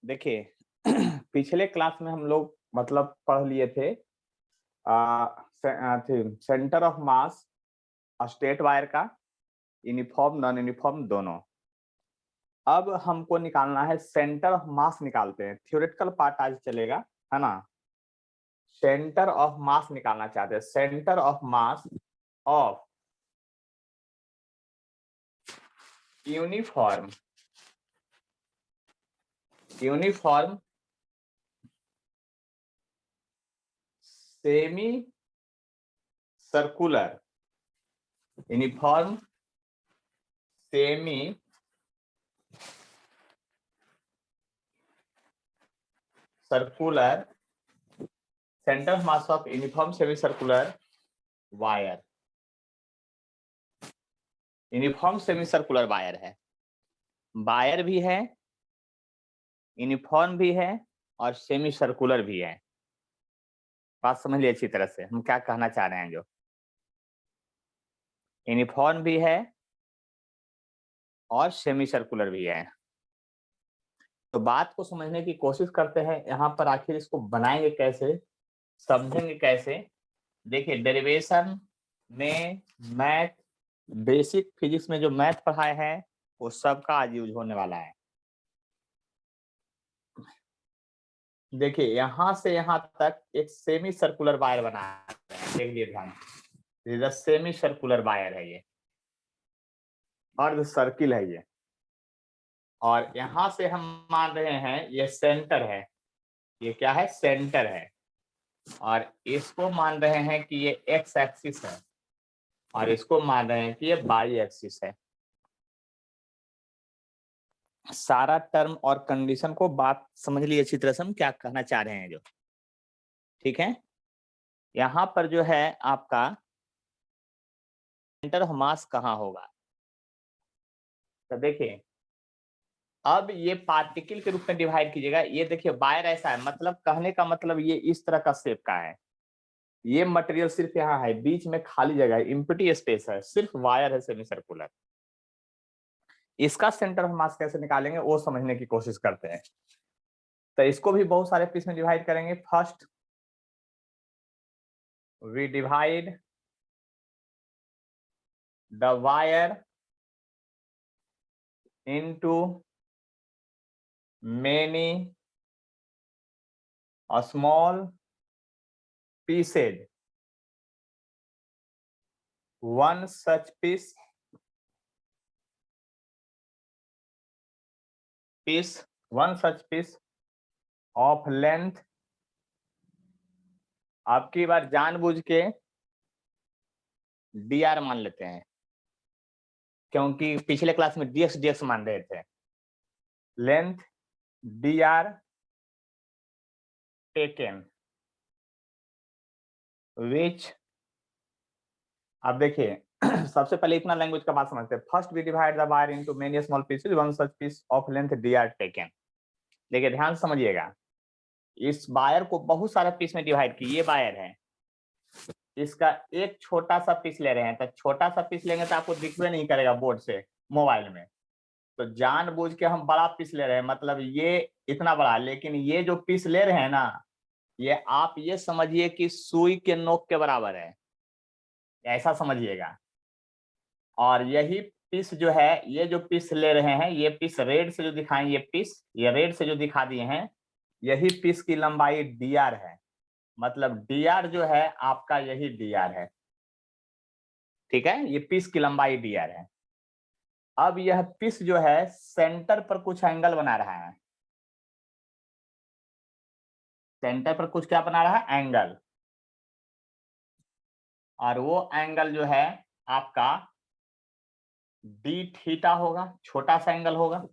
देखिए पिछले क्लास में हम लोग मतलब पढ़ लिए थे centre of mass straight wire का, यूनिफॉर्म नॉन यूनिफॉर्म दोनों। अब हमको निकालना है सेंटर ऑफ मास, निकालते हैं। थ्योरेटिकल पार्ट आज चलेगा, है ना। सेंटर ऑफ मास निकालना चाहते हैं। Centre of mass of uniform semi circular, uniform semi circular, centre of mass of uniform semi circular wire. Uniform semi circular wire है, वायर भी है, यूनिफॉर्म भी है और सेमी सर्कुलर भी है। बात समझ लिया अच्छी तरह से, हम क्या कहना चाह रहे हैं। जो यूनिफॉर्म भी है और सेमी सर्कुलर भी है। तो बात को समझने की कोशिश करते हैं। यहाँ पर आखिर इसको बनाएंगे कैसे, समझेंगे कैसे। देखिए डेरिवेशन में मैथ, बेसिक फिजिक्स में जो मैथ पढ़ाए हैं वो सबका आज यूज होने वाला है। देखिए यहां से यहां तक एक सेमी सर्कुलर वायर बना रहे हैं, देख लिए ध्यान। सेमी सर्कुलर वायर है ये, अर्ध सर्किल है ये। और यहां से हम मान रहे हैं ये सेंटर है। ये क्या है? सेंटर है। और इसको मान रहे हैं कि ये एक्स एक्सिस है और इसको मान रहे हैं कि ये वाई एक्सिस है। सारा टर्म और कंडीशन को बात समझ ली अच्छी तरह से, हम क्या कहना चाह रहे हैं जो। ठीक है, यहां पर जो है आपका सेंटर ऑफ मास कहाँ होगा। तो देखिए अब ये पार्टिकल के रूप में डिवाइड कीजिएगा। ये देखिए वायर ऐसा है, मतलब कहने का मतलब ये इस तरह का शेप का है। ये मटेरियल सिर्फ यहाँ है, बीच में खाली जगह है, एम्प्टी स्पेस है, सिर्फ वायर है सेमी सर्कुलर। इसका सेंटर ऑफ मास कैसे निकालेंगे वो समझने की कोशिश करते हैं। तो इसको भी बहुत सारे पीस में डिवाइड करेंगे। First we divide the wire into many small pieces. One such piece one such piece of length, आपकी बार जानबूझ के डी आर मान लेते हैं क्योंकि पिछले क्लास में डीएक्स डीएक्स मान रहे थे। लेंथ डी आर टेकन विच, अब देखिए सबसे पहले इतना लैंग्वेज का बात समझते हैं। First we divide the wire into many small pieces, one such piece of length d r taken. देखिए ध्यान समझिएगा, इस वायर को बहुत सारे पीस में डिवाइड की। ये वायर है, इसका एक छोटा सा पीस ले रहे हैं। तो छोटा सा पीस लेंगे तो आपको दिखबे नहीं करेगा बोर्ड से, मोबाइल में। तो जानबूझ के हम बड़ा पीस ले रहे हैं, मतलब ये इतना बड़ा। लेकिन ये जो पीस ले रहे हैं ना, ये आप ये समझिए कि सुई के नोक के बराबर है, ऐसा समझिएगा। और यही पीस जो है, ये जो पीस ले रहे हैं, ये पीस रेड से जो दिखाएं, ये पीस ये रेड से जो दिखा दिए हैं, यही पीस की लंबाई डी आर है। मतलब डी आर जो है आपका, यही डी आर है। ठीक है, ये पीस की लंबाई डी आर है। अब यह पीस जो है सेंटर पर कुछ एंगल बना रहा है। सेंटर पर कुछ क्या बना रहा है? एंगल। और वो एंगल जो है आपका डी थीटा होगा, छोटा सा एंगल होगा।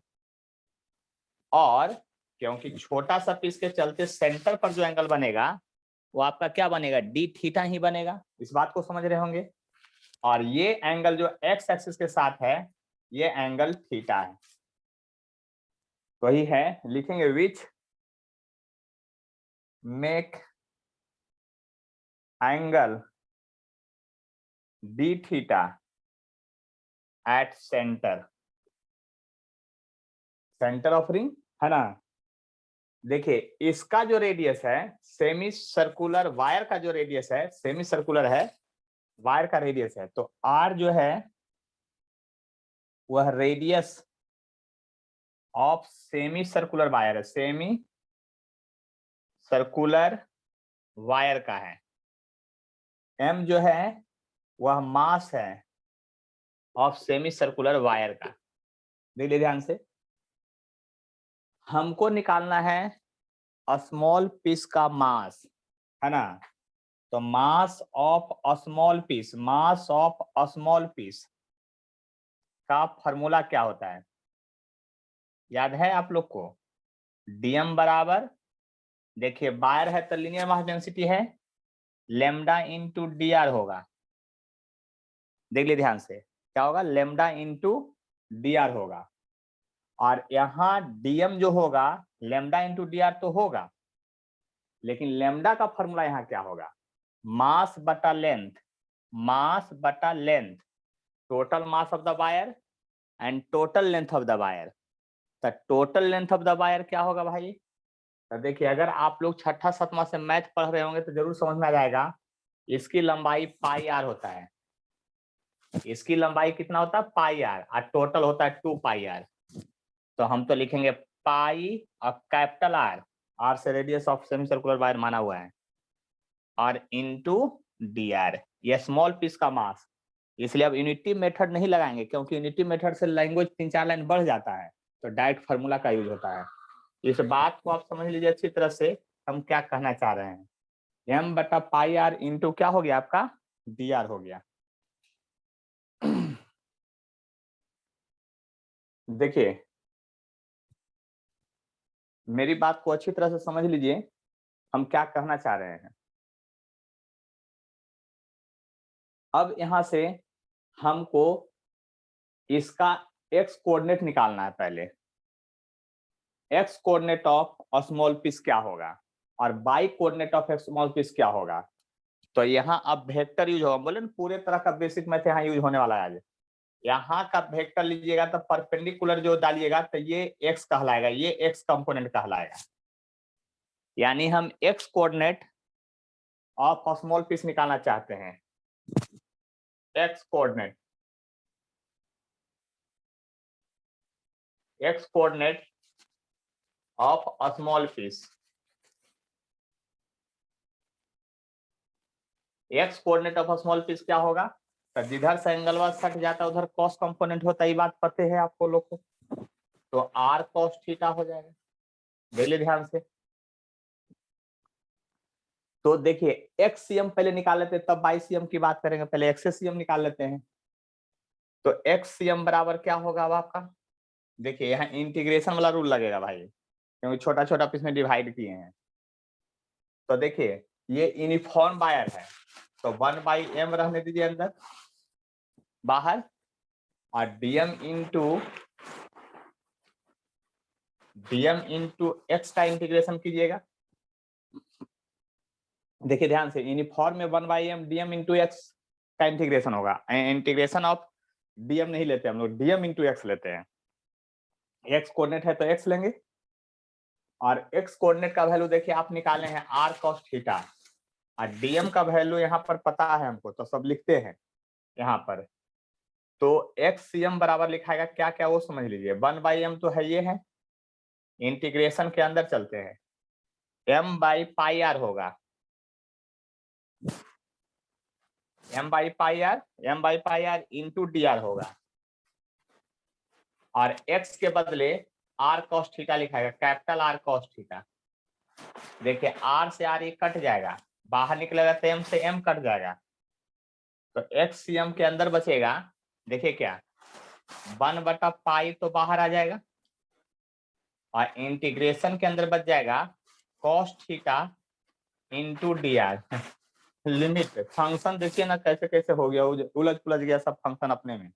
और क्योंकि छोटा सा पीस के चलते सेंटर पर जो एंगल बनेगा वो आपका क्या बनेगा? डी थीटा ही बनेगा। इस बात को समझ रहे होंगे। और ये एंगल जो एक्स एक्सिस के साथ है, ये एंगल थीटा है। वही है, लिखेंगे which make angle D theta at centre, centre of ring, है ना। देखिए इसका जो रेडियस है सेमी सर्कुलर वायर का जो रेडियस है सेमी सर्कुलर है वायर का रेडियस है, तो आर जो है वह radius of semi circular wire है, सेमी सर्कुलर वायर का है। एम जो है वह मास है ऑफ सेमी सर्कुलर वायर का। देख लीजिए ध्यान से, हमको निकालना है स्मॉल पीस का मास, है ना। तो mass of small piece, mass of small piece का फॉर्मूला क्या होता है, याद है आप लोग को? डीएम बराबर, देखिए वायर है तो लीनियर मास डेंसिटी है, लेमडा इंटू डी आर होगा। देख लीजिए ध्यान से, क्या होगा, लेमडा इंटू डी आर होगा। और यहाँ डीएम जो होगा लेमडा इंटू डी आर तो होगा, लेकिन लेमडा का फॉर्मूला यहाँ क्या होगा, मास बटा लेंथ, मास बटा length, total mass of the wire and total length of the wire. तो total length of the wire क्या होगा भाई? तो देखिए अगर आप लोग छठा सतमा से मैथ पढ़ रहे होंगे तो जरूर समझ में आ जाएगा। इसकी लंबाई पाई आर होता है, इसकी लंबाई कितना होता है, पाई आर, और टोटल होता है 2 पाई आर। तो हम तो लिखेंगे पाई और कैपिटल आर, आर से radius of semi circular wire माना हुआ है, और इनटू डी आर, ये स्मॉल पीस का मास। इसलिए अब यूनिटी मेथड नहीं लगाएंगे, क्योंकि यूनिटी मेथड से लैंग्वेज 3-4 लाइन बढ़ जाता है, तो डायरेक्ट फार्मूला का यूज होता है। इस बात को आप समझ लीजिए अच्छी तरह से, हम क्या कहना चाह रहे हैं। एम बटा पाई आर इंटू क्या हो गया आपका, डी आर हो गया। देखिए मेरी बात को अच्छी तरह से समझ लीजिए, हम क्या कहना चाह रहे हैं। अब यहां से हमको इसका एक्स कोऑर्डिनेट निकालना है। पहले x coordinate of small piece क्या होगा और y coordinate of small piece क्या होगा। तो यहाँ अब वेक्टर यूज होगा, बोले ना पूरे तरह का बेसिक मैथ यहाँ यूज होने वाला है आज। यहाँ का वेक्टर लीजिएगा तो परपेंडिकुलर जो डालिएगा तो ये एक्स कहलाएगा, ये एक्स कंपोनेंट कहलाएगा। यानी हम x coordinate of small piece निकालना चाहते हैं। X coordinate, x coordinate of small piece, x coordinate of small piece क्या होगा, तो जिधर से एंगल सट जाता है उधर कॉस कंपोनेंट होता है, ये बात पता है आपको लोग को। तो आर कॉस थीटा हो जाएगा, देख लीजिए ध्यान से। तो देखिए एक्स सीएम पहले निकाल लेते हैं, तब वाई सीएम की बात करेंगे, पहले एक्स सीएम निकाल लेते हैं। तो एक्स सीएम बराबर क्या होगा अब आपका, देखिए यहाँ इंटीग्रेशन वाला रूल लगेगा भाई, क्योंकि छोटा छोटा पीस में डिवाइड किए हैं। तो देखिए ये यूनिफॉर्म वायर है, तो 1/m रहने दीजिए अंदर बाहर, और डीएम इंटू एक्स का इंटीग्रेशन कीजिएगा। देखिए ध्यान से, यूनिफॉर्म में 1/m डीएम इंटू एक्स का इंटीग्रेशन होगा। इंटीग्रेशन ऑफ डीएम नहीं लेते हम लोग, डीएम इंटू एक्स लेते हैं। एक्स कोऑर्डिनेट है तो एक्स लेंगे, और एक्स कोऑर्डिनेट का वैल्यू देखिए आप निकाले हैं आर कॉस थीटा, और डीएम का वैल्यू यहाँ पर पता है हमको, तो सब लिखते हैं यहाँ पर। तो एक्स सीएम बराबर लिखाएगा क्या क्या वो समझ लीजिए। 1/m तो है, ये है, इंटीग्रेशन के अंदर चलते हैं, m बाई पाई आर होगा, m by pi r into d r होगा, और x के बदले r cos थीटा लिखाएगा, कैपिटल R cos थीटा। देखिए r से r ये कट जाएगा, बाहर निकलेगा तो m से m कट जाएगा, तो x cm के अंदर बचेगा, देखिए क्या 1/पाई तो बाहर आ जाएगा, और इंटीग्रेशन के अंदर बच जाएगा cos theta into d are. Limit function देखिए ना कैसे कैसे हो गया, उलझ पुलझ गया सब फंक्शन अपने में।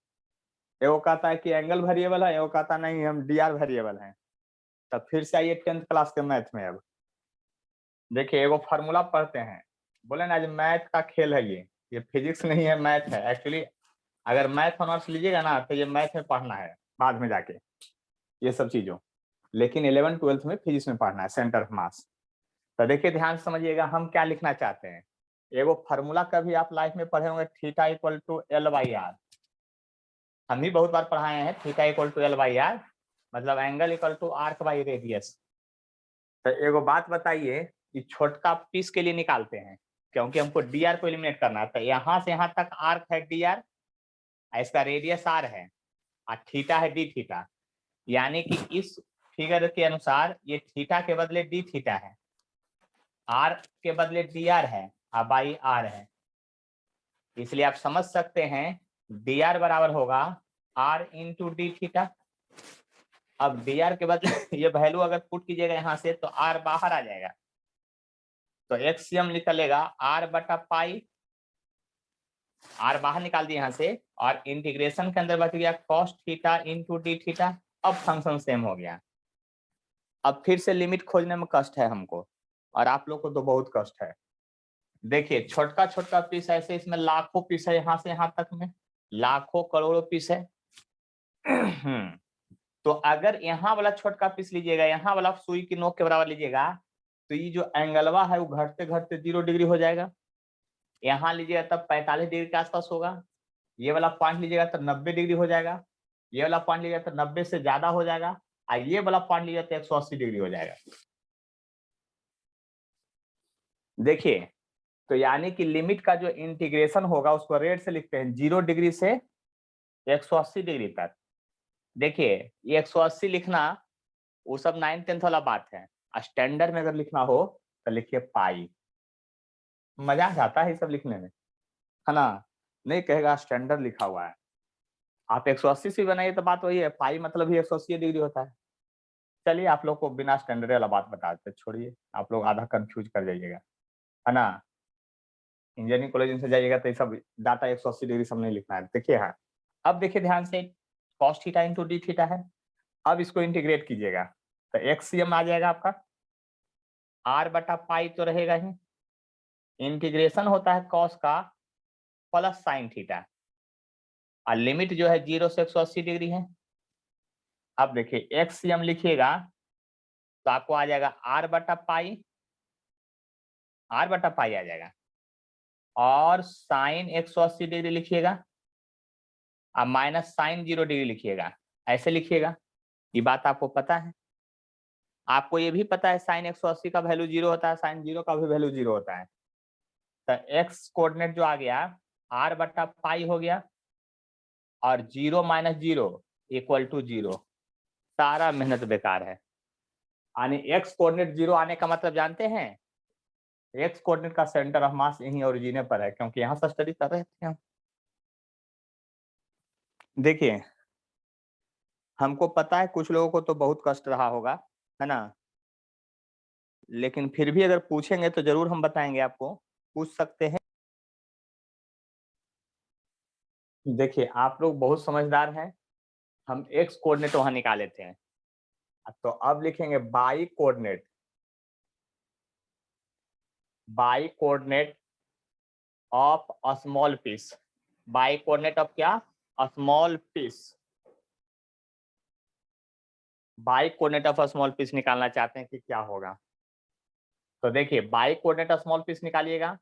एगो कहता है कि एंगल वेरिएबल है, एगो कहता नहीं हम डी आर वेरिएबल है। तब फिर से आइए 10th क्लास के मैथ में। अब देखिए एगो फार्मूला पढ़ते हैं, बोले ना आज मैथ का खेल है, ये फिजिक्स नहीं है मैथ है एक्चुअली। अगर मैथ ऑनर्स लीजिएगा ना तो ये मैथ में पढ़ना है बाद में जाके ये सब चीजों। लेकिन 11 12th में फिजिक्स में पढ़ना है, सेंटर ऑफ मास। तो देखिए ध्यान से समझिएगा हम क्या लिखना चाहते हैं। एगो फार्मूला कभी आप लाइफ में पढ़े होंगे, थीटा इक्वल टू L/R। हम भी बहुत बार पढ़ाए हैं, थीटा इक्वल टू L/R मतलब angle equal to arc by radius. तो एगो बात बताइए कि छोटका पीस के लिए निकालते हैं क्योंकि हमको dr को एलिमिनेट करना है। तो यहाँ से यहाँ तक आर्क है dr, इसका रेडियस r है और थीटा है d थीटा, यानी कि इस फिगर के अनुसार ये थीटा के बदले d थीटा है, r के बदले dr है और बाई r है। इसलिए आप समझ सकते हैं dr बराबर होगा r इंटू डी थीटा। अब dr के बदले ये वैल्यू अगर पुट कीजिएगा यहाँ से तो r बाहर आ जाएगा, तो एक्सियम निकलेगा r बटा पाई, r बाहर निकाल दिया यहाँ से, और इंटीग्रेशन के अंदर बच गया cos theta into D theta. अब फंक्शन सेम हो गया। अब फिर से लिमिट खोजने में कष्ट है हमको, और आप लोग को तो बहुत कष्ट है। देखिए छोटका छोटका पीस ऐसे, इसमें लाखों पीस है, यहाँ से यहाँ तक में लाखों करोड़ों पीस है। तो अगर यहाँ वाला छोटका पीस लीजिएगा, यहाँ वाला सुई की नोक के बराबर लीजिएगा, तो ये जो एंगलवा है वो घटते घटते 0 डिग्री हो जाएगा। यहाँ लीजिएगा तब 45 डिग्री के आसपास होगा। ये वाला पॉइंट लीजिएगा तो 90 डिग्री हो जाएगा। ये वाला पॉइंट लीजिएगा तो 90 से ज्यादा हो जाएगा, और ये वाला पॉइंट लीजिएगा तो 180 डिग्री हो जाएगा। देखिए तो यानी कि लिमिट का जो इंटीग्रेशन होगा उसको रेट से लिखते हैं 0 डिग्री से 180 डिग्री तक। देखिए ये 180 लिखना वो सब 9th 10th वाला बात है, स्टैंडर्ड में अगर लिखना हो तो लिखिए पाई। मजा आ जाता है ये सब लिखने में, है ना। नहीं कहेगा स्टैंडर्ड लिखा हुआ है, आप 180 से बनाइए तो बात वही है, पाई मतलब ही 180 डिग्री होता है। चलिए आप लोग को बिना स्टैंडर्ड वाला बात बता देते, छोड़िए आप लोग आधा कंफ्यूज कर जाइएगा, है ना। इंजीनियरिंग कॉलेज से जाइएगा तो ये सब डाटा 180 डिग्री सब नहीं लिखना है। देखिए हाँ, अब देखिए ध्यान से cos theta into D theta है। अब इसको इंटीग्रेट कीजिएगा तो एक्सियम आ जाएगा आपका, r बटा पाई तो रहेगा ही, इंटीग्रेशन होता है cos का प्लस साइन थीटा, और लिमिट जो है 0 से 180 डिग्री है। अब देखिए एक्सियम लिखिएगा तो आपको आ जाएगा r बटा पाई आ जाएगा, और साइन 180 डिग्री लिखिएगा और माइनस साइन 0 डिग्री लिखिएगा, ऐसे लिखिएगा। ये बात आपको पता है, आपको ये भी पता है साइन 180 का वैल्यू 0 होता है, साइन 0 का भी वैल्यू 0 होता है। तो एक्स कोऑर्डिनेट जो आ गया r बटा पाई हो गया, और 0 माइनस 0 इक्वल टू 0। सारा मेहनत बेकार है। यानी एक्स कोऑर्डिनेट 0 आने का मतलब जानते हैं, एक्स कोऑर्डिनेट का सेंटर ऑफ मास यही ओरिजिन पर है, क्योंकि यहाँ से स्टडी कर रहे थे हम। देखिए हमको पता है कुछ लोगों को तो बहुत कष्ट रहा होगा, है ना, लेकिन फिर भी अगर पूछेंगे तो जरूर हम बताएंगे आपको, पूछ सकते हैं। देखिए आप लोग बहुत समझदार हैं, हम एक्स कोऑर्डिनेट वहां निकाले थे, तो अब लिखेंगे y coordinate, y coordinate of a small piece, y coordinate of क्या, a small piece. Y coordinate of a small piece निकालना चाहते हैं कि क्या होगा। तो देखिए y coordinate of small piece निकालिएगा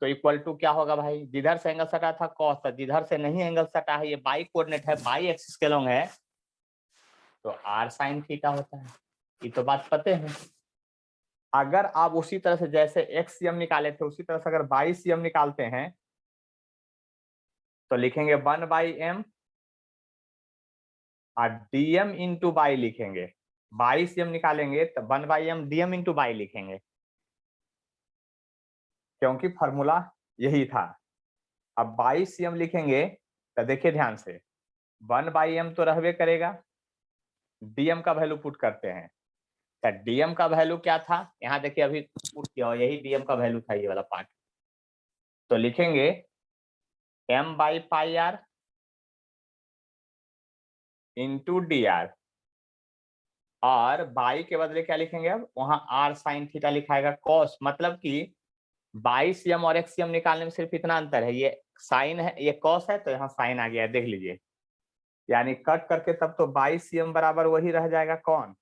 तो इक्वल टू क्या होगा भाई, जिधर से एंगल सटा था कॉस था, जिधर से नहीं एंगल सटा है, ये बाई कोऑर्डिनेट है, बाई एक्सिस के लॉन्ग है, तो आर साइन थीटा होता है। ये तो बात पते है। अगर आप उसी तरह से जैसे एक्स सीएम निकाले थे उसी तरह से अगर बाई सीएम निकालते हैं तो लिखेंगे 1/m और dm इंटू बाई लिखेंगे, बाई सीएम निकालेंगे तो 1/m dm इंटू बाई लिखेंगे, क्योंकि फॉर्मूला यही था। अब 22 लिखेंगे तो देखिए ध्यान से 1/m तो रहबे करेगा, dm का वैल्यू पुट करते हैं, तो dm का वैल्यू क्या था, यहाँ देखिए अभी पुट किया हो, यही dm का वैल्यू था ये वाला पार्ट। तो लिखेंगे m/πr इंटू डी आर, और बाई के बदले क्या लिखेंगे, अब वहां r साइन थीटा लिखाएगा, cos मतलब कि 22m और xm निकालने में सिर्फ इतना अंतर है, ये साइन है ये cos है, तो यहाँ साइन आ गया है, देख लीजिए यानी कट करके तब तो 22 cm बराबर वही रह जाएगा, कौन,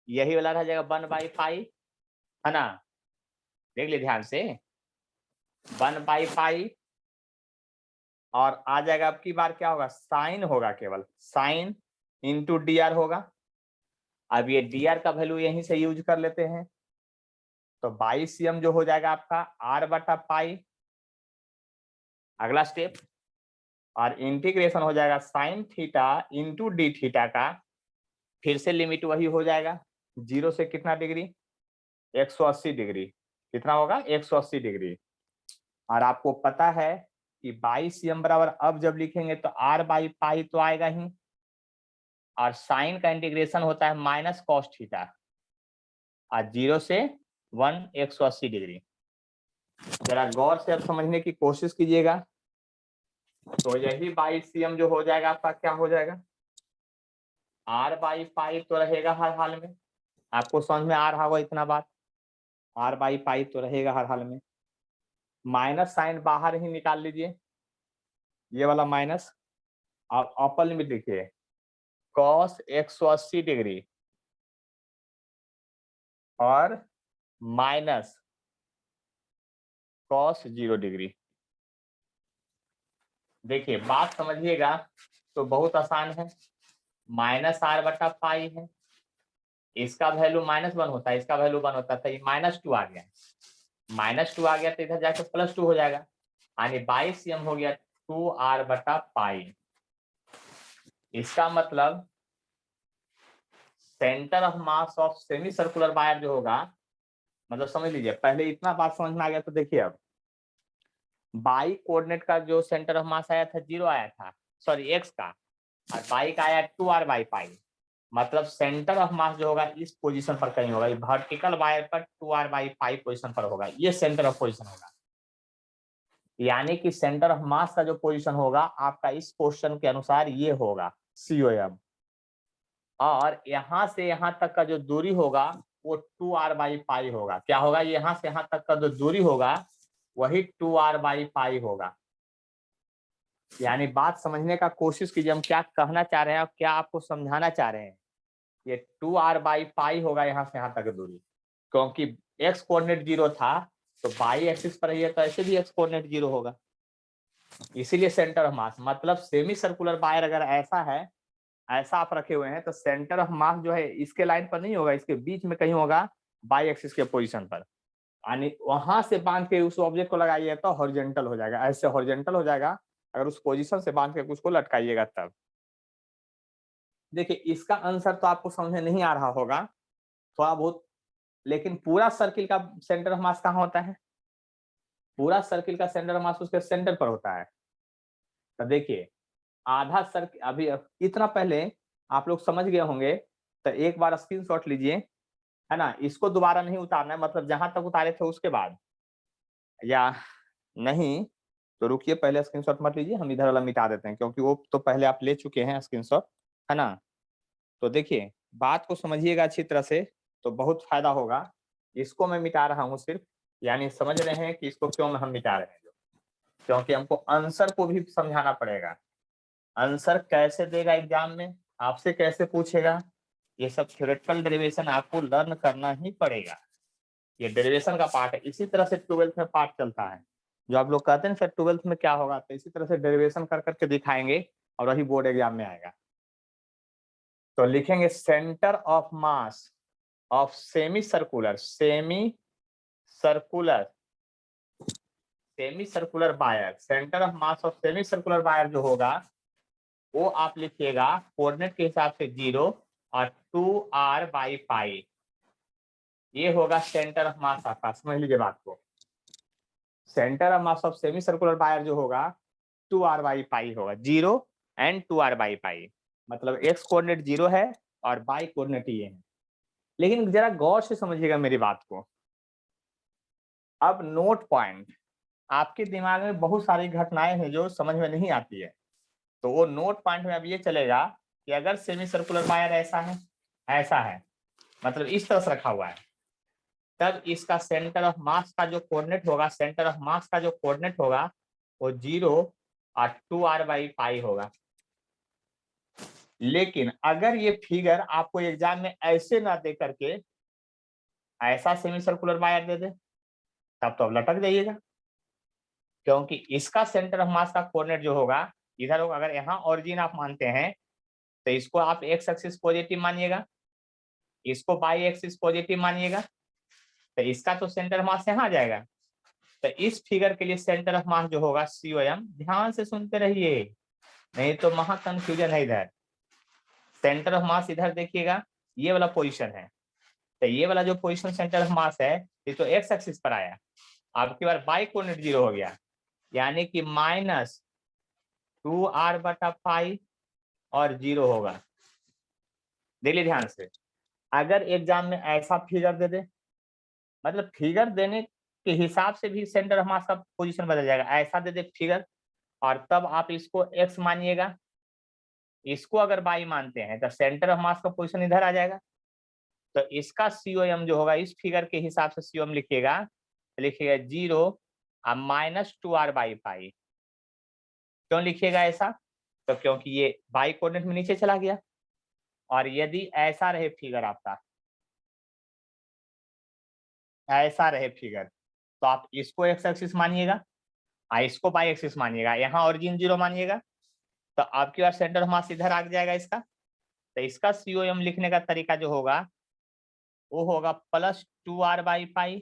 यही वाला रह जाएगा 1/पाई, है ना। देख लीजिए ध्यान से, 1/पाई, और आ जाएगा अब की बार क्या होगा, साइन होगा, केवल साइन इंटू डी होगा। अब ये डी का वैल्यू यहीं से यूज कर लेते हैं, तो 22 cm जो हो जाएगा आपका r/पाई, अगला स्टेप, और इंटीग्रेशन हो जाएगा sine theta into D theta का, फिर से लिमिट वही हो जाएगा, 0 से कितना डिग्री, 180 डिग्री, कितना होगा 180 डिग्री। और आपको पता है कि 22 cm बराबर अब जब लिखेंगे तो r/पाई तो आएगा ही, और साइन का इंटीग्रेशन होता है माइनस कॉस थीटा, और 0 से 180 डिग्री। जरा गौर से अब समझने की कोशिश कीजिएगा, तो यही 22 cm जो हो जाएगा आपका क्या हो जाएगा, r/पाई तो रहेगा हर हाल में, आपको समझ में आ रहा होगा इतना बात, r/पाई तो रहेगा हर हाल में, माइनस साइन बाहर ही निकाल लीजिए, ये वाला माइनस, और अपर लिमिट लिखिए cos 180 डिग्री और माइनस cos 0 डिग्री। देखिए बात समझिएगा तो बहुत आसान है, माइनस r/पाई है, इसका वैल्यू -1 होता है, इसका वैल्यू 1 होता था, ये -2 आ गया, -2 आ गया तो इधर जाकर +2 हो जाएगा, यानी 22 cm हो गया 2r/पाई। इसका मतलब centre of mass of semi circular wire जो होगा, मतलब समझ लीजिए, पहले इतना बात समझ में आ गया, तो देखिए अब बाई कोऑर्डिनेट का जो सेंटर ऑफ मास आया था 0 आया था, सॉरी x का, और बाई का आया 2r/पाई, मतलब सेंटर ऑफ मास जो होगा इस पोजीशन पर कहीं होगा, ये वर्टिकल वायर पर 2r/पाई पोजीशन पर होगा, ये सेंटर ऑफ पोजीशन होगा। यानी कि सेंटर ऑफ मास का जो पोजीशन होगा आपका इस क्वेश्चन के अनुसार ये होगा COM, और यहां से यहां तक का जो दूरी होगा वो 2r/पाई होगा। क्या होगा, यहां से यहां तक का जो दूरी होगा वही 2r/पाई होगा। यानी बात समझने का कोशिश कीजिए, हम क्या कहना चाह रहे हैं और क्या आपको समझाना चाह रहे हैं। ये 2r/पाई होगा यहाँ से यहाँ तक दूरी, क्योंकि x कोऑर्डिनेट 0 था, तो बाई एक्सिस पर है तो ऐसे भी x कोऑर्डिनेट 0 होगा, इसीलिए सेंटर ऑफ मास, मतलब सेमी सर्कुलर वायर अगर ऐसा है, ऐसा आप रखे हुए हैं, तो सेंटर ऑफ मास जो है इसके लाइन पर नहीं होगा, इसके बीच में कहीं होगा बाई एक्सिस के पोजीशन पर, यानी वहां से बांध के उस ऑब्जेक्ट को लगाइए तो हॉरिजॉन्टल हो जाएगा, ऐसे हॉरिजॉन्टल हो जाएगा, अगर उस पोजीशन से बांध के उसको लटकाइएगा तब। देखिए इसका आंसर तो आपको समझ में नहीं आ रहा होगा थोड़ा बहुत, लेकिन पूरा सर्किल का सेंटर ऑफ मास कहाँ होता है, पूरा सर्किल का सेंटर ऑफ मास उसके सेंटर पर होता है। तो देखिए आधा सर्किल, अभी इतना पहले आप लोग समझ गए होंगे, तो एक बार स्क्रीनशॉट लीजिए, है ना, इसको दोबारा नहीं उतारना है, मतलब जहां तक उतारे थे उसके बाद, या नहीं तो रुकिए, पहले स्क्रीनशॉट मत लीजिए, हम इधर वाला मिटा देते हैं, क्योंकि वो तो पहले आप ले चुके हैं स्क्रीनशॉट, है ना। तो देखिए बात को समझिएगा अच्छी तरह से, तो बहुत फायदा होगा। इसको मैं मिटा रहा हूँ सिर्फ, यानी समझ रहे हैं कि इसको क्यों हम मिटा रहे हैं, क्योंकि हमको आंसर को भी समझाना पड़ेगा, आंसर कैसे देगा एग्जाम में, आपसे कैसे पूछेगा, ये सब थ्योरेटिकल डेरिवेशन आपको लर्न करना ही पड़ेगा, ये डेरिवेशन का पार्ट है। इसी तरह से 12th में पार्ट चलता है, जो आप लोग कहते हैं सर 12th में क्या होगा, तो इसी तरह से डेरिवेशन कर करके दिखाएंगे और वही बोर्ड एग्जाम में आएगा। तो लिखेंगे centre of mass of semi circular wire, centre of mass of semi circular wire जो होगा वो आप लिखिएगा कोऑर्डिनेट के हिसाब से 0 और 2r/पाई, ये होगा सेंटर ऑफ मास आपका, समझ लीजिए बात को। Centre of mass of semi circular wire जो होगा 2r/पाई होगा, 0 एंड 2r/पाई, मतलब x कोऑर्डिनेट 0 है और y कोऑर्डिनेट ये है। लेकिन जरा गौर से समझिएगा मेरी बात को, अब नोट पॉइंट, आपके दिमाग में बहुत सारी घटनाएं हैं जो समझ में नहीं आती है, तो वो नोट पॉइंट में अब ये चलेगा कि अगर सेमी सर्कुलर वायर ऐसा है, मतलब इस तरह से रखा हुआ है, तब इसका सेंटर ऑफ मास का जो कोऑर्डिनेट होगा, सेंटर ऑफ मास का जो कोऑर्डिनेट होगा वो 0 और 2r/पाई होगा। लेकिन अगर ये फिगर आपको एग्जाम में ऐसे ना दे करके ऐसा सेमी सर्कुलर वायर दे दे, तब तो अब लटक जाइएगा, क्योंकि इसका सेंटर ऑफ मास का कोऑर्डिनेट जो होगा इधर होगा। अगर यहाँ ओरिजिन आप मानते हैं तो इसको आप एक्स एक्सिस पॉजिटिव मानिएगा, इसको वाई एक्सिस पॉजिटिव मानिएगा, तो इसका तो सेंटर ऑफ मास यहाँ आ जाएगा। तो इस फिगर के लिए सेंटर ऑफ मास जो होगा COM, ध्यान से सुनते रहिए, नहीं तो महा कंफ्यूजन है। इधर सेंटर ऑफ मास इधर देखिएगा, ये वाला पोजीशन है, तो ये वाला जो पोजीशन सेंटर ऑफ मास है ये तो एक्स एक्सिस पर आया, आपकी बार बाई कोऑर्डिनेट 0 हो गया, यानी कि -2r/π और 0 होगा। देखिए ध्यान से, अगर एग्जाम में ऐसा फिगर दे दे, मतलब फिगर देने के हिसाब से भी सेंटर ऑफ मास का पोजीशन बदल जाएगा। ऐसा दे दे फिगर और तब आप इसको x मानिएगा, इसको अगर y मानते हैं तो सेंटर ऑफ मास का पोजीशन इधर आ जाएगा। तो इसका COM जो होगा इस फिगर के हिसाब से COM लिखिएगा, तो लिखिएगा 0 और -2r/π। क्यों लिखिएगा ऐसा? तो क्योंकि ये y कोऑर्डिनेट में नीचे चला गया, और यदि ऐसा रहे फिगर आपका, ऐसा रहे फिगर, तो आप इसको x एक्सिस मानिएगा और इसको y एक्सिस मानिएगा, यहाँ ओरिजिन 0 मानिएगा, तो आपकी बार सेंटर ऑफ मास इधर आ जाएगा इसका। तो इसका COM लिखने का तरीका जो होगा वो होगा +2r/π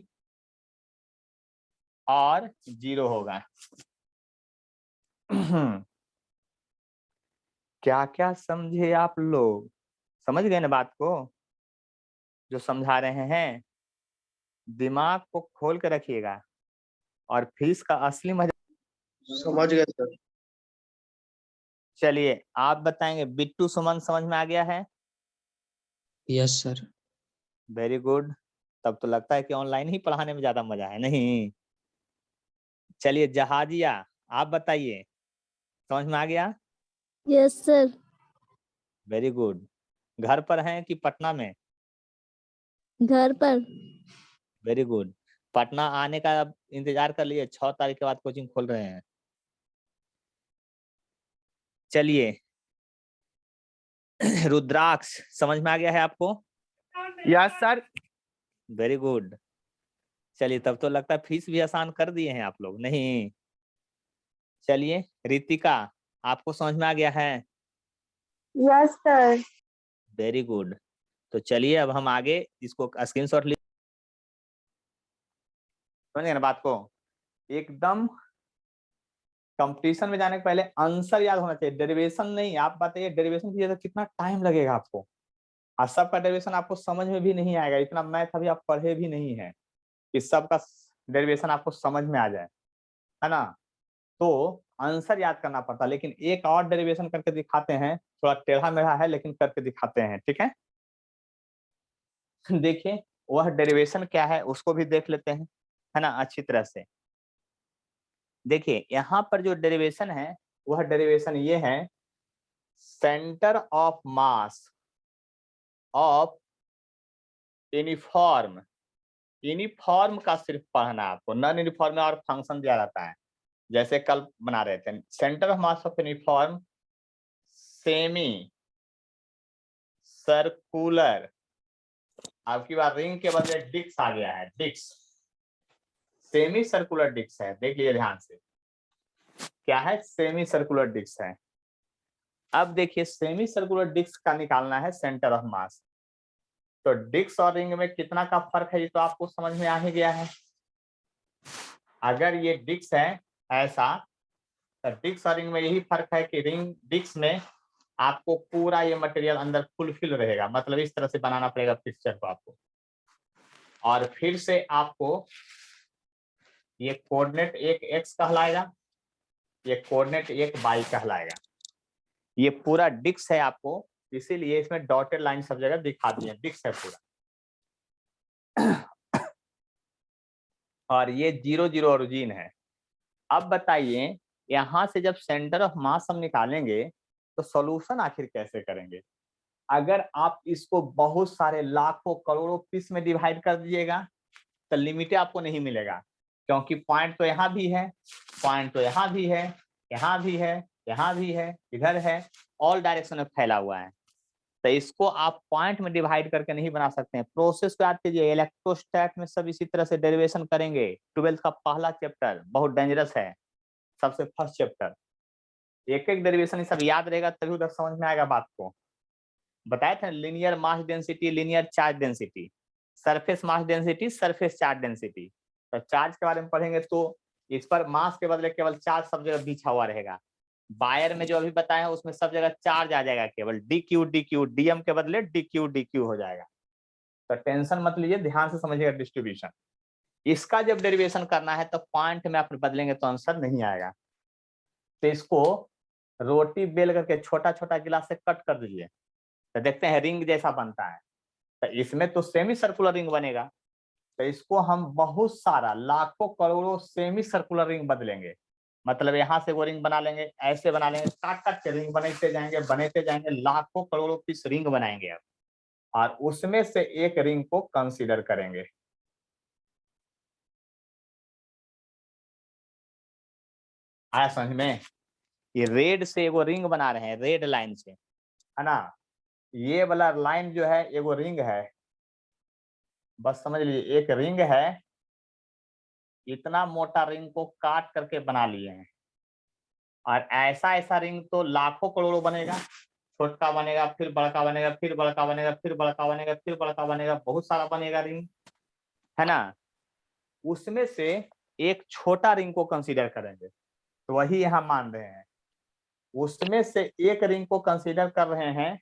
और 0 होगा। क्या क्या समझे आप लोग? समझ गए ना बात को जो समझा रहे हैं? दिमाग को खोल कर रखिएगा, और फीस का असली मजा समझ गए सर। चलिए आप बताएंगे। बिट्टू सुमन समझ में आ गया है? Yes sir. वेरी गुड, तब तो लगता है कि ऑनलाइन ही पढ़ाने में ज्यादा मजा है, नहीं? चलिए जहाजिया, आप बताइए, समझ में आ गया? Yes sir. Very good. घर पर हैं कि पटना में? घर पर। Very good. पटना आने का अब इंतजार कर लिए, 6 तारीख के बाद कोचिंग खोल रहे हैं। चलिए रुद्राक्ष समझ में आ गया है आपको? Yes sir. Very good. चलिए तब तो लगता है फीस भी आसान कर दिए हैं आप लोग, नहीं? चलिए रितिका, आपको समझ में आ गया है? Yes sir. Very good. तो चलिए अब हम आगे इसको स्क्रीनशॉट ले, समझ गए ना बात को? एकदम कंपटीशन में जाने के पहले आंसर याद होना चाहिए, डेरिवेशन नहीं। आप बताइए डेरिवेशन कीजिए तो कितना टाइम लगेगा आपको, और सबका डेरिवेशन आपको समझ में भी नहीं आएगा। इतना मैथ अभी आप पढ़े भी नहीं है कि सबका डेरिवेशन आपको समझ में आ जाए, है ना? तो आंसर याद करना पड़ता, लेकिन एक और डेरिवेशन करके दिखाते हैं, थोड़ा टेढ़ा मेढ़ा है लेकिन करके दिखाते हैं, ठीक है? देखिए वह डेरिवेशन क्या है उसको भी देख लेते हैं, है ना, अच्छी तरह से। देखिए यहाँ पर जो डेरिवेशन है वह डेरिवेशन ये है, centre of mass of uniform. Uniform का सिर्फ पढ़ना है आपको, नॉन यूनिफॉर्म में और फंक्शन दिया रहता है। जैसे कल बना रहे थे, centre of mass of uniform semi circular, आपकी बार रिंग के बदले डिस्क आ गया है, डिस्क, सेमी सर्कुलर डिस्क है। देख लीजिए ध्यान से, क्या है? सेमी सर्कुलर डिस्क है। अब देखिए सेमी सर्कुलर डिस्क का निकालना है सेंटर ऑफ मास, तो डिस्क और रिंग में कितना का फर्क है ये तो आपको समझ में आ ही गया है। अगर ये डिस्क है ऐसा, तो डिस्क और रिंग में यही फर्क है कि रिंग डिस्क में आपको पूरा ये मटेरियल अंदर फुलफिल रहेगा, मतलब इस तरह से बनाना पड़ेगा पिक्चर को आपको, और फिर से आपको ये कोऑर्डिनेट एक x कहलाएगा, ये कोऑर्डिनेट एक y कहलाएगा। ये पूरा डिस्क है आपको, इसीलिए इसमें डॉटेड लाइन सब जगह दिखा दिए, डिस्क है पूरा। और ये 0 0 ओरिजिन है। अब बताइए यहां से जब सेंटर ऑफ मास हम निकालेंगे तो सॉल्यूशन आखिर कैसे करेंगे? अगर आप इसको बहुत सारे लाखों करोड़ों पीस में डिवाइड कर दीजिएगा तो लिमिट आपको नहीं मिलेगा, क्योंकि पॉइंट तो यहाँ भी है, पॉइंट तो यहाँ भी है, यहाँ भी है, यहाँ भी है, इधर है, ऑल डायरेक्शन में फैला हुआ है, तो इसको आप पॉइंट में डिवाइड करके नहीं बना सकते हैं। प्रोसेस को याद कीजिए, इलेक्ट्रोस्टैट में सब इसी तरह से डेरिवेशन करेंगे। 12th का पहला चैप्टर बहुत डेंजरस है, सबसे फर्स्ट चैप्टर। एक एक डेरिवेशन सब याद रहेगा तभी उधर समझ में आएगा बात को। बताए थे linear mass density, linear charge density, surface mass density, surface charge density. तो चार्ज के बारे में पढ़ेंगे तो इस पर मास के बदले केवल चार्ज सब जगह बिछा हुआ रहेगा। बायर में जो अभी बताया उसमें सब जगह चार्ज आ जाएगा, केवल डी क्यू डीएम के बदले डी क्यू हो जाएगा। तो टेंशन मत लीजिए, ध्यान से समझिएगा डिस्ट्रीब्यूशन। इसका जब डेरिवेशन करना है तो पॉइंट में आप बदलेंगे तो आंसर नहीं आएगा। तो इसको रोटी बेल करके छोटा छोटा गिलास से कट कर दीजिए, तो देखते हैं रिंग जैसा बनता है। तो इसमें तो सेमी सर्कुलर रिंग बनेगा, तो इसको हम बहुत सारा लाखों करोड़ों सेमी सर्कुलर रिंग बदलेंगे। मतलब यहाँ से वो रिंग बना लेंगे, ऐसे बना लेंगे, काट काट के रिंग बनाते जाएंगे, लाखों करोड़ों पीस रिंग बनाएंगे अब, और उसमें से एक रिंग को कंसीडर करेंगे। आया समझ में? ये रेड से एगो रिंग बना रहे हैं, रेड लाइन से, है ना। ये वाला लाइन जो है एगो रिंग है, बस समझ लीजिए एक रिंग है, इतना मोटा रिंग को काट करके बना लिए हैं। और ऐसा ऐसा रिंग तो लाखों करोड़ों बनेगा, छोटा बनेगा, फिर बड़का बनेगा, फिर बड़का बनेगा, फिर बड़का बनेगा, फिर बड़का बनेगा, बहुत सारा बनेगा रिंग, है ना। उसमें से एक छोटा रिंग को कंसीडर करेंगे, तो वही यहाँ मान रहे हैं। उसमें से एक रिंग को कंसीडर कर रहे हैं,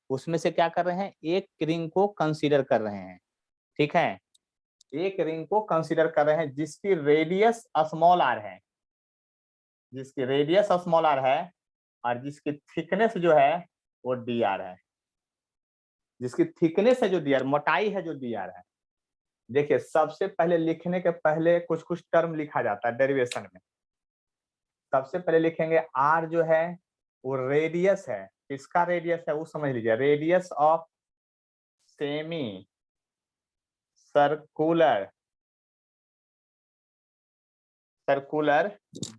उसमें से क्या कर रहे हैं, एक रिंग को कंसीडर कर रहे हैं, ठीक है। एक रिंग को कंसीडर कर रहे हैं जिसकी रेडियस स्मॉल आर है, जिसकी रेडियस स्मॉल आर है, और जिसकी थिकनेस जो है वो डी आर है। जिसकी थिकनेस है जो डी आर, मोटाई है जो डी आर है। देखिए सबसे पहले लिखने के पहले कुछ कुछ टर्म लिखा जाता है डेरिवेशन में। सबसे पहले लिखेंगे आर जो है वो रेडियस है, किसका रेडियस है वो समझ लीजिए, radius of semi circular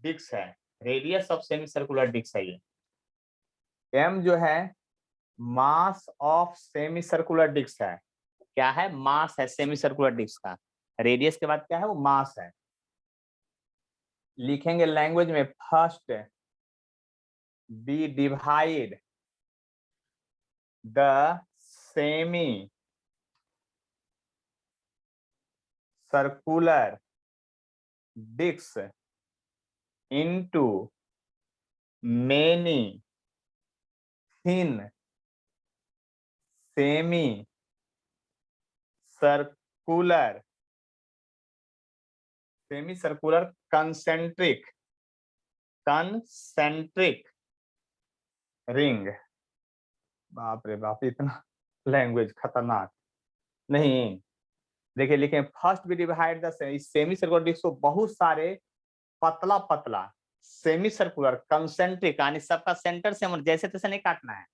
disc है, radius of semi circular disc है ये। एम जो है mass of semi circular disc है, क्या है, मास है सेमी सर्कुलर डिस्क का। रेडियस के बाद क्या है, वो मास है। लिखेंगे लैंग्वेज में, first B divide the semi circular disc into many thin semi circular concentric ring. बाप रे बाप, इतना लैंग्वेज खतरनाक नहीं। देखिए लिखे first B divide the semi circular disc को बहुत सारे पतला पतला सेमी सर्कुलर कंसेंट्रिक, यानी सबका सेंटर से जैसे तैसे नहीं काटना है।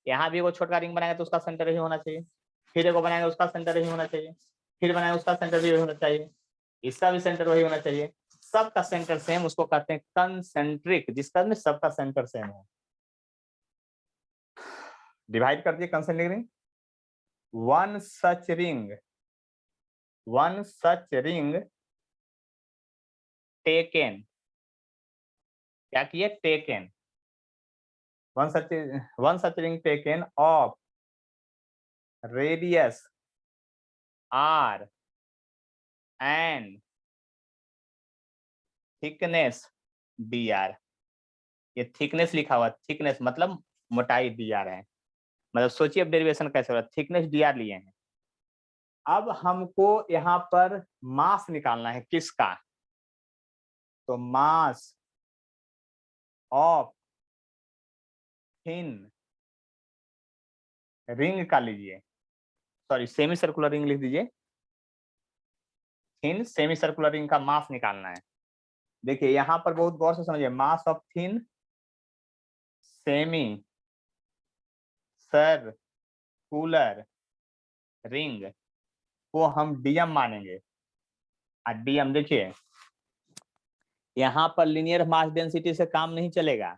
यहाँ भी वो छोटा रिंग बनाएंगे तो उसका सेंटर ही होना चाहिए, फिर एक बनाएंगे उसका सेंटर ही होना चाहिए, फिर बनाएंगे उसका सेंटर भी होना चाहिए, इसका भी सेंटर वही होना चाहिए, सबका सेंटर सेम, उसको कहते हैं कंसेंट्रिक, जिसका में सबका सेंटर सेम हो। डिवाइड कर दिए concentric ring. One such ring taken, क्या किए, taken, one such ring taken of radius r and thickness d r. ये थिकनेस लिखा हुआ, थिकनेस मतलब मोटाई डी आर है। मतलब सोचिए अब डेरिवेशन कैसे हो रहा है, थिकनेस डी आर लिए हैं। अब हमको यहाँ पर मास निकालना है, किसका, तो मास ऑफ थिन रिंग का लीजिए, सॉरी सेमी सर्कुलर रिंग लिख दीजिए, थिन सेमी सर्कुलर रिंग का मास निकालना है। देखिए यहाँ पर बहुत गौर से समझिए, mass of thin semi circular ring को हम डीएम मानेंगे। और डीएम देखिए यहाँ पर लिनियर मास डेंसिटी से काम नहीं चलेगा,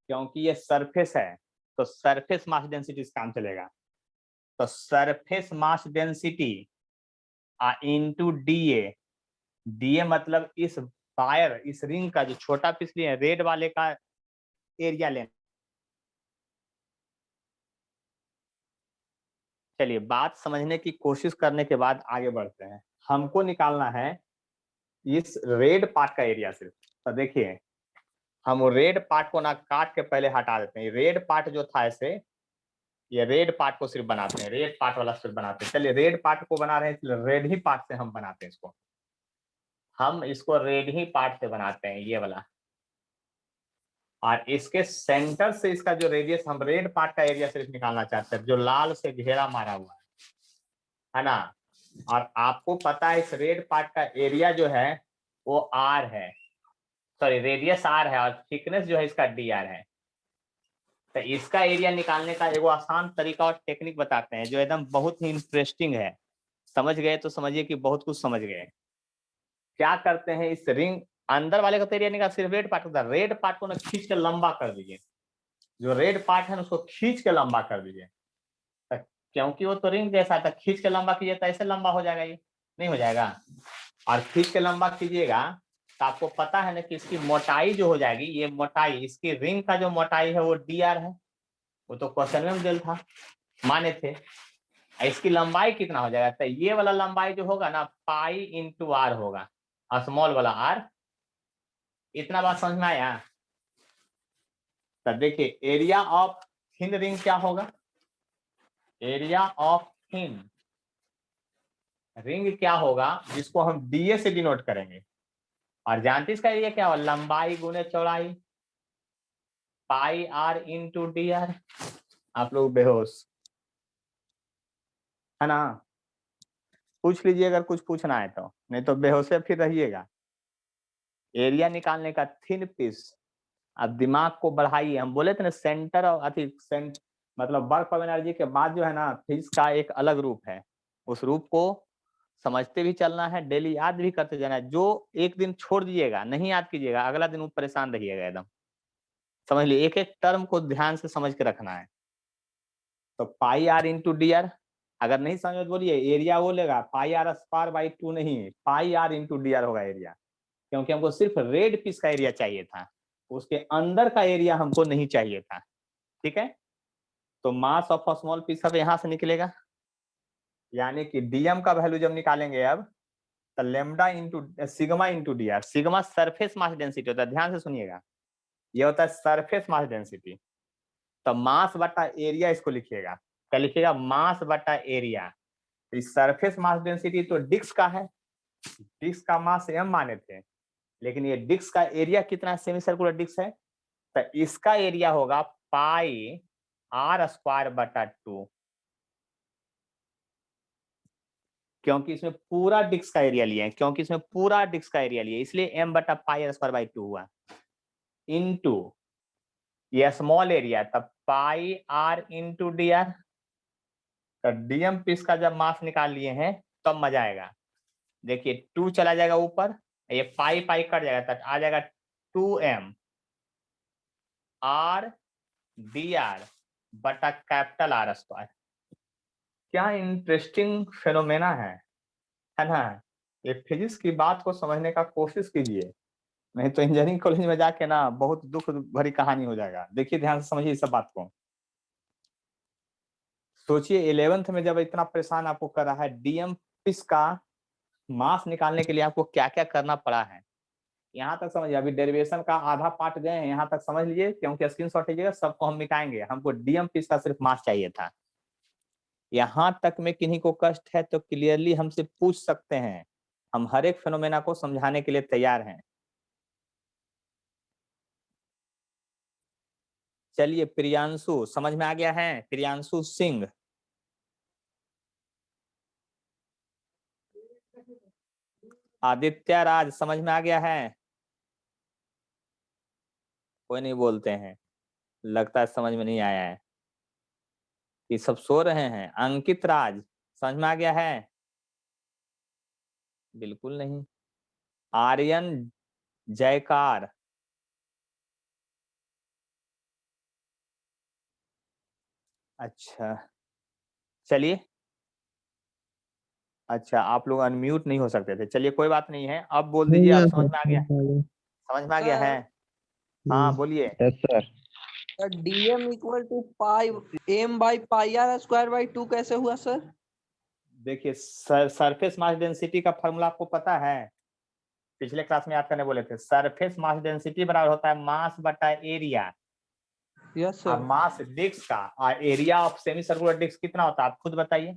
क्योंकि ये सरफेस है तो सरफेस मास डेंसिटी से काम चलेगा। तो surface mass density into DA, DA मतलब इस वायर, इस रिंग का जो छोटा पीस लिए रेड वाले का एरिया लेना। चलिए बात समझने की कोशिश करने के बाद आगे बढ़ते हैं। हमको निकालना है इस रेड पार्ट का एरिया सिर्फ। तो देखिए हम रेड पार्ट को ना काट के पहले हटा देते हैं। रेड पार्ट जो था ऐसे, ये रेड पार्ट को सिर्फ बनाते हैं, रेड पार्ट वाला सिर्फ बनाते हैं। चलिए रेड पार्ट को बना रहे हैं, इसलिए रेड ही पार्ट से हम बनाते हैं इसको। हम इसको रेड ही पार्ट से बनाते हैं, ये वाला। और इसके सेंटर से इसका जो रेडियस, हम रेड पार्ट का एरिया सिर्फ निकालना चाहते हैं, जो लाल से घेरा मारा हुआ है ना। और आपको पता है इस रेड पार्ट का एरिया जो है वो आर है, सॉरी रेडियस आर है और थिकनेस जो है इसका डी आर है। तो इसका एरिया निकालने का एक आसान तरीका और टेक्निक बताते हैं जो एकदम बहुत ही इंटरेस्टिंग है। समझ गए तो समझिए कि बहुत कुछ समझ गए। क्या करते हैं, इस रिंग अंदर वाले का तो एरिया निकाल, सिर्फ रेड पार्ट होता है। रेड पार्ट को ना खींच के लंबा कर दीजिए, जो रेड पार्ट है ना उसको खींच के लंबा कर दीजिए। क्योंकि वो तो रिंग जैसा था, खींच के लंबा कीजिए तो ऐसे लंबा हो जाएगा, ये नहीं हो जाएगा। और खींच के लंबा कीजिएगा तो आपको पता है ना कि इसकी मोटाई जो हो जाएगी, ये मोटाई, इसकी रिंग का जो मोटाई है वो डी आर है। वो तो क्वेश्चन में दिल था, माने थे। इसकी लंबाई कितना हो जाएगा, तो ये वाला लंबाई जो होगा ना पाई इंटू आर होगा, स्मॉल वाला आर। इतना बात समझ में आया। तो देखिए एरिया ऑफ थिन रिंग क्या होगा, एरिया ऑफ थिन रिंग क्या होगा, जिसको हम डीए से डिनोट करेंगे। और जानते इसका एरिया क्या होगा, लंबाई गुने चौड़ाई, पाई आर इंटू डी आर। आप लोग बेहोश है ना, पूछ लीजिए अगर कुछ पूछना है तो, नहीं तो बेहोश फिर रहिएगा। एरिया निकालने का थिन पीस, अब दिमाग को बढ़ाइए। हम बोले थे ना सेंटर और मतलब वर्क ऑफ एनर्जी के बाद जो है ना फिजिक्स का एक अलग रूप है, उस रूप को समझते भी चलना है, डेली याद भी करते जाना है। जो एक दिन छोड़ दीजिएगा, नहीं याद कीजिएगा, अगला दिन वो परेशान रहिएगा एकदम। समझ लिए, एक एक टर्म को ध्यान से समझ के रखना है। तो पाई आर इंटू डी आर, अगर नहीं समझ बोलिए एरिया वो लेगा पाई आर स्क्वायर बाई 2 नहीं, पाई आर इंटू डी आर होगा एरिया। क्योंकि हमको सिर्फ रेड पीस का एरिया चाहिए था, उसके अंदर का एरिया हमको नहीं चाहिए था। ठीक है, तो mass of a small piece अब यहां से निकलेगा, यानी कि डीएम का वैल्यू जब निकालेंगे अब, तो lambda into sigma into d are. Sigma surface mass density होता है, ध्यान से सुनिएगा, ये होता है सरफेस मास डेंसिटी। तो मास बटा एरिया इसको लिखिएगा, क्या लिखिएगा, मास बटा एरिया। इस सरफेस मास डेंसिटी तो डिस्क का है, डिस्क का मास m माने थे, लेकिन ये डिस्क का एरिया कितना है, सेमी सर्कुलर डिस्क है, तो इसका एरिया होगा पाई आर स्क्वायर बटा 2, क्योंकि इसमें पूरा डिस्क का एरिया लिया है, क्योंकि इसमें पूरा डिस्क का एरिया लिया है, इसलिए m बटा पाई आर स्क्वायर बाई 2 हुआ, इनटू ये स्मॉल एरिया, तब पाई आर इंटू डी आर। तो डीएम पीस का जब मास निकाल लिए हैं तब मजा आएगा। देखिए 2 चला जाएगा ऊपर, ये पाई पाई कट जाएगा, तब आ जाएगा 2m आर डी आर बटा कैपिटल आर स्क्वायर। क्या इंटरेस्टिंग फेनोमेना है ना। ये फिजिक्स की बात को समझने का कोशिश कीजिए, नहीं तो इंजीनियरिंग कॉलेज में जाके ना बहुत दुख भरी कहानी हो जाएगा। देखिए ध्यान से समझिए इस सब बात को। सोचिए 11th में जब इतना परेशान आपको कर रहा है, डीएम पीस का मास निकालने के लिए आपको क्या क्या करना पड़ा है, यहाँ तक समझिए। अभी डेरिवेशन का आधा पार्ट गए हैं, यहाँ तक समझ लीजिए, क्योंकि स्क्रीनशॉट लीजिएगा, सबको हम मिटाएंगे। हमको डीएम पीस का सिर्फ मास चाहिए था। यहाँ तक में किन्हीं को कष्ट है तो क्लियरली हमसे पूछ सकते हैं, हम हर एक फेनोमेना को समझाने के लिए तैयार हैं। चलिए प्रियांशु, समझ में आ गया है, प्रियांशु सिंह। आदित्य राज, समझ में आ गया है, कोई नहीं बोलते हैं, लगता है समझ में नहीं आया है, ये सब सो रहे हैं। अंकित राज, समझ में आ गया है, बिल्कुल नहीं। आर्यन जयकार, अच्छा चलिए, अच्छा आप लोग अनम्यूट नहीं हो सकते थे, चलिए कोई बात नहीं है, अब बोल दीजिए, आप समझ में आ गया, समझ में आ गया है? हाँ बोलिए। Yes sir. dm equal to pi m by pi r square by 2 कैसे हुआ सर? देखिए सरफेस मास डेंसिटी का फॉर्मूला आपको पता है, पिछले क्लास में याद करने बोले थे, सरफेस मास डेंसिटी बराबर होता है मास बटा एरिया, यस और सर। मास डिस्क का और area of semi circular disc कितना होता है आप खुद बताइए।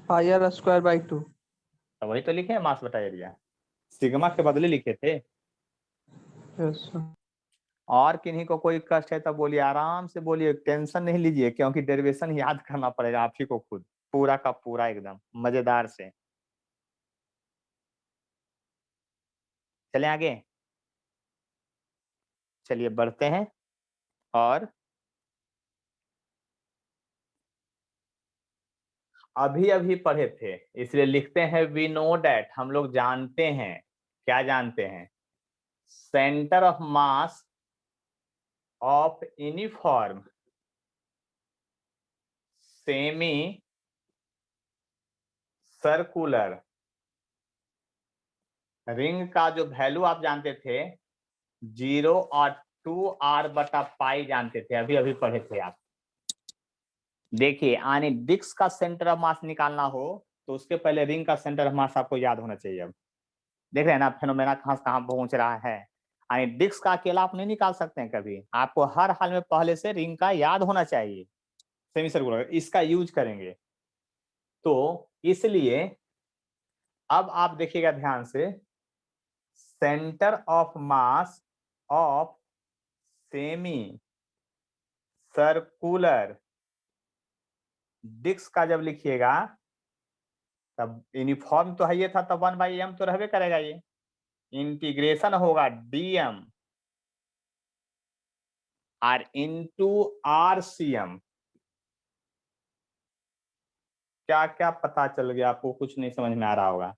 Pi r square by 2। तो वही तो लिखे हैं मास बटा एरिया, सिग्मा के बदले लिखे थे। Yes sir. और किन्हीं को कोई कष्ट है तो बोलिए, आराम से बोलिए, टेंशन नहीं लीजिए, क्योंकि डेरिवेशन याद करना पड़ेगा आप ही को खुद, पूरा का पूरा एकदम मजेदार से। चले आगे, चलिए बढ़ते हैं। और अभी अभी पढ़े थे इसलिए लिखते हैं, वी नो डैट, हम लोग जानते हैं, क्या जानते हैं, centre of mass of uniform semi circular ring का जो वैल्यू आप जानते थे 0 और 2r बटा पाई जानते थे, अभी अभी पढ़े थे आप। देखिए आने डिस्क का सेंटर ऑफ मास निकालना हो तो उसके पहले रिंग का सेंटर ऑफ मास आपको याद होना चाहिए। अब देख रहे हैं ना फेनोमेना कहां से कहां पहुंच रहा है। यानी डिस्क का अकेला आप नहीं निकाल सकते हैं कभी, आपको हर हाल में पहले से रिंग का याद होना चाहिए, सेमी सर्कुलर इसका यूज करेंगे। तो इसलिए अब आप देखिएगा ध्यान से, centre of mass of semi circular disc का जब लिखिएगा तब यूनिफॉर्म तो है ये था, तब 1/m तो रहबे करेगा, ये इंटीग्रेशन होगा dm और इंटू RCM। क्या क्या पता चल गया आपको, कुछ नहीं समझ में आ रहा होगा।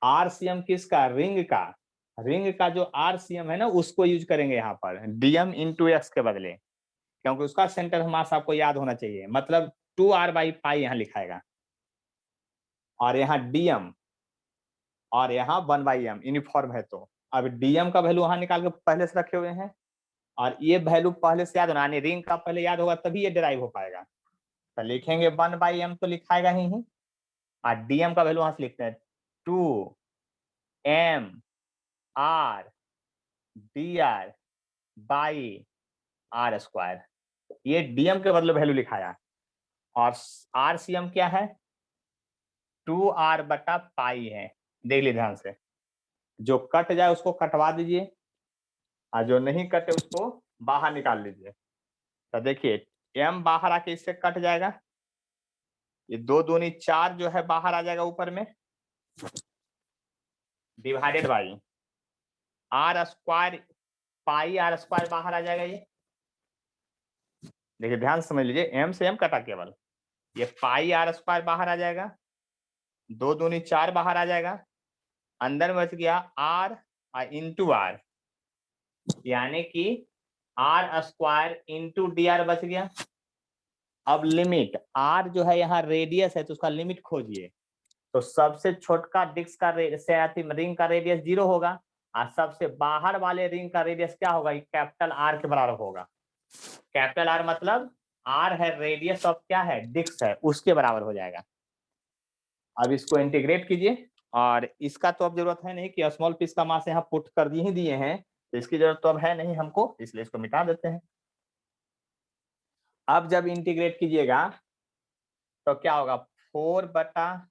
RCM किसका, रिंग का, रिंग का जो RCM है ना उसको यूज करेंगे यहाँ पर dm इंटू x के बदले, क्योंकि उसका सेंटर ऑफ मास आपको याद होना चाहिए, मतलब 2r बाई पाई यहाँ लिखाएगा, और यहाँ dm और यहाँ 1/m यूनिफॉर्म है। तो अब dm का वैल्यू वहां निकाल के पहले से रखे हुए हैं, और ये वैल्यू पहले से याद होना, यानी रिंग का पहले याद होगा तभी ये डिराइव हो पाएगा। तो लिखेंगे 1/m तो लिखाएगा ही, और डीएम का वैल्यू वहां से लिखते हैं 2mr/dr बाई r स्क्वायर, ये डीएम के बदले वैल्यू लिखाया। और RCM क्या है, 2r बटा पाई है। देख लीजिए ध्यान से, जो कट जाए उसको कटवा दीजिए, और जो नहीं कटे उसको बाहर निकाल लीजिए। तो देखिए m बाहर आके इससे कट जाएगा, ये 2 दूनी 4 जो है बाहर आ जाएगा ऊपर में, divided by r square, pi r square बाहर आ जाएगा। ये देखिए ध्यान समझ लीजिए, m से m कटा केवल, ये पाई r स्क्वायर बाहर आ जाएगा, 2 दूनी 4 बाहर आ जाएगा, अंदर में बच गया r इंटू r, यानी कि r स्क्वायर इंटू dr बच गया। अब लिमिट r जो है यहाँ रेडियस है तो उसका लिमिट खोजिए, तो सबसे छोटका डिस्क का रिंग का रेडियस 0 होगा, और सबसे बाहर वाले रिंग का रेडियस क्या होगा, कैपिटल R के बराबर होगा। कैपिटल R मतलब R है रेडियस ऑफ क्या है, डिस्क है, उसके बराबर हो जाएगा। अब इसको इंटीग्रेट कीजिए, और इसका तो अब जरूरत है नहीं कि स्मॉल पीस का मास यहाँ पुट कर ही दिए हैं, तो इसकी जरूरत तो अब है नहीं हमको, इसलिए इसको मिटा देते हैं। अब जब इंटीग्रेट कीजिएगा तो क्या होगा, 4 बटा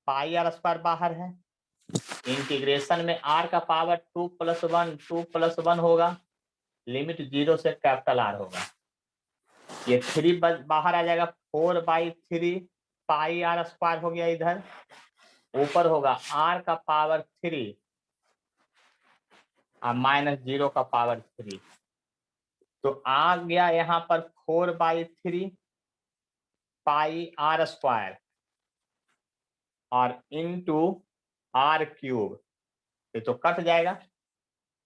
पाई r स्क्वायर बाहर है, इंटीग्रेशन में r का पावर 2 + 1 होगा, लिमिट 0 से कैपिटल R होगा, ये 3 बाहर आ जाएगा, 4/3 पाई r स्क्वायर हो गया, इधर ऊपर होगा r का पावर 3 और -0 का पावर 3, तो आ गया यहाँ पर 4/3 पाई r स्क्वायर और इंटू r³, ये तो कट जाएगा,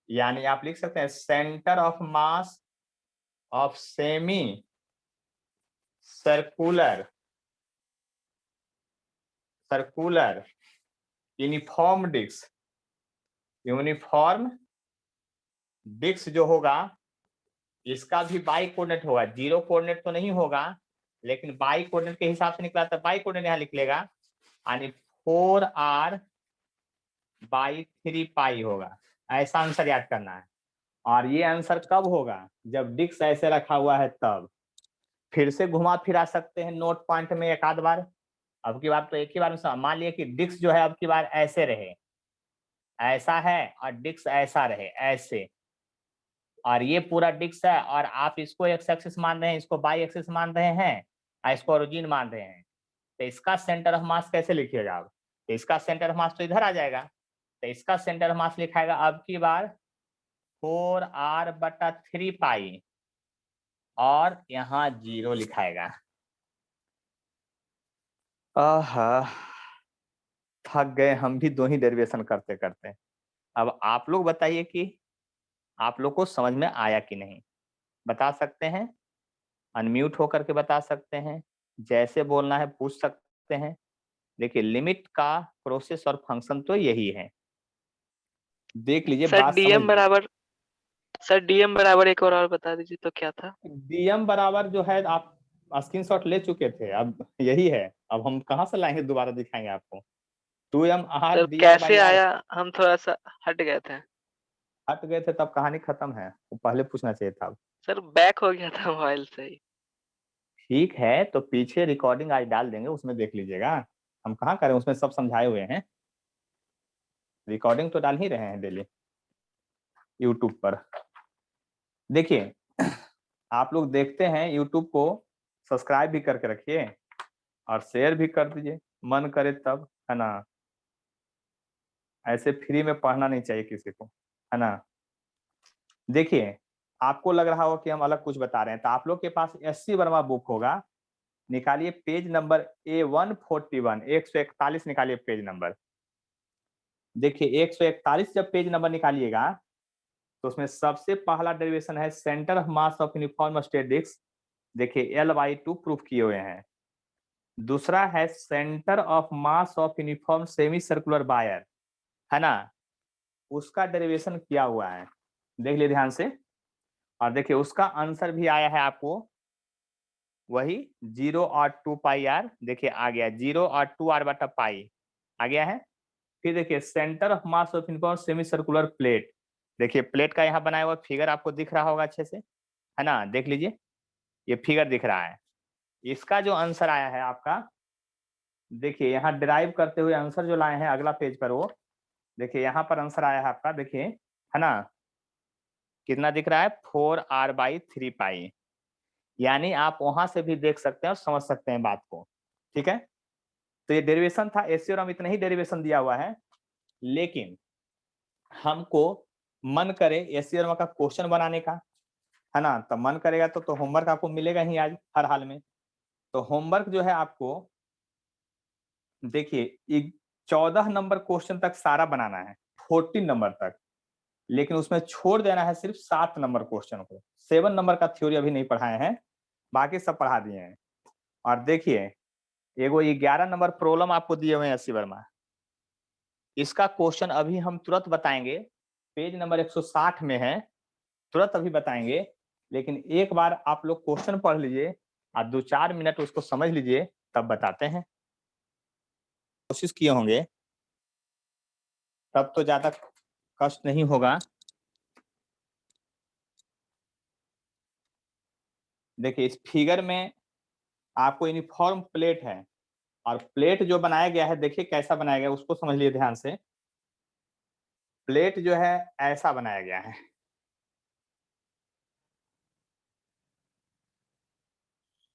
यानी आप लिख सकते हैं centre of mass of semi circular circular uniform disc, uniform disc जो होगा इसका भी बाई कोऑर्डिनेट होगा, जीरो कोऑर्डिनेट तो नहीं होगा, लेकिन बाई कोऑर्डिनेट के हिसाब से निकला तो बाई कोऑर्डिनेट यहाँ लिख लेगा, यानी 4r/3 होगा। ऐसा आंसर याद करना है। और ये आंसर कब होगा? जब डिस्क ऐसे रखा हुआ है तब। फिर से घुमा फिरा सकते हैं नोट पॉइंट में एक आध बार। अब की बार तो एक ही बार में मान लिया कि डिस्क जो है अब की बार ऐसे रहे, ऐसा है, और डिस्क ऐसा रहे ऐसे, और ये पूरा डिस्क है, और आप इसको एक्स एक्सिस मान रहे हैं, इसको बाई एक्सिस मान रहे हैं, और इसको ओरिजिन मान रहे हैं। तो इसका सेंटर ऑफ मास कैसे लिखिएगा आप? तो इसका सेंटर ऑफ मास तो इधर आ जाएगा, तो इसका सेंटर ऑफ मास लिखाएगा अब की बार 4r/3 पाई, और यहाँ 0 लिखाएगा। आहा, थक गए हम भी दो ही डेरिवेशन करते करते। अब आप लोग बताइए कि आप लोग को समझ में आया कि नहीं? बता सकते हैं, अनम्यूट होकर के बता सकते हैं, जैसे बोलना है पूछ सकते हैं। देखिए लिमिट का प्रोसेस और फंक्शन तो यही है, देख लीजिए सर बात समझ डीएम लीजिए। बराबर, सर डीएम बराबर एक और बता दीजिए तो क्या था? डीएम बराबर जो है आप स्क्रीनशॉट ले चुके थे, अब यही है, अब हम कहाँ से लाएंगे दोबारा दिखाएंगे आपको। 2mr सर कैसे dy/r। आया, हम थोड़ा सा हट गए थे। हट गए थे तब कहानी खत्म है, वो पहले पूछना चाहिए था। सर बैक हो गया था मोबाइल से ही। ठीक है, तो पीछे रिकॉर्डिंग आज डाल देंगे, उसमें देख लीजिएगा। हम कहाँ करें, उसमें सब समझाए हुए हैं, रिकॉर्डिंग तो डाल ही रहे हैं डेली यूट्यूब पर। देखिए आप लोग देखते हैं यूट्यूब को, सब्सक्राइब भी करके रखिए और शेयर भी कर दीजिए, मन करे तब, है ना। ऐसे फ्री में पढ़ना नहीं चाहिए किसी को, है ना। देखिए आपको लग रहा हो कि हम अलग कुछ बता रहे हैं, तो आप लोग के पास SC वर्मा बुक होगा, निकालिए पेज नंबर A141, 141 निकालिए पेज नंबर। देखिए 141 जब पेज नंबर निकालिएगा तो उसमें सबसे पहला डेरिवेशन है centre of mass of uniform state disc, देखिए L/2 प्रूफ किए हुए हैं। दूसरा है centre of mass of uniform semi circular wire, है ना, उसका डेरिवेशन किया हुआ है, देख लिए ध्यान से। और देखिए उसका आंसर भी आया है आपको, वही 0 और 2 पाई आर, देखिए आ गया 0 और 2r/पाई आ गया है। फिर देखिए centre of mass of uniform semi circular plate, देखिए प्लेट का यहाँ बनाया हुआ फिगर आपको दिख रहा होगा अच्छे से, है ना, देख लीजिए ये फिगर दिख रहा है। इसका जो आंसर आया है आपका, देखिए यहाँ डिराइव करते हुए आंसर जो लाए हैं अगला पेज पर, वो देखिए यहाँ पर आंसर आया है आपका, देखिए, है ना, कितना दिख रहा है 4r/3 पाई। यानी आप वहां से भी देख सकते हैं और समझ सकते हैं बात को, ठीक है। तो ये डेरिवेशन था, एससी और हम इतना ही डेरिवेशन दिया हुआ है, लेकिन हमको मन करे एससी और का क्वेश्चन बनाने का, है ना, तो मन करेगा तो होमवर्क आपको मिलेगा ही आज हर हाल में। तो होमवर्क जो है आपको, देखिए 14 नंबर क्वेश्चन तक सारा बनाना है, 14 नंबर तक, लेकिन उसमें छोड़ देना है सिर्फ 7 नंबर क्वेश्चन को। 7 नंबर का थ्योरी अभी नहीं पढ़ाए हैं, बाकी सब पढ़ा दिए हैं। और देखिए एगो 11 नंबर प्रॉब्लम आपको दिए हुए हैं एससी वर्मा, इसका क्वेश्चन अभी हम तुरंत बताएंगे, पेज नंबर 160 में है, तुरंत अभी बताएंगे। लेकिन एक बार आप लोग क्वेश्चन पढ़ लीजिए और 2-4 मिनट उसको समझ लीजिए, तब बताते हैं। कोशिश किए होंगे तब तो ज्यादा कष्ट नहीं होगा। देखिए इस फिगर में आपको यूनिफॉर्म प्लेट है, और प्लेट जो बनाया गया है देखिए कैसा बनाया गया, उसको समझ लिए ध्यान से। प्लेट जो है ऐसा बनाया गया है,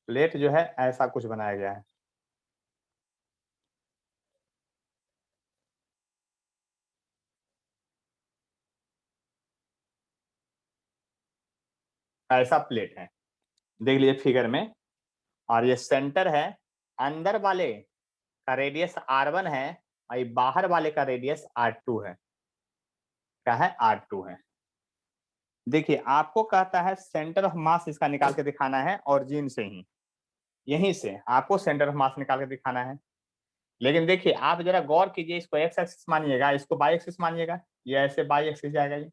प्लेट जो है ऐसा कुछ बनाया गया है, ऐसा प्लेट है, देख लीजिए फिगर में। और ये सेंटर है, अंदर वाले का रेडियस R1 है और ये बाहर वाले का रेडियस R2 है, क्या है R2 है। देखिए आपको कहता है सेंटर ऑफ मास इसका निकाल के दिखाना है ओरिजिन से ही, यहीं से आपको सेंटर ऑफ मास निकाल के दिखाना है। लेकिन देखिए आप जरा गौर कीजिए, इसको एक्स एक्सिस मानिएगा, इसको वाई एक्सिस मानिएगा, ये ऐसे वाई एक्सिस जाएगा ये।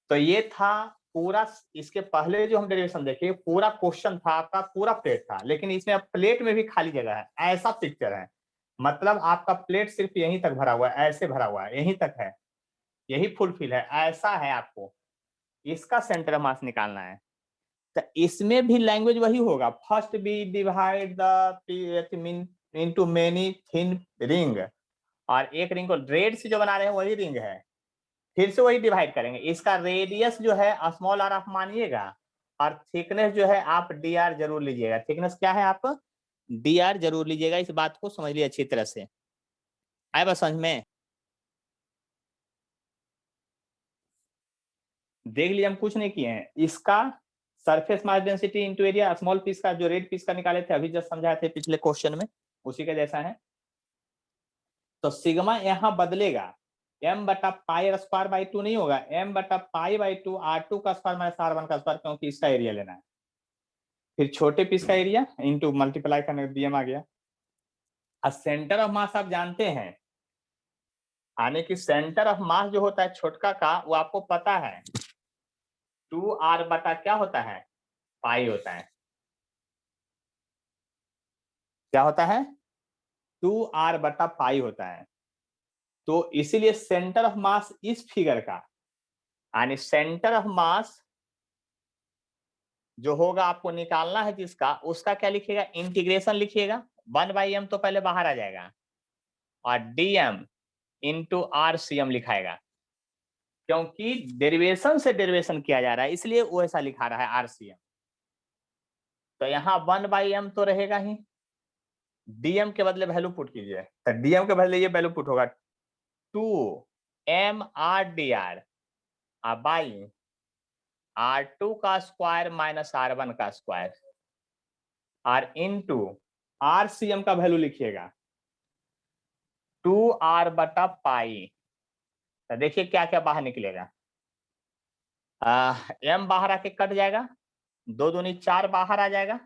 तो ये था पूरा, इसके पहले जो हम डेरिवेशन देखे पूरा क्वेश्चन था आपका, पूरा प्लेट था, लेकिन इसमें अब प्लेट में भी खाली जगह है, ऐसा पिक्चर है। मतलब आपका प्लेट सिर्फ यहीं तक भरा हुआ है, ऐसे भरा हुआ है, यहीं तक है, यही फुलफिल है, ऐसा है। आपको इसका सेंटर ऑफ मास निकालना है। तो इसमें भी लैंग्वेज वही होगा, first B divide the into many thin ring, और एक रिंग को रेड से जो बना रहे हैं वही रिंग है, फिर से वही डिवाइड करेंगे। इसका रेडियस जो है स्मॉल आर आप मानिएगा, और थिकनेस जो है आप डी आर जरूर लीजिएगा। थिकनेस क्या है, आप डी आर जरूर लीजिएगा। इस बात को समझ लिया अच्छी तरह से, आए बस समझ में। देख लीजिए हम कुछ नहीं किए हैं, इसका surface mass density into area, small piece का जो रेड पीस का निकाले थे अभी जस्ट समझाए थे पिछले क्वेश्चन में, उसी के जैसा है। तो सिग्मा यहाँ बदलेगा, m बटा पाई आर स्क्वायर बाई 2 नहीं होगा, m बटा पाई बाई 2 r2 का स्क्वायर माइनस r1 का स्क्वायर, क्योंकि इसका एरिया लेना है। फिर छोटे पीस का एरिया इनटू मल्टीप्लाई करने dm आ गया। अब सेंटर ऑफ मास आप जानते हैं, यानी कि सेंटर ऑफ मास जो होता है छोटका का, वो आपको पता है 2r बटा क्या होता है, पाई होता है। क्या होता है, 2r बटा पाई होता है। तो इसीलिए सेंटर ऑफ मास इस फिगर का, यानी सेंटर ऑफ मास जो होगा आपको निकालना है जिसका, उसका क्या लिखिएगा, इंटीग्रेशन लिखिएगा। 1/m तो पहले बाहर आ जाएगा, और dm इंटू RCM लिखाएगा, क्योंकि डेरिवेशन से डेरिवेशन किया जा रहा है, इसलिए वो ऐसा लिखा रहा है RCM। तो यहाँ 1/m तो रहेगा ही, dm के बदले वैल्यू पुट कीजिए, तो dm के बदले ये वैल्यू पुट होगा 2mr/dr बाई r2 का स्क्वायर माइनस r1 का स्क्वायर, और इनटू RCM का वैल्यू लिखिएगा 2r बटा पाई। तो देखिए क्या क्या बाहर निकलेगा, m बाहर आके कट जाएगा, 2 दूनी 4 बाहर आ जाएगा,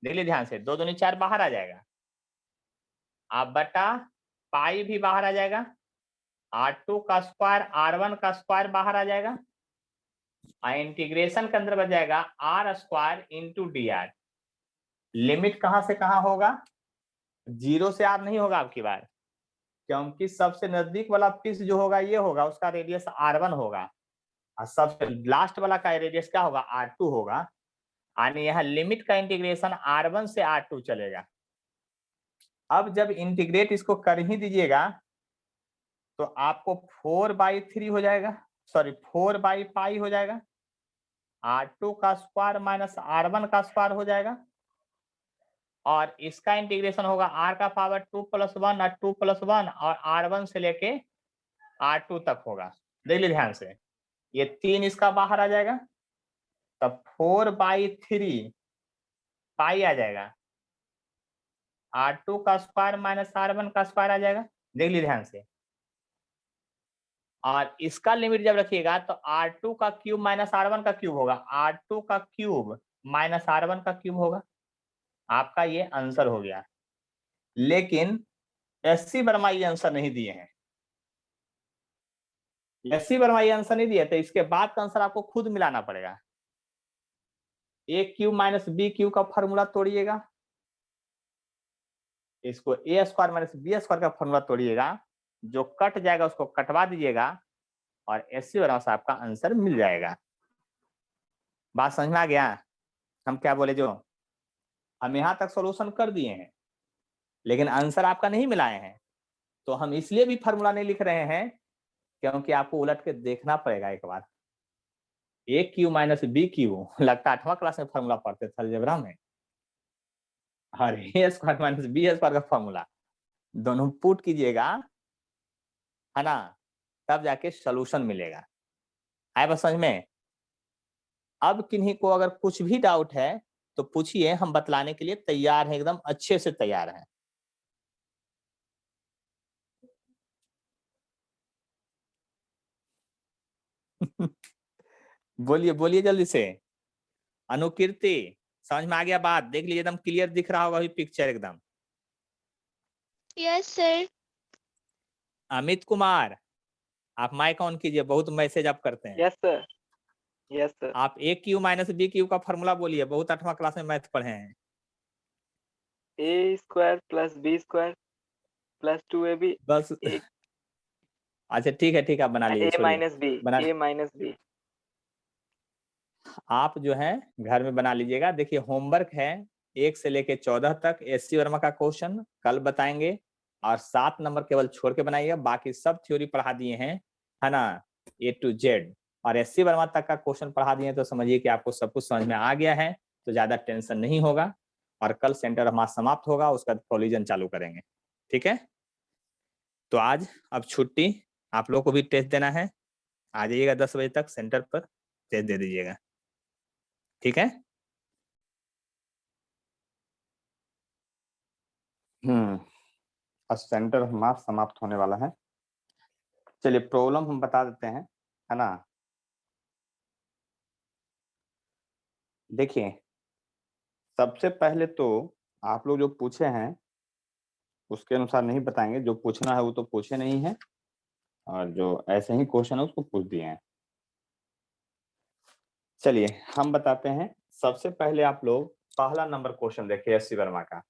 देख लीजिए ध्यान से, 2 दूनी 4 बाहर आ जाएगा, आप बटा पाई भी बाहर आ जाएगा, r2 का स्क्वायर r1 का स्क्वायर बाहर आ जाएगा, इंटीग्रेशन के अंदर बच जाएगा r square into d are. Limit कहां से कहां होगा, 0 से r नहीं होगा आपकी बार, क्योंकि सबसे नजदीक वाला पीस जो होगा ये होगा, उसका रेडियस r1 होगा, और सबसे लास्ट वाला का रेडियस क्या होगा, r2 होगा। यानी यहाँ लिमिट का इंटीग्रेशन r1 से r2 चलेगा। अब जब इंटीग्रेट इसको कर ही दीजिएगा तो आपको 4/3 हो जाएगा, सॉरी 4/पाई हो जाएगा, r2 का स्क्वायर माइनस r1 का स्क्वायर हो जाएगा, और इसका इंटीग्रेशन होगा r का पावर 2 + 1 और 2 + 1, और r1 से लेके r2 तक होगा। देख लीजिए ध्यान से, ये 3 इसका बाहर आ जाएगा, तब 4/3 पाई आ जाएगा, r2 का स्क्वायर माइनस r1 का स्क्वायर आ जाएगा। देख लीजिए ध्यान से, और इसका लिमिट जब रखिएगा तो r2 का क्यूब माइनस r1 का क्यूब होगा, r2 का क्यूब माइनस r1 का क्यूब होगा। आपका ये आंसर हो गया। लेकिन SC वर्मा ये आंसर नहीं दिए हैं, SC वर्मा ये आंसर नहीं दिए, तो इसके बाद का आंसर आपको खुद मिलाना पड़ेगा। a cube minus b cube का फॉर्मूला तोड़िएगा, इसको a square minus b square का फॉर्मूला तोड़िएगा, जो कट जाएगा उसको कटवा दीजिएगा, और SC वर्मा से आपका आंसर मिल जाएगा। बात समझ में आ गया, हम क्या बोले, जो हम यहाँ तक सॉल्यूशन कर दिए हैं लेकिन आंसर आपका नहीं मिलाए हैं, तो हम इसलिए भी फॉर्मूला नहीं लिख रहे हैं क्योंकि आपको उलट के देखना पड़ेगा एक बार। a Q minus b Q लगता है 8वां क्लास में फॉर्मूला पढ़ते थे अलजेब्रा में, और a square minus b square का फॉर्मूला दोनों पुट कीजिएगा, है ना, तब जाके सॉल्यूशन मिलेगा। आए बस समझ में। अब किन्हीं को अगर कुछ भी डाउट है तो पूछिए, हम बतलाने के लिए तैयार हैं, एकदम अच्छे से तैयार हैं। बोलिए बोलिए जल्दी से। अनुकीर्ति, समझ में आ गया बात? देख लीजिए एकदम क्लियर दिख रहा होगा अभी पिक्चर एकदम। Yes sir. अमित कुमार, आप माइक ऑन कीजिए, बहुत मैसेज आप करते हैं। Yes sir, yes sir. आप a cube minus b cube का फॉर्मूला बोलिए, बहुत 8वां क्लास में मैथ पढ़े हैं। A square plus b square plus 2ab बस ए अच्छा ठीक है आप बना लीजिए, छोड़िए माइनस बी, बना। ए माइनस बी। आप जो है घर में बना लीजिएगा। देखिए होमवर्क है 1 से लेके 14 तक एससी वर्मा का क्वेश्चन कल बताएंगे, और 7 नंबर केवल छोड़ के बनाइएगा, बाकी सब थ्योरी पढ़ा दिए हैं, है ना, A to Z। और एससी वर्मा तक का क्वेश्चन पढ़ा दिए तो समझिए कि आपको सब कुछ समझ में आ गया है, तो ज्यादा टेंशन नहीं होगा। और कल सेंटर ऑफ मास समाप्त होगा, उसका प्रोविजन चालू करेंगे, ठीक है। तो आज अब छुट्टी, आप लोग को भी टेस्ट देना है, आ जाइएगा 10 बजे तक सेंटर पर, टेस्ट दे दीजिएगा, ठीक है। अब सेंटर ऑफ मास समाप्त होने वाला है। चलिए प्रॉब्लम हम बता देते हैं, है ना। देखिए सबसे पहले तो आप लोग जो पूछे हैं उसके अनुसार नहीं बताएंगे, जो पूछना है वो तो पूछे नहीं है, और जो ऐसे ही क्वेश्चन है उसको पूछ दिए हैं। चलिए हम बताते हैं। सबसे पहले आप लोग पहला नंबर क्वेश्चन देखिए एससी वर्मा का,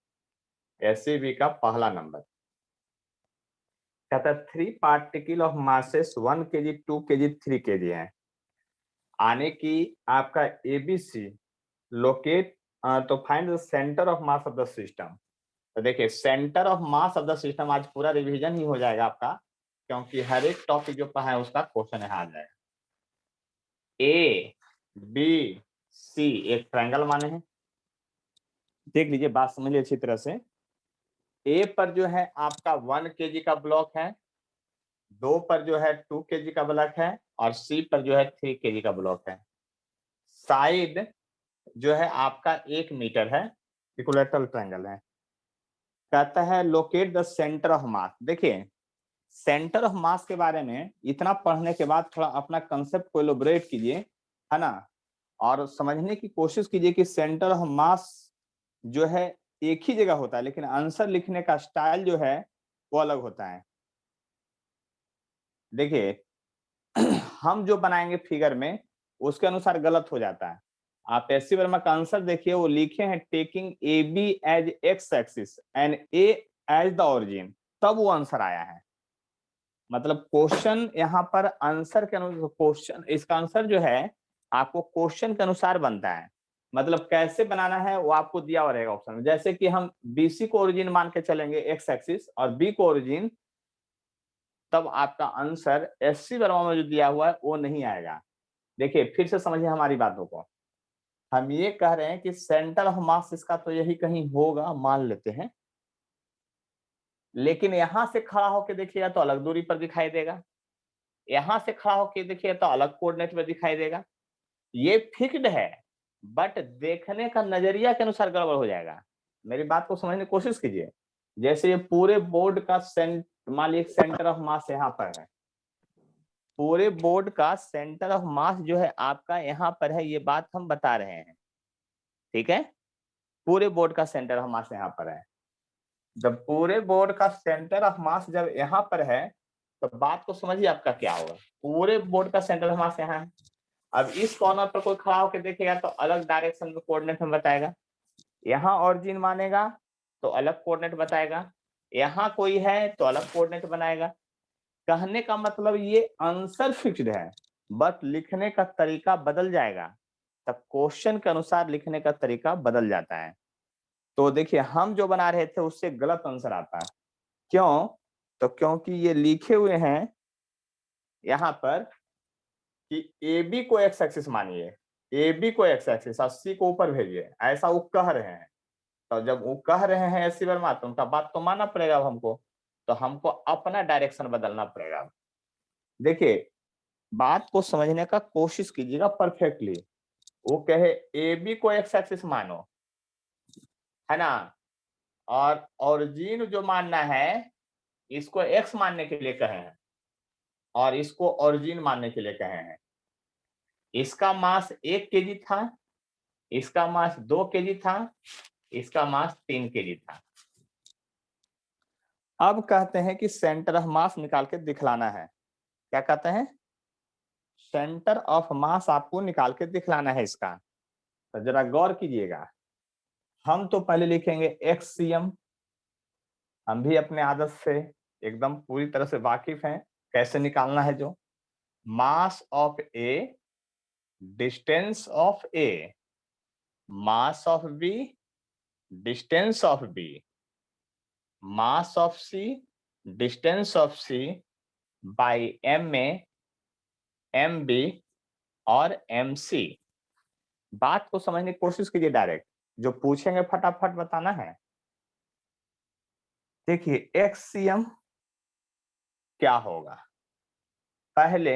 एससीबी का पहला नंबर कहता है 3 particle of masses 1 kg 2 kg 3 kg है, आने की आपका एबीसी लोकेट, तो find the centre of mass of the system. तो देखिए centre of mass of the system आज पूरा रिवीजन ही हो जाएगा आपका, क्योंकि हर एक टॉपिक जो पढ़ा है उसका क्वेश्चन यहाँ आ जाएगा। ए बी सी एक ट्रायंगल माने हैं, देख लीजिए बात समझ लीजिए अच्छी तरह से। ए पर जो है आपका 1 kg का ब्लॉक है, 2 पर जो है 2 kg का ब्लॉक है, और सी पर जो है 3 kg का ब्लॉक है। साइड जो है आपका 1 मीटर है, इक्विलैटरल ट्रायंगल है। कहता है लोकेट द सेंटर ऑफ मास। देखिए सेंटर ऑफ मास के बारे में इतना पढ़ने के बाद थोड़ा अपना कंसेप्ट को एलोबरेट कीजिए, है ना, और समझने की कोशिश कीजिए कि सेंटर ऑफ मास जो है एक ही जगह होता है, लेकिन आंसर लिखने का स्टाइल जो है वो अलग होता है। देखिए हम जो बनाएंगे फिगर में उसके अनुसार गलत हो जाता है। आप एससी वर्मा का आंसर देखिए, वो लिखे हैं taking A B as x axis and A as the origin, तब वो आंसर आया है। मतलब क्वेश्चन यहाँ पर आंसर के अनुसार, क्वेश्चन इसका आंसर जो है आपको क्वेश्चन के अनुसार बनता है। मतलब कैसे बनाना है वो आपको दिया हुआ रहेगा ऑप्शन में। जैसे कि हम बीसी को ओरिजिन मान के चलेंगे एक्स एक्सिस और बी को ओरिजिन, तब आपका आंसर एससी वर्मा में जो दिया हुआ है वो नहीं आएगा। देखिए फिर से समझिए हमारी बातों को। हम ये कह रहे हैं कि सेंटर ऑफ मास इसका तो यही कहीं होगा, मान लेते हैं, लेकिन यहां से खड़ा होकर देखिएगा तो अलग दूरी पर दिखाई देगा, यहां से खड़ा होकर देखिए तो अलग कोऑर्डिनेट में दिखाई देगा। ये फिक्स्ड है, बट देखने का नजरिया के अनुसार गड़बड़ हो जाएगा। मेरी बात को समझने की कोशिश कीजिए। जैसे ये पूरे बोर्ड का मान लीजिए सेंटर ऑफ मास यहाँ पर है, पूरे बोर्ड का सेंटर ऑफ मास जो है आपका यहाँ पर है, ये बात हम बता रहे हैं, ठीक है। पूरे बोर्ड का सेंटर ऑफ मास यहाँ पर है। जब पूरे बोर्ड का सेंटर ऑफ मास जब यहाँ पर है तो बात को समझिए आपका क्या होगा। पूरे बोर्ड का सेंटर ऑफ मास यहाँ है। अब इस कॉर्नर पर कोई खड़ा होकर देखेगा तो अलग डायरेक्शन में कोऑर्डिनेट में बताएगा, यहाँ ऑरिजिन मानेगा तो अलग कोऑर्डिनेट बताएगा, यहाँ कोई है तो अलग कोऑर्डिनेट बनाएगा। कहने का मतलब ये आंसर फिक्स्ड है, बट लिखने का तरीका बदल जाएगा, तब क्वेश्चन के अनुसार लिखने का तरीका बदल जाता है। तो देखिए हम जो बना रहे थे उससे गलत आंसर आता है। क्यों? तो क्योंकि ये लिखे हुए हैं यहाँ पर कि ए बी को एक्स एक्सिस मानिए, ए बी को एक्स एक्सिस और सी को ऊपर भेजिए, ऐसा वो कह रहे हैं। तो जब वो कह रहे हैं एससी वर्मा तो उनका बात तो मानना पड़ेगा हमको, तो हमको अपना डायरेक्शन बदलना पड़ेगा। देखिए बात को समझने का कोशिश कीजिएगा परफेक्टली। वो कहे ए बी को एक्स एक्सिस मानो, है ना, और ओरिजिन जो मानना है इसको एक्स मानने के लिए कहे हैं और इसको ओरिजिन मानने के लिए कहे हैं। इसका मास 1 kg था, इसका मास 2 केजी था, इसका मास 3 केजी था। अब कहते हैं कि सेंटर ऑफ मास निकाल के दिखलाना है। क्या कहते हैं? सेंटर ऑफ मास आपको निकाल के दिखलाना है इसका। तो जरा गौर कीजिएगा, हम तो पहले लिखेंगे XCM। हम भी अपने आदत से एकदम पूरी तरह से वाकिफ हैं कैसे निकालना है। जो mass of A, distance of A, mass of B, distance of B, mass of C, distance of C by m A, m B और एम सी। बात को समझने की कोशिश कीजिए, डायरेक्ट जो पूछेंगे फटाफट बताना है। देखिए XCM क्या होगा, पहले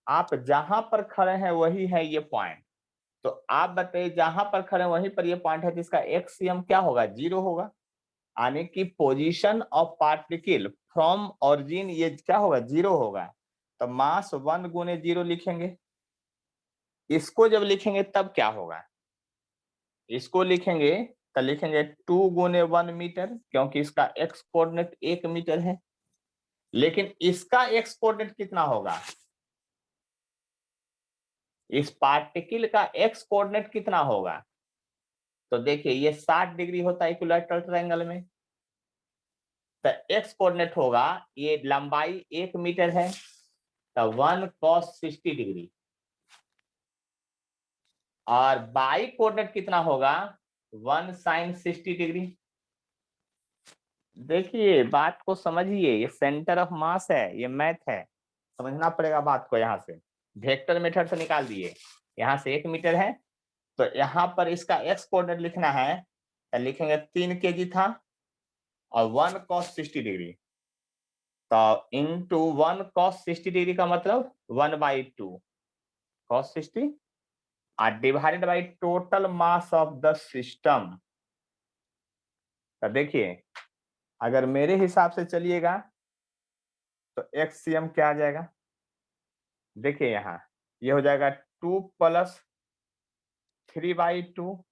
आप जहां पर खड़े हैं वही है ये पॉइंट। तो आप बताइए जहां पर खड़े हैं वहीं पर ये पॉइंट है, तो इसका XCM क्या होगा? 0 होगा। यानी कि position of particle from origin ये क्या होगा? 0 होगा। तो मास 1 गुने 0 लिखेंगे। इसको जब लिखेंगे तब क्या होगा? इसको लिखेंगे तो लिखेंगे 2 गुने 1 मीटर, क्योंकि इसका x कोऑर्डिनेट 1 मीटर है। लेकिन इसका x कोऑर्डिनेट कितना होगा? इस पार्टिकल का x कोऑर्डिनेट कितना होगा? तो देखिए ये 60 डिग्री होता है इक्विलैटरल ट्रायंगल में। तो x कोऑर्डिनेट होगा, ये लंबाई 1 मीटर है, तो 1 cos 60 डिग्री। और बाई कोऑर्डिनेट कितना होगा? 1 sin 60 डिग्री। देखिए बात को समझिए, ये सेंटर ऑफ मास है, ये मैथ है, समझना पड़ेगा बात को। यहाँ से वेक्टर मेथड से निकाल दिए, यहाँ से 1 मीटर है, तो यहाँ पर इसका x कोऑर्डिनेट लिखना है, तो लिखेंगे 3 केजी था और 1 cos 60 डिग्री। तो इंटू 1 cos 60 डिग्री का मतलब 1/2 cos 60 और divided by total mass of the system. तो देखिए अगर मेरे हिसाब से चलिएगा तो XCM क्या आ जाएगा? देखिए यहाँ ये हो जाएगा 2 + 3/2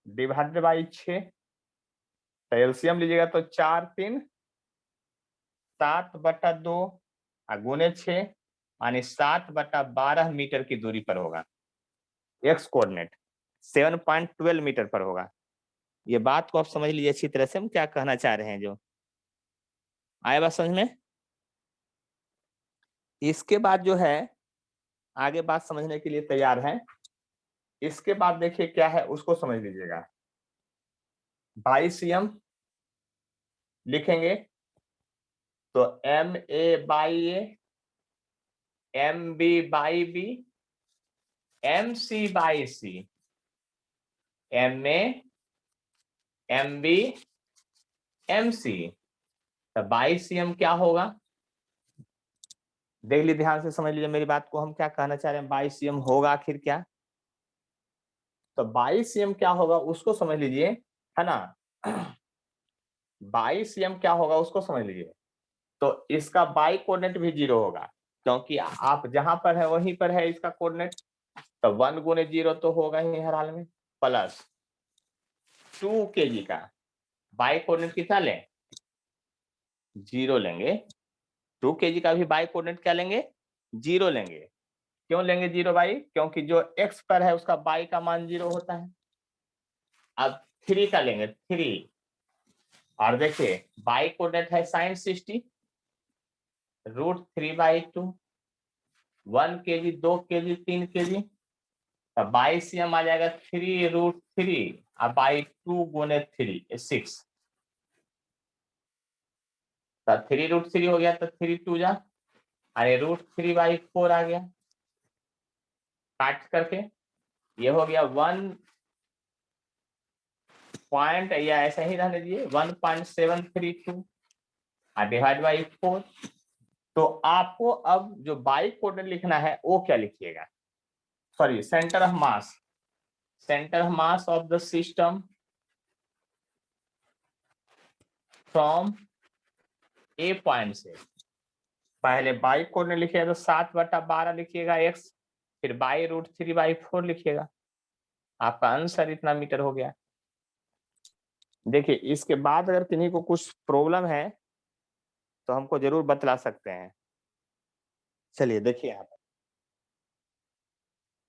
डिवाइडेड बाई 6। तो एलसीएम लीजिएगा तो 4 3 7/2 गुने 6 यानी 7/12 मीटर की दूरी पर होगा। एक्स कोऑर्डिनेट 7.12 मीटर पर होगा। ये बात को आप समझ लीजिए अच्छी तरह से, हम क्या कहना चाह रहे हैं। जो आया बात समझ में? इसके बाद जो है आगे बात समझने के लिए तैयार है। इसके बाद देखिए क्या है उसको समझ लीजिएगा। 22 cm लिखेंगे तो MA/A, MB/B, MC/C, MA, MB, MC। तो 22 cm क्या होगा? देख लीजिए ध्यान से समझ लीजिए मेरी बात को, हम क्या कहना चाह रहे हैं। 22 cm होगा आखिर क्या? तो 22 cm क्या होगा उसको समझ लीजिए, है ना। 22 cm क्या होगा उसको समझ लीजिए। तो इसका बाई कोऑर्डिनेट भी 0 होगा, क्योंकि आप जहां पर है वहीं पर है इसका कोऑर्डिनेट। तो 1 गुने 0 तो होगा ही हर हाल में, प्लस 2 केजी का बाई कोऑर्डिनेट कितना लें? 0 लेंगे। 2 केजी का भी बाई कोऑर्डिनेट क्या लेंगे? 0 लेंगे। क्यों लेंगे 0 बाई? क्योंकि जो x पर है उसका बाई का मान 0 होता है। अब 3 का लेंगे 3, और देखिए बाई कोऑर्डिनेट है sin 60 √3/2, 1 केजी 2 केजी 3 केजी। तो 22 cm आ जाएगा 3√3 और बाई 2 गुने 3 6। तो 3√3 हो गया, तो 3 2 जा, अरे √3/4 आ गया। काट करके ये हो गया 1 पॉइंट, या ऐसा ही रहने दीजिए 1.732 और डिवाइड बाई 4। तो आपको अब जो बाई कोऑर्डिनेट लिखना है वो क्या लिखिएगा? Sorry, centre of mass, centre of mass of the system from A point से। पहले बाई कोऑर्डिनेट लिखिएगा तो 7/12 लिखिएगा x, फिर बाई √3/4 लिखिएगा आपका आंसर इतना मीटर हो गया। देखिए इसके बाद अगर किन्हीं को कुछ प्रॉब्लम है तो हमको जरूर बतला सकते हैं। चलिए देखिए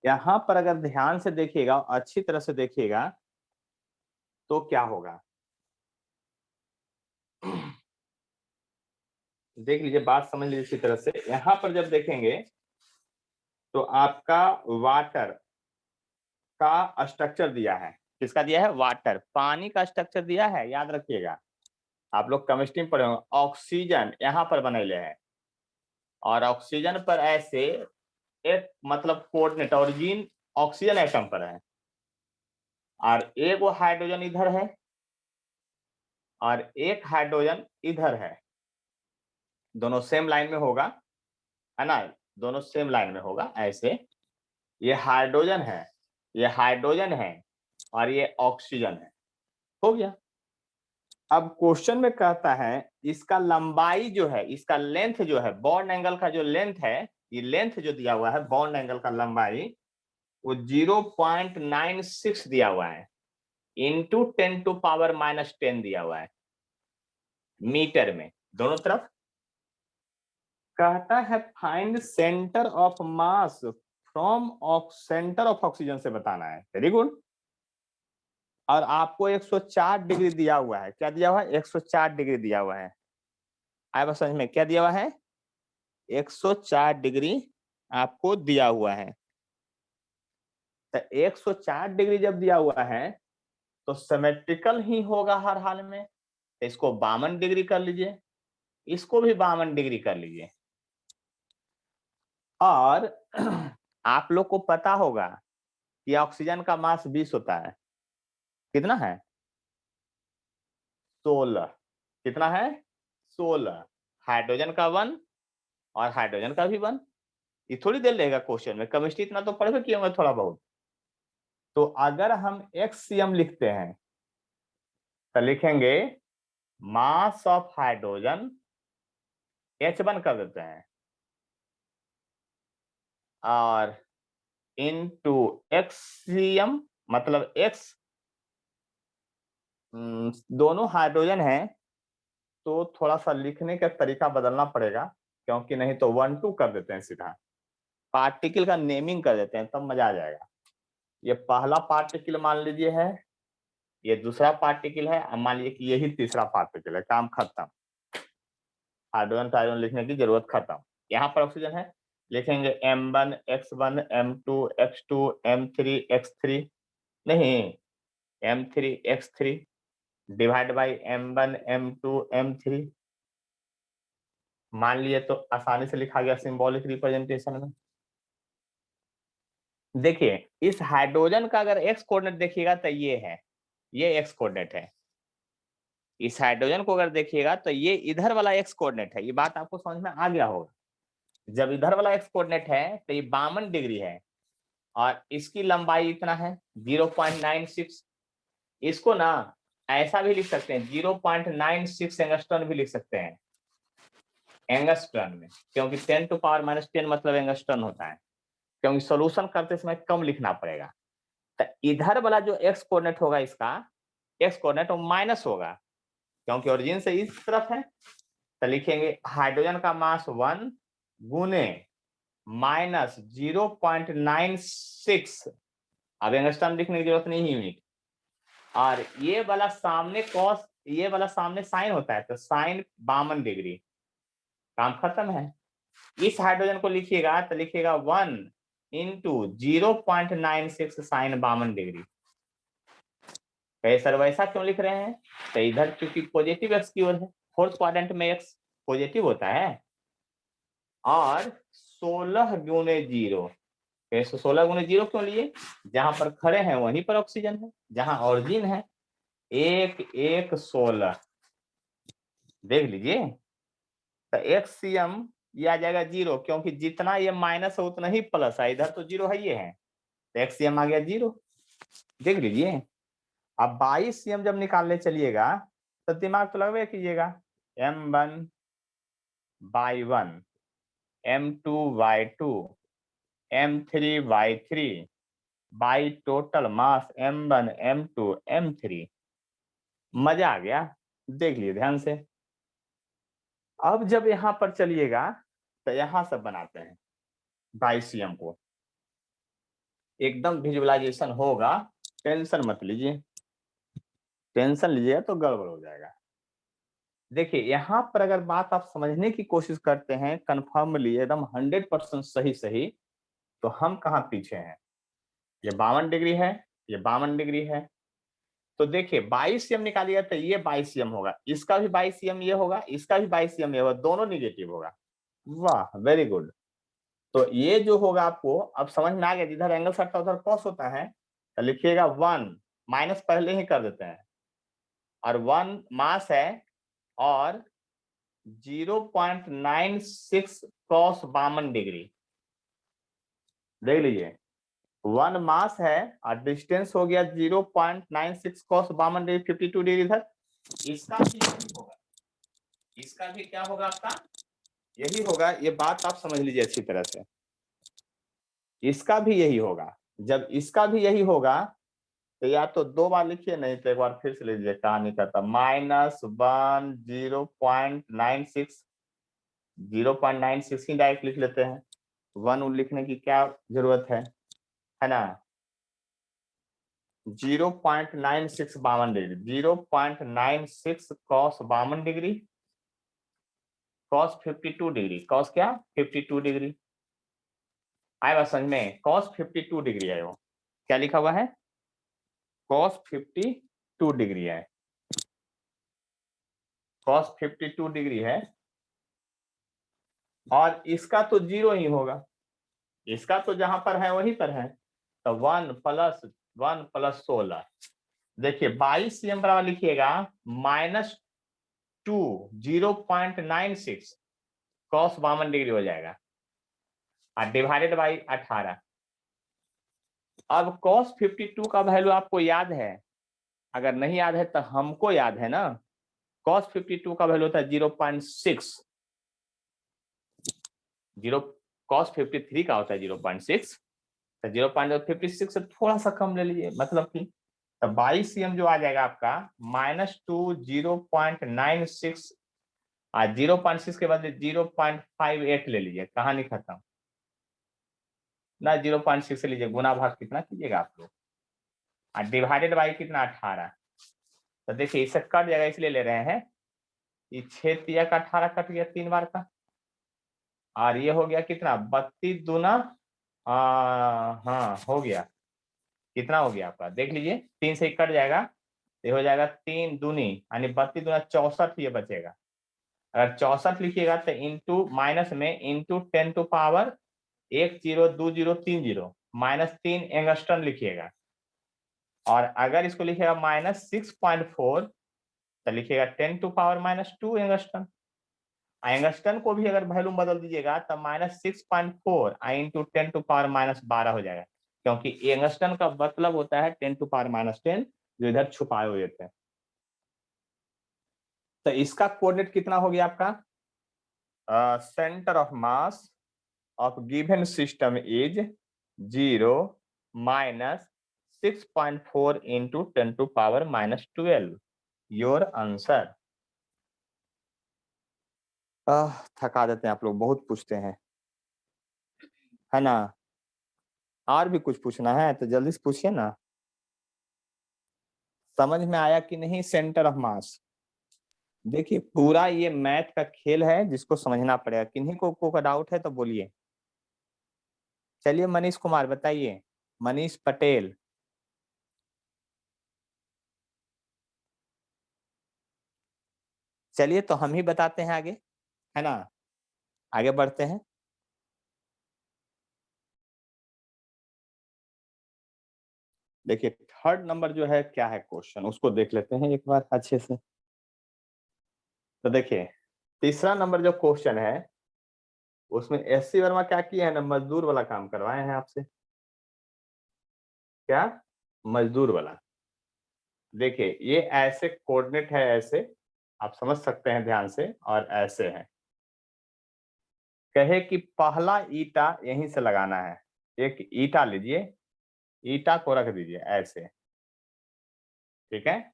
यहाँ पर अगर ध्यान से देखिएगा, अच्छी तरह से देखिएगा तो क्या होगा। देख लीजिए, बात समझ लीजिए इसी तरह से। यहाँ पर जब देखेंगे तो आपका वाटर का स्ट्रक्चर दिया है। किसका दिया है? वाटर, पानी का स्ट्रक्चर दिया है। याद रखिएगा, आप लोग केमिस्ट्री में पढ़े होंगे, ऑक्सीजन यहाँ पर बनैले है और ऑक्सीजन पर ऐसे एक मतलब कोऑर्डिनेट ऑरिजिन ऑक्सीजन एटम पर है और एक वो हाइड्रोजन इधर है और एक हाइड्रोजन इधर है। दोनों सेम लाइन में होगा, है ना, दोनों सेम लाइन में होगा ऐसे। ये हाइड्रोजन है, ये हाइड्रोजन है और ये ऑक्सीजन है। हो गया। अब क्वेश्चन में कहता है इसका लंबाई जो है, इसका लेंथ जो है, बॉन्ड एंगल का जो लेंथ है, ये लेंथ जो दिया हुआ है बॉन्ड एंगल का लंबाई, वो 0.96 दिया हुआ है इंटू 10⁻⁻10 दिया हुआ है मीटर में दोनों तरफ। कहता है find centre of mass from centre of oxygen से बताना है। Very good. और आपको 104 डिग्री दिया हुआ है। क्या दिया हुआ है? 104 डिग्री दिया हुआ है। आए बस समझ में, क्या दिया हुआ है? 104 डिग्री आपको दिया हुआ है। तो 104 डिग्री जब दिया हुआ है तो सिमेट्रिकल ही होगा हर हाल में। तो इसको 52 डिग्री कर लीजिए, इसको भी 52 डिग्री कर लीजिए। और आप लोग को पता होगा कि ऑक्सीजन का मास 20 होता है। कितना है? 16। कितना है? 16। हाइड्रोजन का 1 और हाइड्रोजन का भी 1। ये थोड़ी देर लगेगा क्वेश्चन में, केमिस्ट्री इतना तो पढ़ किए होंगे थोड़ा बहुत। तो अगर हम XCM लिखते हैं तो लिखेंगे मास ऑफ हाइड्रोजन, H1 कर देते हैं, और इनटू XCM मतलब X, दोनों हाइड्रोजन है तो थोड़ा सा लिखने का तरीका बदलना पड़ेगा, क्योंकि नहीं तो 1 2 कर देते हैं, सीधा पार्टिकल का नेमिंग कर देते हैं, तब मजा आ जाएगा। ये पहला पार्टिकल मान लीजिए है, ये दूसरा पार्टिकल है, अब मान लीजिए कि यही तीसरा पार्टिकल है। काम खत्म, हाइड्रोजन हाइड्रोजन लिखने की जरूरत खत्म। यहाँ पर ऑक्सीजन है, लिखेंगे M1 X1 M2 X2 M3 X3, नहीं M3 X3 divide by M1 M2 M3। मान लिए तो आसानी से लिखा गया सिंबॉलिक रिप्रेजेंटेशन में। देखिए इस हाइड्रोजन का अगर एक्स कोऑर्डिनेट देखिएगा तो ये है, ये एक्स कोऑर्डिनेट है। इस हाइड्रोजन को अगर देखिएगा तो ये इधर वाला एक्स कोऑर्डिनेट है। ये बात आपको समझ में आ गया होगा। जब इधर वाला एक्स कोऑर्डिनेट है तो ये 52 डिग्री है और इसकी लंबाई इतना है 0.96। इसको ना ऐसा भी लिख सकते हैं, 0.96 एंगस्ट्रॉन भी लिख सकते हैं, एंगस्ट्रॉन में, क्योंकि 10⁻⁻10 मतलब एंगस्ट्रॉन होता है, क्योंकि सॉल्यूशन करते समय कम लिखना पड़ेगा। तो इधर वाला जो एक्स कोऑर्डिनेट होगा, इसका एक्स कोऑर्डिनेट वो माइनस होगा, क्योंकि ओरिजिन से इस तरफ है। तो लिखेंगे हाइड्रोजन का मास 1 गुने माइनस 0.96। अब एंगस्ट्रॉन लिखने की जरूरत नहीं, यूनिट। और ये वाला सामने कॉस, ये वाला सामने साइन होता है, तो साइन 52 डिग्री। काम खत्म है। इस हाइड्रोजन को लिखिएगा तो लिखिएगा 1 इंटू 0.96 साइन 52 डिग्री। सर वैसा क्यों लिख रहे हैं? तो इधर क्योंकि पॉजिटिव एक्स की ओर है, फोर्थ क्वाड्रेंट में एक्स पॉजिटिव होता है। और 16 गुने 0, 16 गुने 0 क्यों लिए? जहां पर खड़े हैं वहीं पर ऑक्सीजन है, जहां ऑरिजिन है। 1 1 16 देख लीजिए। तो XCM ये आ जाएगा 0, क्योंकि जितना ये माइनस है उतना ही प्लस है, इधर तो 0 है, ये है, तो XCM आ गया 0। देख लीजिए। अब 22 CM जब निकालने चलिएगा तो दिमाग तो लगवे कीजिएगा। M1/1 M2/2 M3/3 by total mass m1 m2 m3। मजा आ गया, देख लिए ध्यान से। अब जब यहां पर चलिएगा तो यहां सब बनाते हैं बाई सीएम को, एकदम विजुअलाइजेशन होगा, टेंशन मत लीजिए, टेंशन लीजिएगा तो गड़बड़ हो जाएगा। देखिए यहां पर अगर बात आप समझने की कोशिश करते हैं कंफर्मली एकदम 100% सही, तो हम कहां पीछे हैं। ये 52 डिग्री है, ये 52 डिग्री है। तो देखिए 22 सीएम निकालिएगा तो ये 22 सीएम होगा, इसका भी 22 सीएम ये होगा, इसका भी 22 सीएम ये होगा, दोनों निगेटिव होगा। वाह वेरी गुड। तो ये जो होगा आपको अब समझ में आ गया, जिधर एंगल सटता है उधर कॉस होता है, तो लिखिएगा 1 माइनस पहले ही कर देते हैं, और 1 मास है और 0.96 कॉस 52 डिग्री। देख लीजिए 1 मास है और डिस्टेंस हो गया 0.96 कॉस 52 डिग्री 52 डिग्री इधर। इसका भी यही होगा, इसका भी क्या होगा आपका यही होगा। ये बात आप समझ लीजिए अच्छी तरह से, इसका भी यही होगा। जब इसका भी यही होगा तो या तो 2 बार लिखिए, नहीं तो एक बार फिर से लीजिए, कहा नहीं करता, -1 0.96 ही डायरेक्ट लिख लेते हैं, 1 लिखने की क्या जरूरत है ना। 0.96 52 degree, 0.96 cos 52 degree, cos 52 degree, cos क्या 52 डिग्री आएगा समझ में, कॉस 52 डिग्री है। वो क्या लिखा हुआ है, कॉस 52 डिग्री है, कॉस 52 डिग्री है। और इसका तो 0 ही होगा, इसका तो जहां पर है वहीं पर है, तो 1 + 1 + 16। देखिए 22 सीएम बराबर लिखिएगा -2 0.96 कॉस 52 डिग्री हो जाएगा, और डिवाइडेड बाई 18। अब कॉस 52 का वैल्यू आपको याद है, अगर नहीं याद है तो हमको याद है ना, कॉस 52 का वैल्यू होता है 0.6, कॉस 53 का होता है 0.6, तो 0.56 से थोड़ा सा कम ले लीजिए, मतलब कि तो 22 सीएम जो आ जाएगा आपका -2 0.96 और 0.6 के बदले 0.58 ले लीजिए, कहानी खत्म ना। 0.6 से लीजिए, गुना भाग कितना कीजिएगा आप लोग, और डिवाइडेड बाई कितना 18। तो देखिए इससे कट जाएगा इसलिए ले रहे हैं, ये 6 तिया का 18 कट गया 3 बार का, और ये हो गया कितना 32 दूना, हाँ हो गया, कितना हो गया आपका देख लीजिए, 3 से कट जाएगा, ये हो जाएगा 3 दूनी यानी 32 दूना 64 ये बचेगा। अगर 64 लिखिएगा तो इंटू माइनस में इंटू 10 टू पावर 1 0 2 0 3 0 -3 एंगस्ट्रम लिखिएगा, और अगर इसको लिखिएगा -6.4 तो लिखिएगा 10 टू पावर -2 एंगस्ट्रम। एंगस्ट्रम को भी अगर वैल्यू बदल दीजिएगा तो -6.4 इंटू 10 टू पावर -12 हो जाएगा, क्योंकि एंगस्ट्रम का मतलब होता है 10 टू पावर -10 जो इधर छुपाए हुए थे। तो इसका कोऑर्डिनेट कितना हो गया आपका, centre of mass of given system is 0 -6.4 into 10 to power -12, your answer। थका देते हैं आप लोग, बहुत पूछते हैं है ना। और भी कुछ पूछना है तो जल्दी से पूछिए ना। समझ में आया कि नहीं सेंटर ऑफ मास। देखिए पूरा ये मैथ का खेल है जिसको समझना पड़ेगा। किन्हीं को डाउट है तो बोलिए। चलिए मनीष कुमार बताइए, मनीष पटेल। चलिए तो हम ही बताते हैं आगे, है ना, आगे बढ़ते हैं। देखिए थर्ड नंबर जो है क्या है क्वेश्चन, उसको देख लेते हैं एक बार अच्छे से। तो देखिए तीसरा नंबर जो क्वेश्चन है उसमें एससी वर्मा क्या किया है ना, मजदूर वाला काम करवाए हैं आपसे। क्या, मजदूर वाला। देखिए ये ऐसे कोऑर्डिनेट है, ऐसे आप समझ सकते हैं ध्यान से, और ऐसे है। कहे कि पहला ईटा यहीं से लगाना है, एक ईटा लीजिए, ईटा को रख दीजिए ऐसे, ठीक है।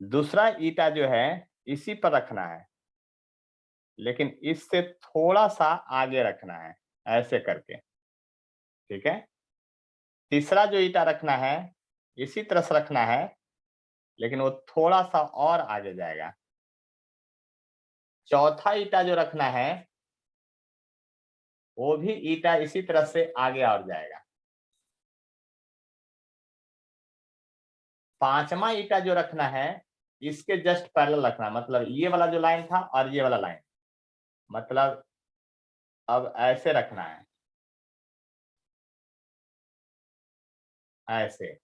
दूसरा ईटा जो है इसी पर रखना है, लेकिन इससे थोड़ा सा आगे रखना है ऐसे करके, ठीक है। तीसरा जो ईटा रखना है इसी तरह से रखना है, लेकिन वो थोड़ा सा और आगे जाएगा। चौथा ईटा जो रखना है वो भी ईटा इसी तरह से आगे और जाएगा। पांचवा ईटा जो रखना है इसके जस्ट पैरेलल रखना है, मतलब ये वाला जो लाइन था और ये वाला लाइन, मतलब अब ऐसे रखना है, ऐसे।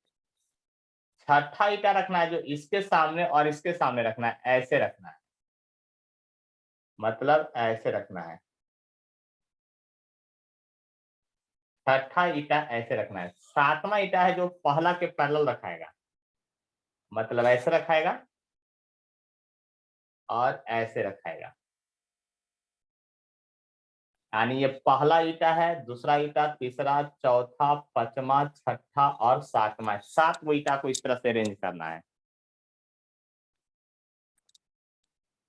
छठा ईटा रखना है जो इसके सामने और इसके सामने रखना है, ऐसे रखना है, मतलब ऐसे रखना है। छठा ईटा ऐसे रखना है। सातवां ईटा है जो पहला के पैरेलल रखाएगा, मतलब ऐसे रखाएगा और ऐसे रखाएगा, यानी ये पहला ईटा है, दूसरा ईटा, तीसरा, चौथा, पांचवा, छठा और सातवां। 7 वो ईटा को इस तरह से अरेंज करना है।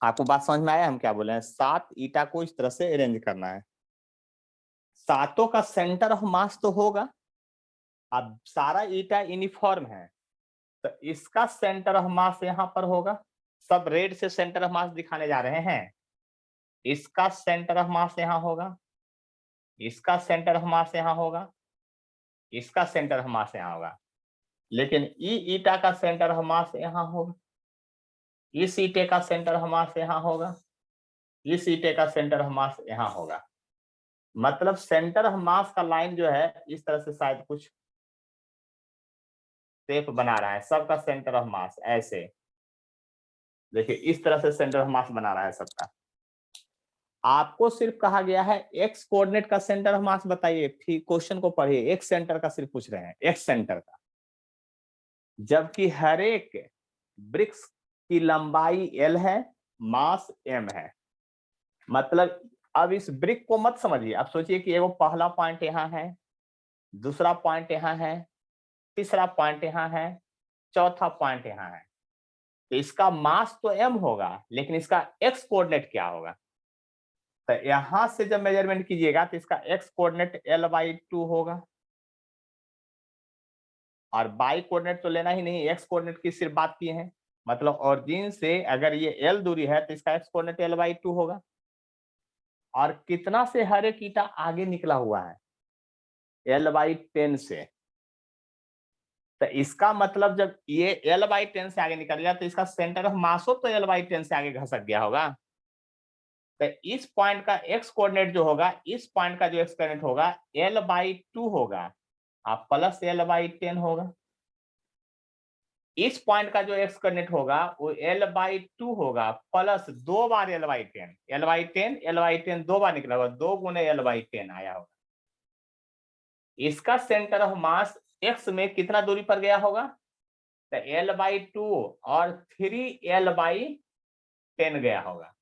आपको बात समझ में आया हम क्या बोले हैं? 7 ईटा को इस तरह से अरेंज करना है। सातों का सेंटर ऑफ मास तो होगा। अब सारा ईटा यूनिफॉर्म है तो इसका सेंटर ऑफ मास यहां पर होगा। सब रेड से सेंटर ऑफ मास दिखाने जा रहे हैं। इसका सेंटर ऑफ मास यहां होगा, इसका सेंटर ऑफ मास यहां होगा, इसका सेंटर ऑफ मास यहां होगा, लेकिन ई ईटा का सेंटर ऑफ मास यहां होगा, इस ईटे का सेंटर ऑफ मास यहां होगा, इस ईटे का सेंटर ऑफ मास यहां होगा। मतलब सेंटर ऑफ मास का लाइन जो है इस तरह से शायद कुछ शेप बना रहा है, सबका सेंटर ऑफ मास ऐसे देखिए, इस तरह से सेंटर ऑफ मास बना रहा है सबका। आपको सिर्फ कहा गया है एक्स कोऑर्डिनेट का सेंटर ऑफ मास बताइए, फिर क्वेश्चन को पढ़िए, एक्स सेंटर का सिर्फ पूछ रहे हैं, एक्स सेंटर का, जबकि हर एक ब्रिक्स की लंबाई L है, मास M है। मतलब अब इस ब्रिक को मत समझिए, आप सोचिए कि एगो पहला पॉइंट यहाँ है, दूसरा पॉइंट यहाँ है, तीसरा पॉइंट यहाँ है, चौथा पॉइंट यहाँ है। तो इसका मास तो M होगा, लेकिन इसका एक्स कोऑर्डिनेट क्या होगा? तो यहां से जब मेजरमेंट कीजिएगा तो इसका एक्स कोऑर्डिनेट L/2 होगा, और बाई कोऑर्डिनेट तो लेना ही नहीं, एक्स कोऑर्डिनेट की सिर्फ बात किए हैं। मतलब ओरिजिन से अगर ये L दूरी है तो इसका एक्स कोऑर्डिनेट L/2 होगा। और कितना से हर एक ईटा आगे निकला हुआ है? L/10 से। तो इसका मतलब जब ये L/10 से आगे निकल गया तो इसका सेंटर ऑफ मासो तो L/10 से आगे घसक गया होगा। तो इस पॉइंट का एक्स कोऑर्डिनेट जो होगा, इस पॉइंट का जो एक्स कोऑर्डिनेट होगा L/2 होगा, आप प्लस L/10 होगा। इस पॉइंट का जो एक्स कोऑर्डिनेट होगा वो L/2 होगा प्लस 2 बार L/10, L/10 2 बार निकला होगा, 2 गुने L/10 आया होगा। इसका सेंटर ऑफ मास एक्स में कितना दूरी पर गया होगा? तो L/2 और 3L/10 गया होगा।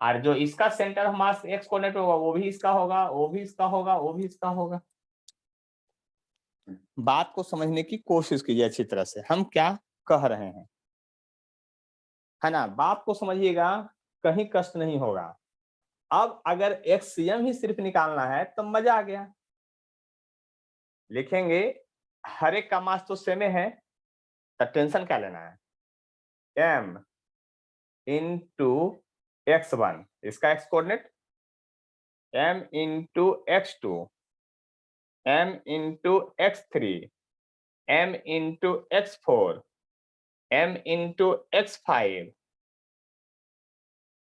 और जो इसका centre of mass x coordinate होगा वो भी इसका होगा, वो भी इसका होगा, वो भी इसका होगा। बात को समझने की कोशिश कीजिए अच्छी तरह से, हम क्या कह रहे हैं, है ना? बात को समझिएगा, कहीं कष्ट नहीं होगा। अब अगर एक्सएम ही सिर्फ निकालना है तो मजा आ गया। लिखेंगे हर एक का मास तो सेम है, तो टेंशन क्या लेना है? m इंटू x1, इसका x coordinate m into x2, m into x3, m into x4, m into x5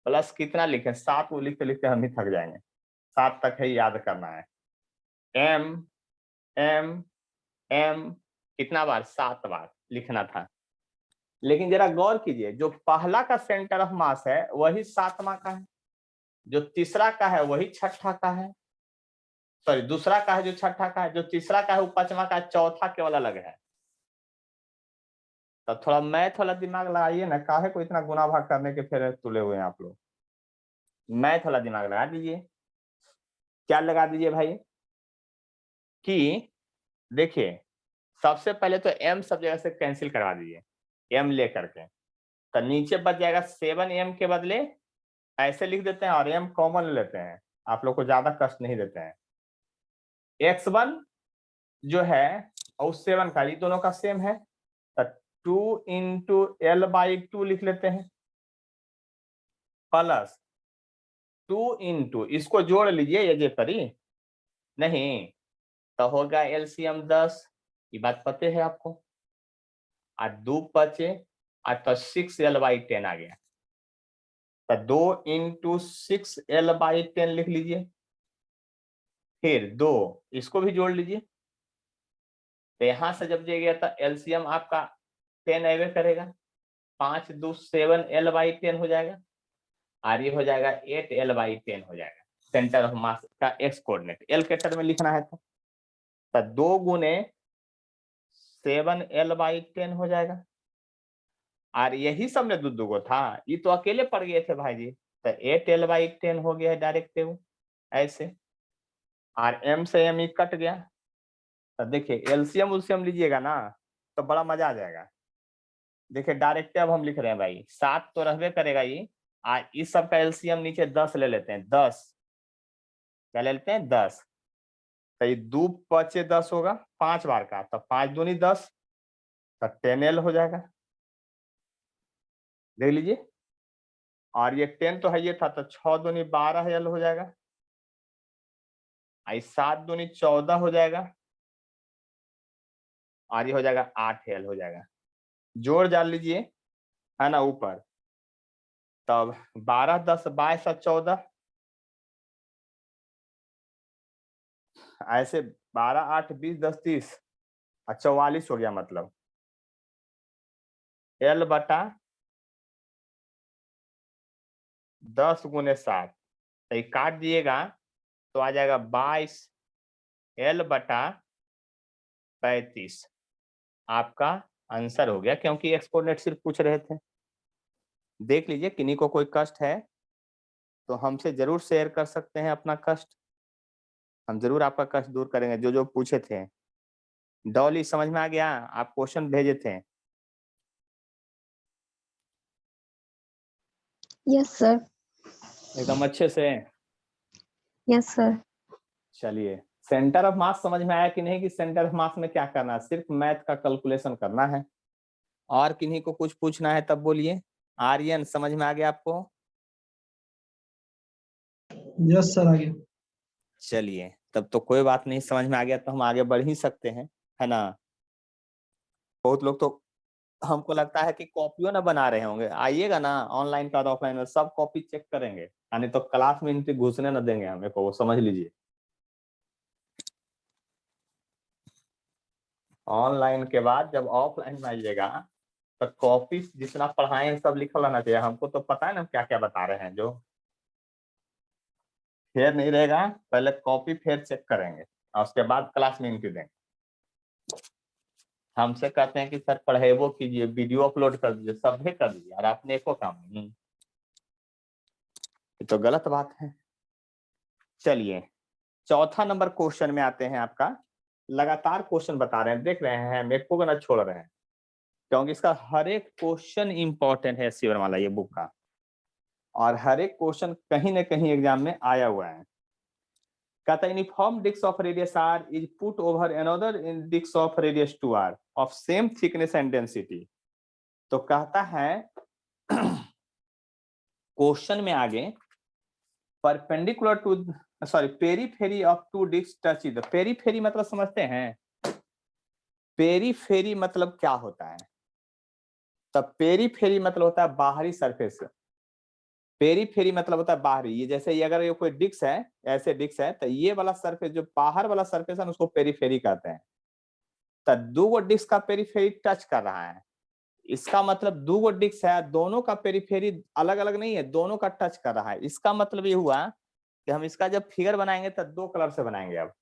plus कितना लिखें? 7 वो लिखते लिखते हम ही थक जाएंगे, 7 तक है याद करना है। m m m कितना बार? 7 बार लिखना था। लेकिन जरा गौर कीजिए, जो पहला का सेंटर ऑफ मास है वही 7वां का है, जो तीसरा का है वही छठा का है, सॉरी दूसरा का है जो छठा का है, जो तीसरा का है वो 5वां का है, चौथा केवल अलग है। तो थोड़ा मैथ वाला दिमाग लगाइए ना, काहे को इतना गुना भाग करने के फिर तुले हुए हैं आप लोग। मैथ वाला दिमाग लगा दीजिए। क्या लगा दीजिए भाई कि देखिए सबसे पहले तो m सब जगह से कैंसिल करवा दीजिए, m ले करके, तो नीचे बच जाएगा 7m के बदले ऐसे लिख देते हैं और m कॉमन लेते हैं, आप लोग को ज्यादा कष्ट नहीं देते हैं। x1 जो है और 7 का ये दोनों का सेम है, तो 2 इंटू L/2 लिख लेते हैं, प्लस 2 इंटू इसको जोड़ लीजिए, ये जे परी नहीं तो होगा LCM 10, ये बात पते है आपको, और 2 बचे और तो 6L/10 आ गया, तो 2 इंटू 6L/10 लिख लीजिए, फिर 2 इसको भी जोड़ लीजिए, तो यहां से जब जाइएगा तो LCM आपका 10 एवे करेगा, 5 2 7L/10 हो जाएगा, और ये हो जाएगा 8L/10 हो जाएगा, सेंटर ऑफ मास का एक्स कोऑर्डिनेट एल के टर्म में लिखना है तो 2 गुने 7L/10 हो जाएगा, और यही सब ने दो गो था, ये तो अकेले पड़ गए थे भाई जी, तो 8L/10 हो गया है डायरेक्ट ऐसे, और m से m कट गया, तो देखिए LCM उलसीएम लीजिएगा ना तो बड़ा मजा आ जाएगा। देखिए डायरेक्ट अब हम लिख रहे हैं भाई, 7 तो रहबे करेगा ये, इस सब का LCM नीचे 10 ले लेते हैं, 10 क्या ले लेते हैं 10, तो ये 2 5 10 होगा 5 बार का, तो 5 दूनी 10, तो 10L हो जाएगा, देख लीजिए, और ये 10 तो है ये था, तो 6 दूनी 12L हो जाएगा, 7 दूनी 14 हो जाएगा, और ये हो जाएगा 8L हो जाएगा, जोड़ डाल लीजिए है ना ऊपर, तब 12 10 22 और 14, ऐसे 12 8 20 10 30 और 44 हो गया, मतलब L/10 गुने 7, तो काट दिएगा तो आ जाएगा 22L/35, आपका आंसर हो गया, क्योंकि एक्स कोऑर्डिनेट सिर्फ पूछ रहे थे। देख लीजिए किन्हीं को कोई कष्ट है तो हमसे जरूर शेयर कर सकते हैं अपना कष्ट, हम जरूर आपका कष्ट दूर करेंगे। जो जो पूछे थे डॉली समझ में आ गया, आप क्वेश्चन भेजे थे? Yes sir. एकदम अच्छे से? Yes sir. चलिए, सेंटर ऑफ मास समझ में आया कि नहीं, कि सेंटर ऑफ मास में क्या करना है, सिर्फ मैथ का कैलकुलेशन करना है। और किन्हीं को कुछ पूछना है तब बोलिए। आर्यन समझ में आ गया आपको? यस सर, आ गया। चलिए तब तो कोई बात नहीं, समझ में आ गया तो हम आगे बढ़ ही सकते हैं, है ना। बहुत लोग तो हमको लगता है कि कॉपियों ना बना रहे होंगे, आइएगा ना ऑनलाइन का ऑफलाइन में सब कॉपी चेक करेंगे, यानी तो क्लास में इनके घुसने न देंगे हमें को, वो समझ लीजिए। ऑनलाइन के बाद जब ऑफलाइन में आइएगा तो कॉपी जितना पढ़ाए सब लिखल रहना चाहिए, हमको तो पता है ना क्या क्या बता रहे हैं, जो फेर नहीं रहेगा, पहले कॉपी फेर चेक करेंगे और उसके बाद क्लास में इनकी देंगे। हमसे कहते हैं कि सर पढ़ेबो कीजिए, वीडियो अपलोड कर दीजिए, सब भी कर दीजिए, और आपने एको काम नहीं, ये तो गलत बात है। चलिए चौथा नंबर क्वेश्चन में आते हैं आपका, लगातार क्वेश्चन बता रहे हैं, देख रहे हैं मेरे को ना छोड़ रहे हैं, क्योंकि इसका हर एक क्वेश्चन इंपॉर्टेंट है शिवर वाला ये बुक का, और हर एक क्वेश्चन कहीं ना कहीं एग्जाम में आया हुआ है। कहता है uniform disc of radius r is put over another disc of radius 2r of same thickness and density. तो कहता है क्वेश्चन में आगे perpendicular to periphery of two disc touch is, periphery मतलब समझते हैं? पेरीफेरी मतलब क्या होता है? तब पेरीफेरी मतलब होता है बाहरी सरफेस, पेरीफेरी मतलब होता है बाहरी, ये जैसे ये अगर ये कोई डिस्क है, ऐसे डिस्क है, तो ये वाला सरफेस जो बाहर वाला सरफेस है उसको पेरीफेरी कहते हैं। तो दो गो डिस्क का पेरीफेरी टच कर रहा है, इसका मतलब दो गो डिस्क है, दोनों का पेरीफेरी अलग अलग नहीं है, दोनों का टच कर रहा है। इसका मतलब ये हुआ कि हम इसका जब फिगर बनाएंगे तो दो कलर से बनाएंगे। अब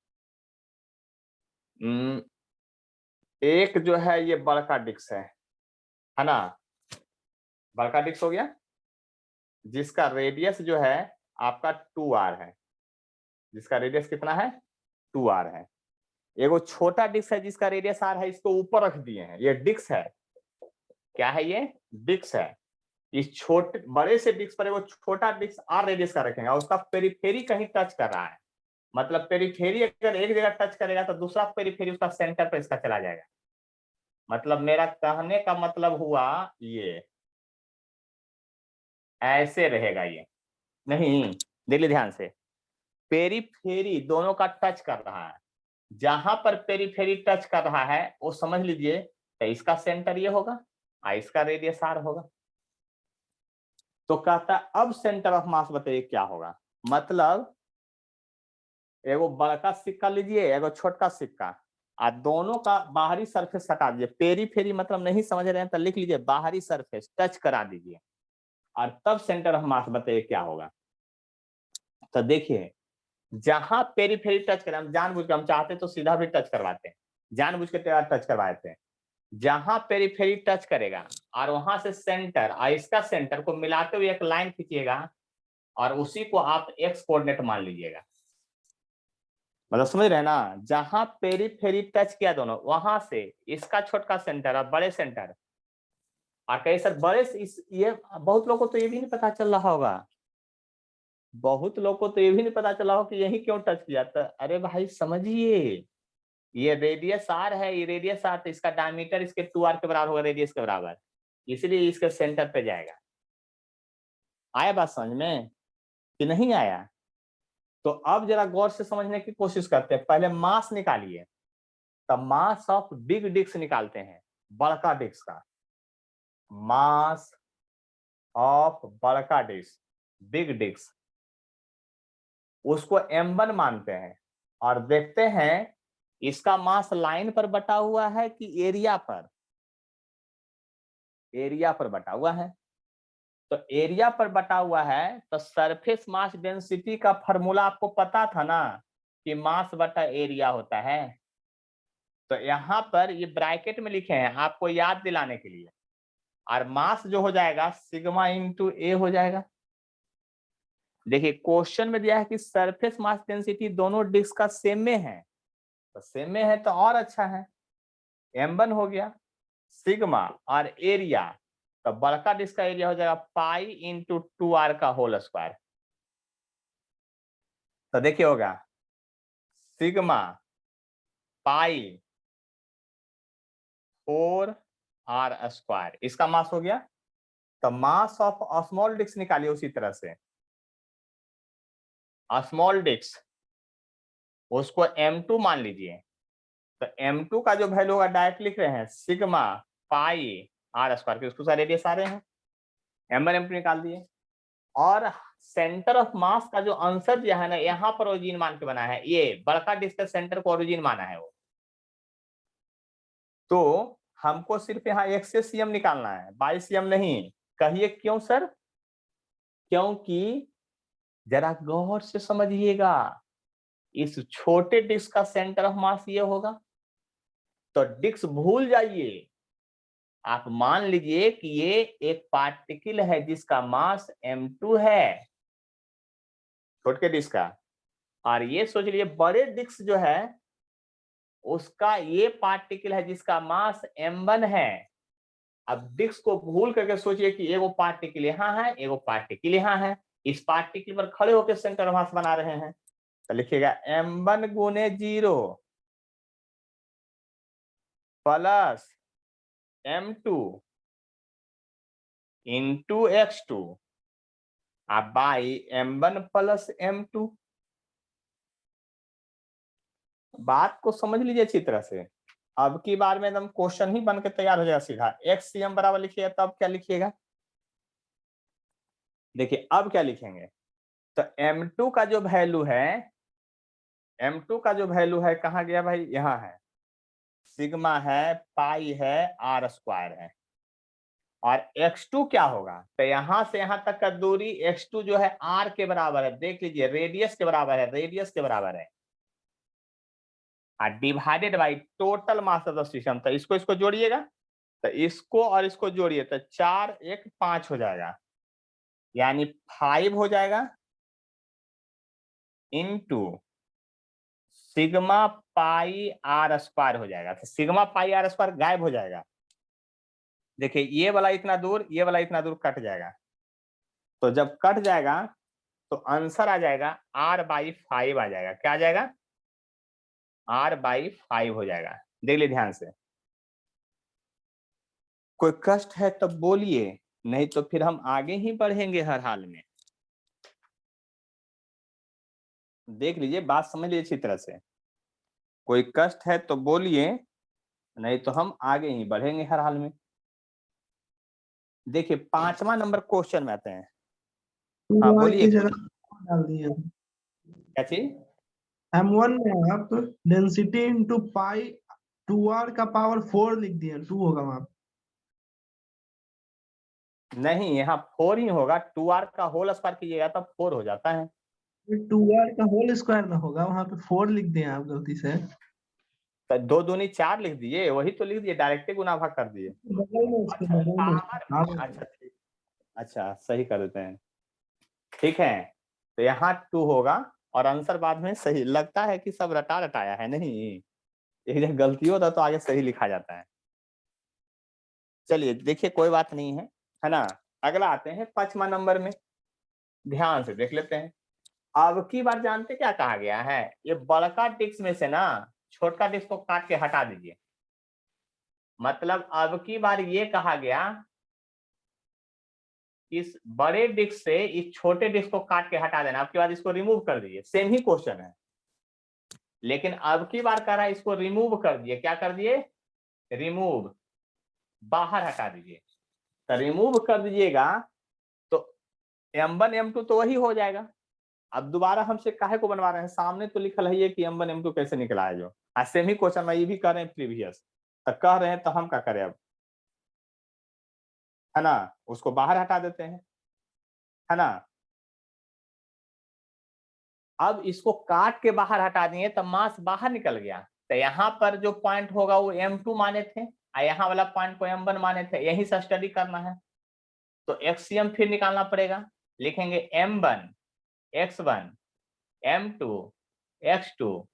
एक जो है ये बड़का डिस्क है ना, बड़का डिस्क हो गया, जिसका रेडियस जो है आपका 2r है, जिसका रेडियस कितना है 2r है। एगो छोटा डिस्क है जिसका रेडियस आर है, इसको ऊपर रख दिए हैं, ये डिस्क है, क्या है ये, डिस्क है। इस छोटे बड़े से डिस्क पर एगो छोटा डिस्क आर रेडियस का रखेंगे और उसका पेरिफेरी कहीं टच कर रहा है, मतलब पेरिफेरी अगर एक जगह टच करेगा तो दूसरा पेरिफेरी उसका सेंटर पर इसका चला जाएगा। मतलब मेरा कहने का मतलब हुआ ये ऐसे रहेगा, ये नहीं, देख लीजिए ध्यान से, पेरिफेरी दोनों का टच कर रहा है, जहां पर पेरिफेरी टच कर रहा है वो समझ लीजिए तो इसका सेंटर ये होगा और इसका रेडियस आर होगा। तो कहता अब सेंटर ऑफ मास बताइए क्या होगा, मतलब एगो बड़का सिक्का लीजिए, एगो छोटका सिक्का, और दोनों का बाहरी सरफेस हटा दीजिए। पेरीफेरी मतलब नहीं समझ रहे हैं तो लिख लीजिए बाहरी सरफेस टच करा दीजिए, और तब सेंटर ऑफ मास बताइए क्या होगा। तो देखिए जहां पेरीफेरी टच करें, हम जानबूझ के, हम चाहते तो सीधा भी टच करवाते हैं, जानबूझ के टच करवाते हैं, जहां पेरीफेरी टच करेगा और वहां से सेंटर और इसका सेंटर को मिलाते हुए एक लाइन खींचिएगा और उसी को आप एक्स कोऑर्डिनेट मान लीजिएगा। मतलब समझ रहे हैं ना, जहां पेरीफेरी टच किया दोनों, वहां से इसका छोटका सेंटर और बड़े सेंटर, और कई सर बड़े ये बहुत लोगों को तो ये भी नहीं पता चल रहा होगा, बहुत लोगों को तो ये भी नहीं पता चला हो कि यही क्यों टच किया था। अरे भाई समझिए, ये रेडियस आर है, ये रेडियस आर, तो इसका डायमीटर इसके 2r के बराबर होगा, रेडियस के बराबर, इसलिए इसके सेंटर पे जाएगा। आया बात समझ में कि नहीं आया? तो अब जरा गौर से समझने की कोशिश करते हैं। पहले मास निकालिए, तब मास ऑफ बिग डिस्क निकालते हैं, बड़का डिस्क का मास ऑफ बड़का डिस्क, बिग डिस्क, उसको m1 मानते हैं और देखते हैं इसका मास लाइन पर बटा हुआ है कि एरिया पर, एरिया पर बटा हुआ है। तो एरिया पर बटा हुआ है तो सरफेस मास डेंसिटी का फॉर्मूला आपको पता था ना कि मास बटा एरिया होता है। तो यहां पर ये ब्रैकेट में लिखे हैं आपको याद दिलाने के लिए, और मास जो हो जाएगा सिग्मा इंटू ए हो जाएगा। देखिए क्वेश्चन में दिया है कि सरफेस मास डेंसिटी दोनों डिस्क का सेम में है, तो सेम में है तो और अच्छा है, m1 हो गया सिग्मा और एरिया, तो बड़का डिस्क का एरिया हो जाएगा पाई इंटू 2r का होल स्क्वायर। तो देखिए होगा सिग्मा पाई 4r स्क्वायर, इसका मास हो गया। तो मास ऑफ स्मॉल डिस्क निकालिए उसी तरह से, स्मॉल डिस्क उसको m2 मान लीजिए, तो m2 का जो वैल्यू होगा डायरेक्ट लिख रहे हैं सिग्मा पाई r स्क्वायर, के उसको सारे रेडियस आ रहे हैं, m1 m2 निकाल दिए। और सेंटर ऑफ मास का जो आंसर दिया है ना, यहाँ पर ओरिजिन मान के बना है, ये बड़का डिस्क का सेंटर को ओरिजिन माना है वो। तो हमको सिर्फ यहाँ x से cm निकालना है, बाई cm नहीं। कहिए क्यों सर? क्योंकि जरा गौर से समझिएगा, इस छोटे डिस्क का सेंटर ऑफ मास ये होगा, तो डिस्क भूल जाइए, आप मान लीजिए कि ये एक पार्टिकल है जिसका मास m2 है, छोटे डिस्क का, और ये सोच लीजिए बड़े डिस्क जो है उसका ये पार्टिकल है जिसका मास m1 है। अब डिस्क को भूल करके सोचिए कि एगो पार्टिकल यहाँ है, एगो पार्टिकल यहाँ है, इस पार्टिकल पर खड़े होकर सेंटर ऑफ मास बना रहे हैं। तो लिखिएगा m1 गुने 0 plus m2 into x2 by m1 plus m2। बात को समझ लीजिए अच्छी तरह से, अब की बार में एकदम क्वेश्चन ही बन के तैयार हो जाएगा सीधा। xcm बराबर लिखिएगा, तब क्या लिखिएगा? देखिए अब क्या लिखेंगे, तो m2 का जो वैल्यू है, m2 का जो वैल्यू है कहाँ गया भाई, यहाँ है, सिग्मा है, पाई है, r स्क्वायर है, और x2 क्या होगा, तो यहां से यहां तक का दूरी x2 जो है r के बराबर है, देख लीजिए रेडियस के बराबर है, रेडियस के बराबर है, divided by total mass of the system. तो इसको जोड़िएगा, तो इसको और इसको जोड़िए तो 4 1 5 हो जाएगा, यानी 5 हो जाएगा into sigma pi r square हो जाएगा। तो सिग्मा पाई आर स्क्वायर गायब हो जाएगा। देखिए ये वाला इतना दूर, ये वाला इतना दूर कट जाएगा। तो जब कट जाएगा तो आंसर आ जाएगा r/5 आ जाएगा। क्या आ जाएगा? r/5 हो जाएगा। देख लीजिए ध्यान से। कोई कष्ट है तब बोलिए, नहीं तो फिर हम आगे ही बढ़ेंगे हर हाल में। देख लीजिए, बात समझ लीजिए अच्छी तरह से। कोई कष्ट है तो बोलिए, नहीं तो हम आगे ही बढ़ेंगे हर हाल में। देखिए 5वां नंबर क्वेश्चन में आते हैं। हाँ बोलिए। की जगह डाल दिए। क्या चीज? M1 में आप डेंसिटी इंटू पाई 2r का पावर 4 लिख दिए, 2 होगा वहां पे। नहीं, यहाँ 4 ही होगा। 2r का होल स्क्वायर कीजिएगा तब 4 हो जाता है। 2r का होल स्क्वायर ना होगा, वहां पे 4 लिख दिए आप गलती से। तो 2 दूनी 4 लिख दिए, वही तो लिख दिए, डायरेक्ट गुना भाग कर दिए। बगल में उसके अच्छा बगल में पावर, अच्छा ठीक, अच्छा सही कर देते हैं। ठीक है, तो यहाँ 2 होगा और आंसर बाद में सही। लगता है कि सब रटा रटाया है, नहीं एक जगह गलती होता तो आगे सही लिखा जाता है। चलिए देखिए कोई बात नहीं है ना। अगला आते हैं 5वां नंबर में। ध्यान से देख लेते हैं। अब की बार जानते क्या कहा गया है? ये बड़का डिस्क में से ना छोटा डिस्क को काट के हटा दीजिए। मतलब अब की बार ये कहा गया इस बड़े डिस्क से इस छोटे डिस्क को काट के हटा देना। आपके बाद इसको रिमूव कर दीजिए। सेम ही क्वेश्चन है, लेकिन अब की बार कह रहा है इसको रिमूव कर दिए। क्या कर दिए? रिमूव, बाहर हटा दीजिए। तो रिमूव कर दीजिएगा तो M1 M2 तो वही हो जाएगा। अब दोबारा हमसे काहे को बनवा रहे हैं? सामने तो लिखल है ये कि M1 M2 कैसे निकला है। जो सेम ही क्वेश्चन में ये भी कर रहे हैं प्रीवियस, तो कह रहे हैं तो हम क्या करें अब, है ना। उसको बाहर हटा देते हैं, है ना। अब इसको काट के बाहर हटा दिए तो मास बाहर निकल गया। तो यहाँ पर जो पॉइंट होगा वो M2 माने थे और यहाँ वाला पॉइंट को M1 माने थे। यही से स्टडी करना है। तो एक्ससीएम फिर निकालना पड़ेगा। लिखेंगे M1 X1 M2 X2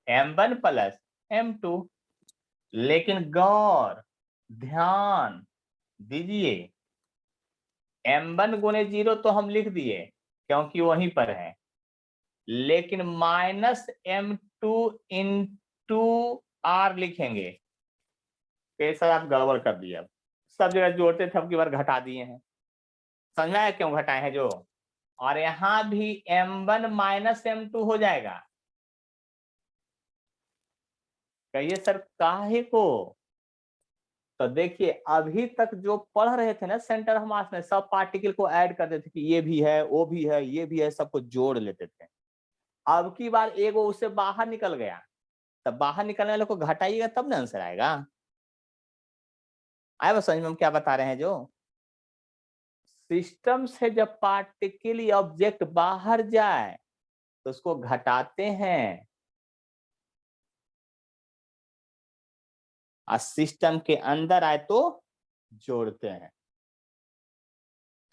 M1 plus M2। लेकिन गौर ध्यान दीजिए, M1 गुने 0 तो हम लिख दिए क्योंकि वहीं पर है, लेकिन माइनस M2 इंटू R लिखेंगे। कैसा आप गड़बड़ कर दिए। अब सब जगह जोड़ते थे, अब की बार घटा दिए हैं। समझ में आया क्यों घटाए हैं जो? और यहां भी M1 माइनस M2 हो जाएगा। कहिए सर काहे को? तो देखिए अभी तक जो पढ़ रहे थे ना सेंटर ऑफ मास में, सब पार्टिकल को ऐड कर देते कि ये भी है, वो भी है, ये भी है, सबको जोड़ लेते थे। अब की बार एक वो उससे बाहर निकल गया, तब बाहर निकलने वाले को घटाइएगा तब ना आंसर आएगा। आए बस समझ में हम क्या बता रहे हैं। जो सिस्टम से जब पार्टिकल या ऑब्जेक्ट बाहर जाए तो उसको घटाते हैं, और सिस्टम के अंदर आए तो जोड़ते हैं।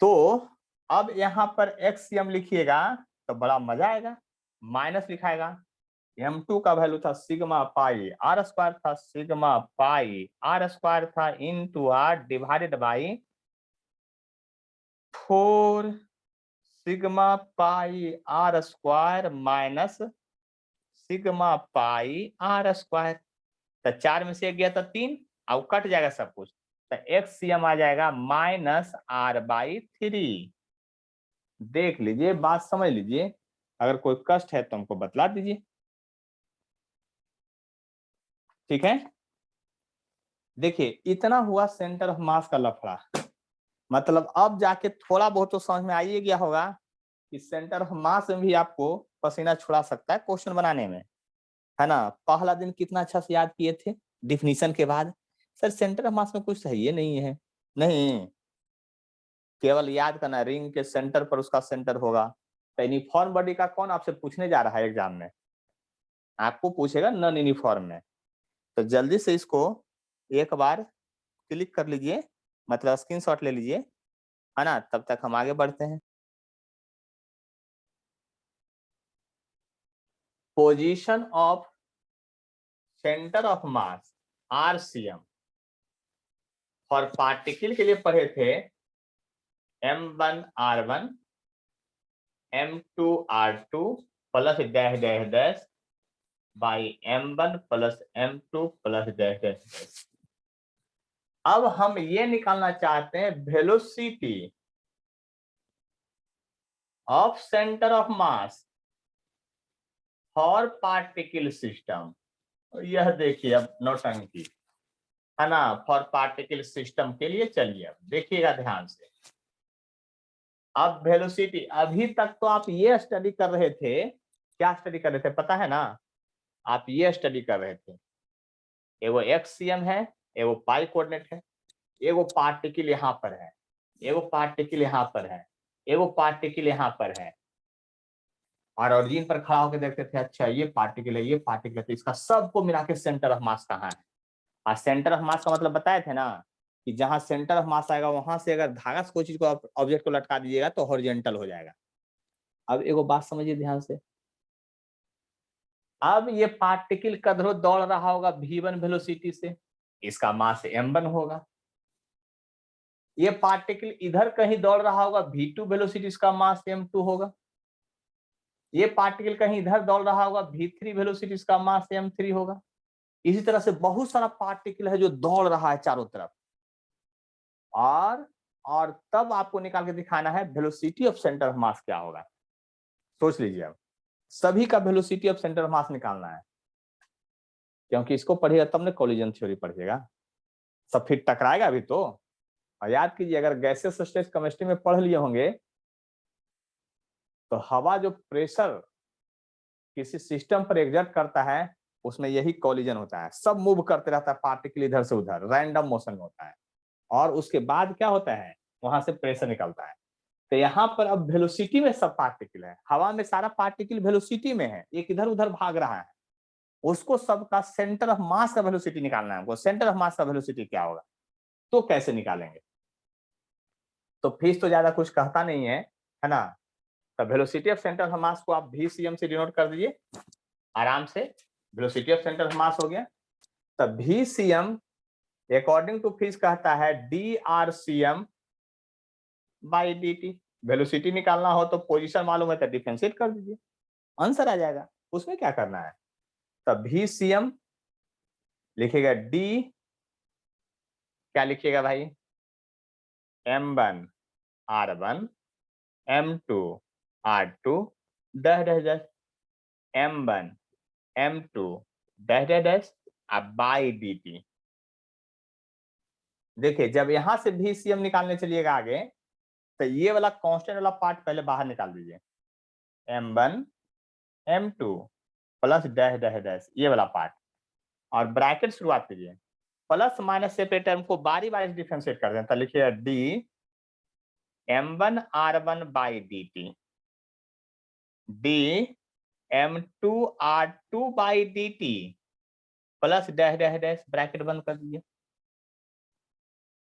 तो अब यहाँ पर एक्ससीएम लिखिएगा तो बड़ा मजा आएगा। माइनस लिखाएगा। M2 का वैल्यू था सिग्मा पाई R स्क्वायर, था सिग्मा पाई R स्क्वायर था into R divided by 4 sigma pi R square minus sigma pi R square. तो 4 में से 1 गया तो 3, अब कट जाएगा सब कुछ। तो एक्ससीएम आ जाएगा -R/3। देख लीजिए, बात समझ लीजिए। अगर कोई कष्ट है तो हमको बतला दीजिए। ठीक है, देखिए इतना हुआ सेंटर ऑफ मास का लफड़ा। मतलब अब जाके थोड़ा बहुत तो समझ में आ ही गया होगा कि सेंटर ऑफ मास में भी आपको पसीना छुड़ा सकता है क्वेश्चन बनाने में, है ना। पहला दिन कितना अच्छा से याद किए थे डिफिनीशन के बाद। सर सेंटर ऑफ मास में कुछ है नहीं है, नहीं, केवल याद करना रिंग के सेंटर पर उसका सेंटर होगा। तो यूनिफॉर्म बॉडी का कौन आपसे पूछने जा रहा है एग्जाम में? आपको पूछेगा नॉन यूनिफॉर्म में। तो जल्दी से इसको एक बार क्लिक कर लीजिए, मतलब स्क्रीनशॉट ले लीजिए, है ना। तब तक हम आगे बढ़ते हैं। Position of centre of mass RCM for particle के लिए पढ़े थे M1 R1 M2 R2 plus dash dash dash by M1 plus M2 plus dash dash dash. अब हम ये निकालना चाहते हैं velocity of centre of mass for particle system. यह देखिए अब नौटंकी है ना, फॉर पार्टिकल सिस्टम के लिए। चलिए अब देखिएगा ध्यान से। अब वेलोसिटी, अभी तक तो आप ये स्टडी कर रहे थे, क्या स्टडी कर रहे थे पता है ना? आप ये स्टडी कर रहे थे, एगो XCM है, एगो पाई कोऑर्डिनेट है, एगो पार्टिकल यहाँ पर है, एगो पार्टिकल यहाँ पर है, एगो पार्टिकल यहाँ पर है, और ऑरिजिन पर खड़ा होकर देखते थे अच्छा ये पार्टिकल है, ये पार्टिकल है, तो इसका सबको मिला के सेंटर ऑफ मास कहाँ है? और सेंटर ऑफ मास का मतलब बताए थे ना कि जहां सेंटर ऑफ मास आएगा वहां से अगर धागा से कोई चीज को ऑब्जेक्ट को लटका दीजिएगा तो हॉरिजॉन्टल हो जाएगा। अब एगो बात समझिए ध्यान से। अब ये पार्टिकल कधरो दौड़ रहा होगा V1 वेलोसिटी से, इसका मास M1 होगा। ये पार्टिकल इधर कहीं दौड़ रहा होगा V2 वेलोसिटी, इसका मास M2 होगा। ये पार्टिकल कहीं इधर दौड़ रहा होगा V3 वेलोसिटी, इसका मास M3 होगा। इसी तरह से बहुत सारा पार्टिकल है जो दौड़ रहा है चारों तरफ, और तब आपको निकाल के दिखाना है वेलोसिटी ऑफ सेंटर ऑफ मास क्या होगा। सोच लीजिए, अब सभी का वेलोसिटी ऑफ सेंटर ऑफ मास निकालना है, क्योंकि इसको पढ़िएगा तब ना कोलिजन थ्योरी पढ़िएगा, सब फिर टकराएगा अभी तो। और याद कीजिए, अगर गैसेस स्टेज केमिस्ट्री में पढ़ लिए होंगे तो हवा जो प्रेशर किसी सिस्टम पर एग्जर्ट करता है उसमें यही कोलिजन होता है, सब मूव करते रहता है, पार्टिकल इधर से उधर रैंडम मोशन में होता है, और उसके बाद क्या होता है वहां से प्रेशर निकलता है। तो यहाँ पर अब वेलोसिटी में सब पार्टिकल है, हवा में सारा पार्टिकल वेलोसिटी में है, एक इधर उधर भाग रहा है, उसको सबका सेंटर ऑफ मास का वेलोसिटी निकालना है। हमको सेंटर ऑफ मास का वेलोसिटी क्या होगा, तो कैसे निकालेंगे? तो फीस तो ज्यादा कुछ कहता नहीं है ना। तो वेलोसिटी ऑफ सेंटर ऑफ मास को आप VCM से डिनोट कर दीजिए आराम से। वेलोसिटी ऑफ सेंटर ऑफ मास हो गया। तब VCM अकॉर्डिंग टू फीस कहता है DRCM बाई DT। वेलोसिटी निकालना हो तो पोजीशन मालूम है तो डिफरेंशिएट कर दीजिए, आंसर आ जाएगा, उसमें क्या करना है। तब VCM लिखिएगा D, क्या लिखिएगा भाई, M1 R1 M2 R2 dash dash dash M1 M2 dash dash dash अब बाई DT। देखिए जब यहां से VCM निकालने चलिएगा आगे तो ये वाला कांस्टेंट वाला पार्ट पहले बाहर निकाल दीजिए, M1 M2 plus dash dash dash ये वाला पार्ट, और ब्रैकेट शुरुआत कीजिए, प्लस माइनस से टर्म को बारी बारी डिफरेंशिएट कर दें। तो लिखिए D M1 R1 by DT D M2 R2 by DT plus dash dash dash, bracket बंद कर दीजिए।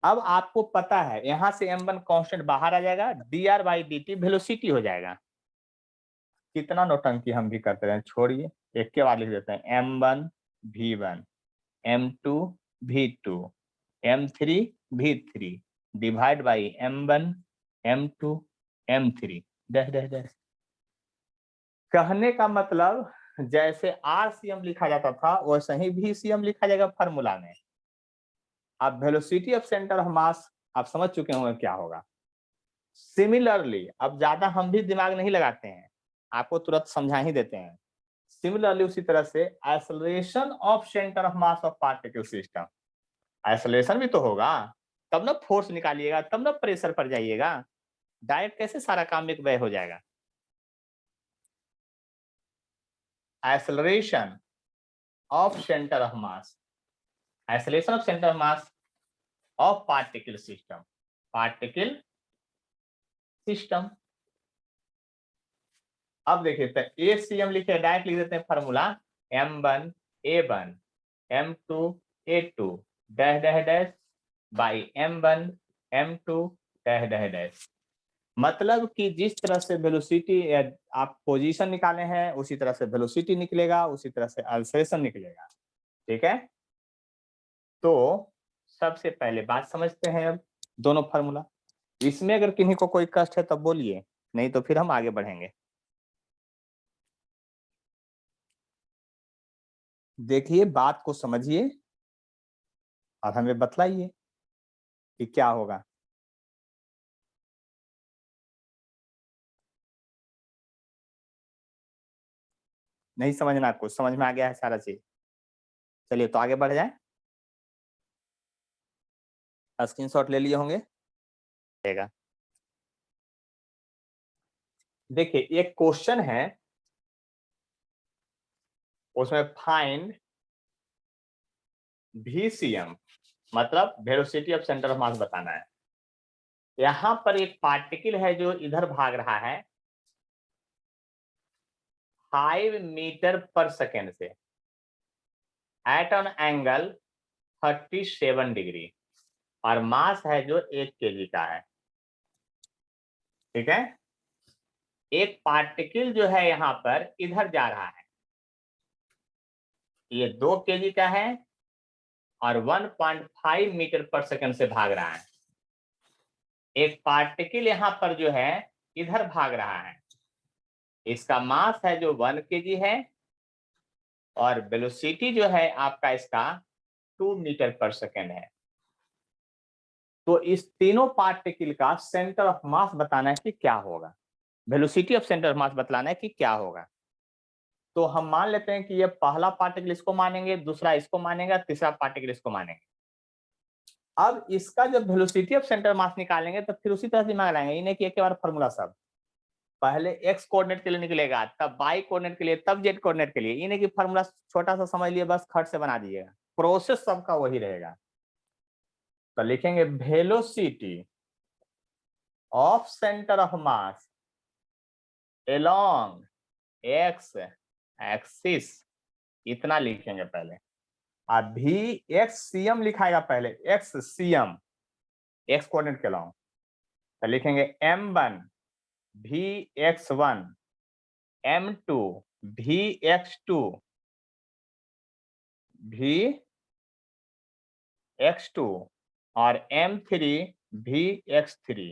अब आपको पता है यहां से M1 कांस्टेंट बाहर आ जाएगा, dr बाई DT वेलोसिटी हो जाएगा। कितना नौटंकी हम भी करते रहे, छोड़िए एक के बाद लिख देते हैं M1 V1 M2 V2 M3 V3 divide by M1 M2 M3 dash dash dash. कहने का मतलब जैसे RCM लिखा जाता था वैसे ही VCM लिखा जाएगा फार्मूला में। अब वेलोसिटी ऑफ सेंटर ऑफ मास आप समझ चुके होंगे क्या होगा। सिमिलरली अब ज्यादा हम भी दिमाग नहीं लगाते हैं, आपको तुरंत समझा ही देते हैं। सिमिलरली उसी तरह से acceleration of centre of mass of particle system, acceleration भी तो होगा तब ना फोर्स निकालिएगा, तब ना प्रेशर पर जाइएगा, डायरेक्ट कैसे सारा काम एक व्यय हो जाएगा। Acceleration of centre of mass, acceleration of centre of mass of particle system, particle system. अब देखिए तो ACM लिखे डायरेक्ट लिख देते हैं formula M1 A1 M2 A2 dash dash dash by M1 M2 dash dash dash. मतलब कि जिस तरह से वेलोसिटी आप पोजीशन निकाले हैं उसी तरह से वेलोसिटी निकलेगा, उसी तरह से एक्सेलरेशन निकलेगा। ठीक है, तो सबसे पहले बात समझते हैं अब दोनों फार्मूला। इसमें अगर किन्हीं को कोई कष्ट है तब बोलिए, नहीं तो फिर हम आगे बढ़ेंगे। देखिए, बात को समझिए और हमें बतलाइए कि क्या होगा। नहीं समझना, कुछ समझ में आ गया है सारा चीज? चलिए तो आगे बढ़ जाए। स्क्रीनशॉट ले लिए होंगे। देखिए, एक क्वेश्चन है, उसमें फाइंड VCM मतलब वेलोसिटी ऑफ सेंटर ऑफ मास बताना है। यहां पर एक पार्टिकल है जो इधर भाग रहा है 5 मीटर पर सेकेंड से एट एन एंगल 37 डिग्री और मास है जो 1 kg का है। ठीक है, एक पार्टिकल जो है यहां पर इधर जा रहा है, ये 2 kg का है और 1.5 मीटर पर सेकंड से भाग रहा है। एक पार्टिकल यहां पर जो है इधर भाग रहा है, इसका मास है जो 1 kg है और वेलोसिटी जो है आपका इसका 2 मीटर पर सेकेंड है। तो इस तीनों पार्टिकल का सेंटर ऑफ मास बताना है कि क्या होगा, वेलोसिटी ऑफ सेंटर ऑफ मास बताना है कि क्या होगा। तो हम मान लेते हैं कि ये पहला पार्टिकल इसको मानेंगे, दूसरा इसको मानेगा, तीसरा पार्टिकल इसको मानेंगे। अब इसका जब वेलोसिटी ऑफ सेंटर मास निकालेंगे तो फिर उसी तरह दिमाग लगाएंगे, इन्हें कि एक बार फॉर्मूला सब पहले एक्स कोऑर्डिनेट के लिए निकलेगा, तब वाई कोऑर्डिनेट के लिए, तब जेड कोऑर्डिनेट के लिए। इन्हें की फॉर्मूला छोटा सा समझ लिए, बस खट से बना दीजिएगा, प्रोसेस सबका वही रहेगा। तो लिखेंगे velocity of centre of mass along x axis, इतना लिखेंगे पहले। अभी एक्स सीएम लिखाएगा पहले, एक्स सीएम एक्स कोऑर्डिनेट के लॉन्ग, तो लिखेंगे m1 vx1 m2 vx2 vx2 और m3 vx3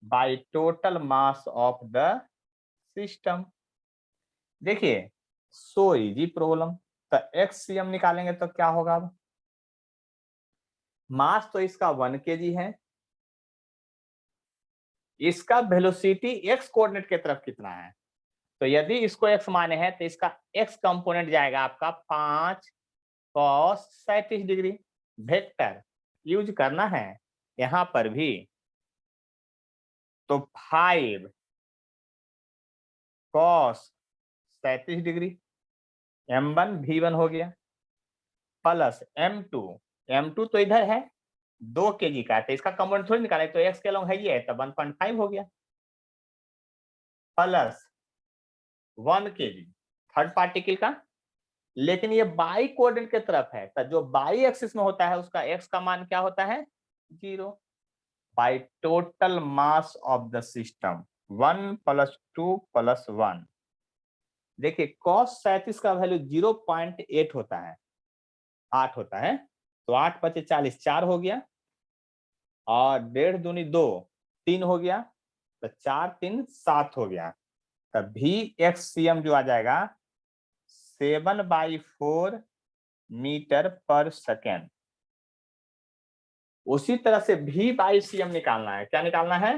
by total mass of the system. देखिए, सो इजी प्रॉब्लम। तो एक्ससीएम निकालेंगे तो क्या होगा, अब मास तो इसका 1 kg है, इसका वेलोसिटी एक्स कोऑर्डिनेट की तरफ कितना है, तो यदि इसको एक्स माने हैं तो इसका एक्स कंपोनेंट जाएगा आपका 5 cos 37 डिग्री। वेक्टर यूज करना है यहां पर भी, तो 5 cos 37 डिग्री m1 v1 हो गया, प्लस m2 तो इधर है 2 kg का है, तो इसका कंपोनेंट थोड़ी निकाले, तो x के लॉन्ग है ये, तो 1.5 हो गया, प्लस 1 kg थर्ड पार्टिकल का। लेकिन ये बाई कोऑर्डिनेट की तरफ है, तो जो बाई एक्सिस में होता है उसका x का मान क्या होता है, 0 by total mass of the system 1 + 2 + 1। देखिए cos 37 का वैल्यू 0.8 होता है, 8 होता है, तो 8 × 5 = 40, 4 हो गया, और 1.5 दूनी 2, 3 हो गया, तो 4 3 7 हो गया। तब VXCM जो आ जाएगा 7/4 मीटर पर सेकेंड। उसी तरह से V/CM निकालना है, क्या निकालना है,